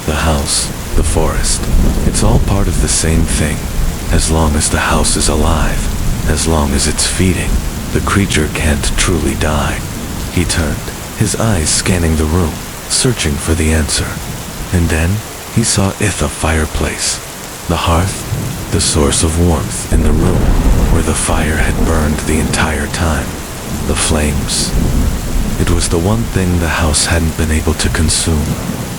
The house, the forest, it's all part of the same thing. As long as the house is alive, as long as it's feeding, the creature can't truly die." He turned, his eyes scanning the room, searching for the answer. And then he saw the fireplace, the hearth, the source of warmth in the room where the fire had burned the entire time. The flames. It was the one thing the house hadn't been able to consume,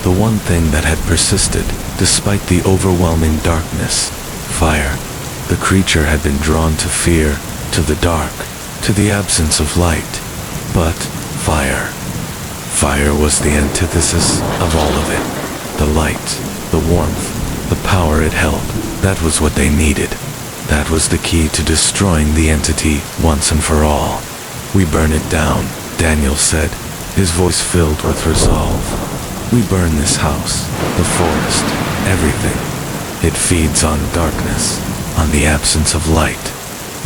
the one thing that had persisted despite the overwhelming darkness. Fire. The creature had been drawn to fear, to the dark, to the absence of light. But fire. Fire was the antithesis of all of it. The light, the warmth, the power it held, that was what they needed. That was the key to destroying the entity once and for all. "We burn it down," Daniel said, his voice filled with resolve. "We burn this house, the forest, everything. It feeds on darkness, on the absence of light.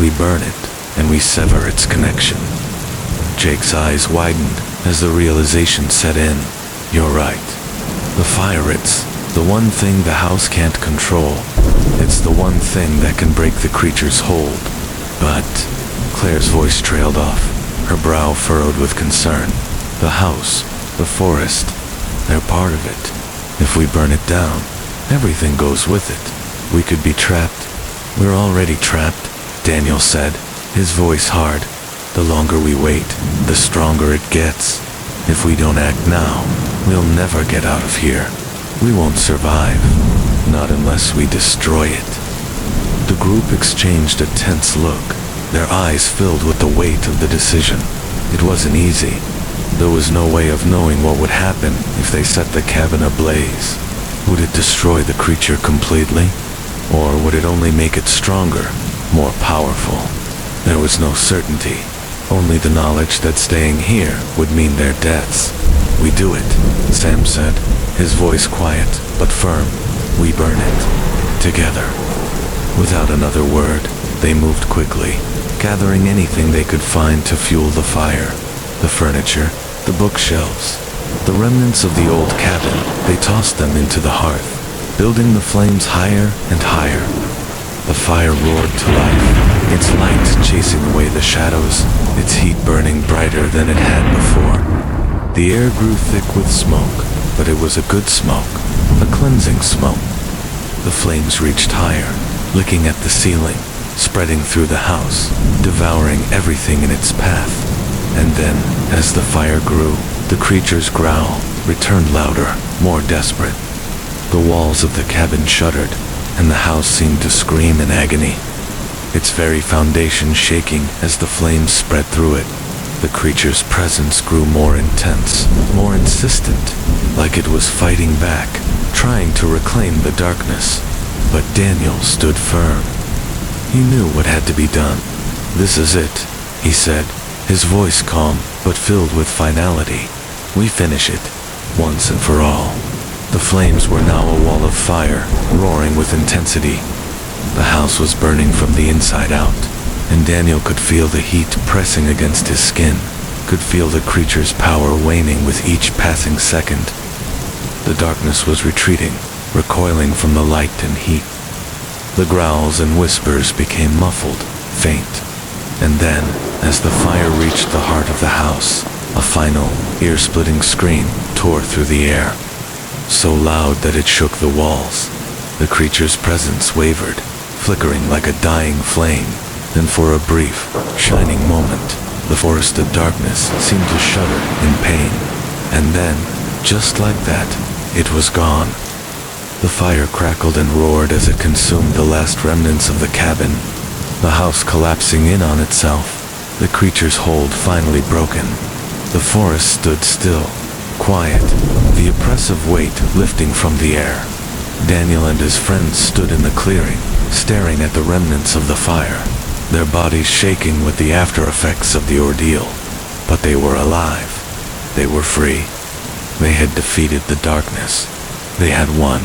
We burn it, and we sever its connection." Jake's eyes widened as the realization set in. "You're right. The fire, it's the one thing the house can't control. It's the one thing that can break the creature's hold. But," Claire's voice trailed off, her brow furrowed with concern. "The house, the forest, they're part of it. If we burn it down, everything goes with it. We could be trapped." "We're already trapped," Daniel said, his voice hard. "The longer we wait, the stronger it gets. If we don't act now, we'll never get out of here. We won't survive, not unless we destroy it." The group exchanged a tense look, their eyes filled with the weight of the decision. It wasn't easy. There was no way of knowing what would happen if they set the cabin ablaze. Would it destroy the creature completely? Or would it only make it stronger, more powerful? There was no certainty, only the knowledge that staying here would mean their deaths. "We do it," Sam said, his voice quiet but firm. "We burn it. Together." Without another word, they moved quickly, gathering anything they could find to fuel the fire. The furniture, the bookshelves, the remnants of the old cabin. They tossed them into the hearth, building the flames higher and higher. The fire roared to life, its light chasing away the shadows, its heat burning brighter than it had before. The air grew thick with smoke, but it was a good smoke, a cleansing smoke. The flames reached higher, licking at the ceiling, spreading through the house, devouring everything in its path. And then, as the fire grew, the creature's growl returned louder, more desperate. The walls of the cabin shuddered, and the house seemed to scream in agony, its very foundation shaking as the flames spread through it. The creature's presence grew more intense, more insistent, like it was fighting back, trying to reclaim the darkness. But Daniel stood firm. He knew what had to be done. "This is it," he said, his voice calm but filled with finality. "We finish it, once and for all." The flames were now a wall of fire, roaring with intensity. The house was burning from the inside out, and Daniel could feel the heat pressing against his skin, could feel the creature's power waning with each passing second. The darkness was retreating, recoiling from the light and heat. The growls and whispers became muffled, faint. And then, as the fire reached the heart of the house, a final, ear-splitting scream tore through the air, so loud that it shook the walls. The creature's presence wavered, flickering like a dying flame. Then for a brief, shining moment, the forested darkness seemed to shudder in pain. And then, just like that, it was gone. The fire crackled and roared as it consumed the last remnants of the cabin, the house collapsing in on itself, the creature's hold finally broken. The forest stood still, quiet, the oppressive weight lifting from the air. Daniel and his friends stood in the clearing, staring at the remnants of the fire, their bodies shaking with the after effects of the ordeal. But they were alive. They were free. They had defeated the darkness. They had won.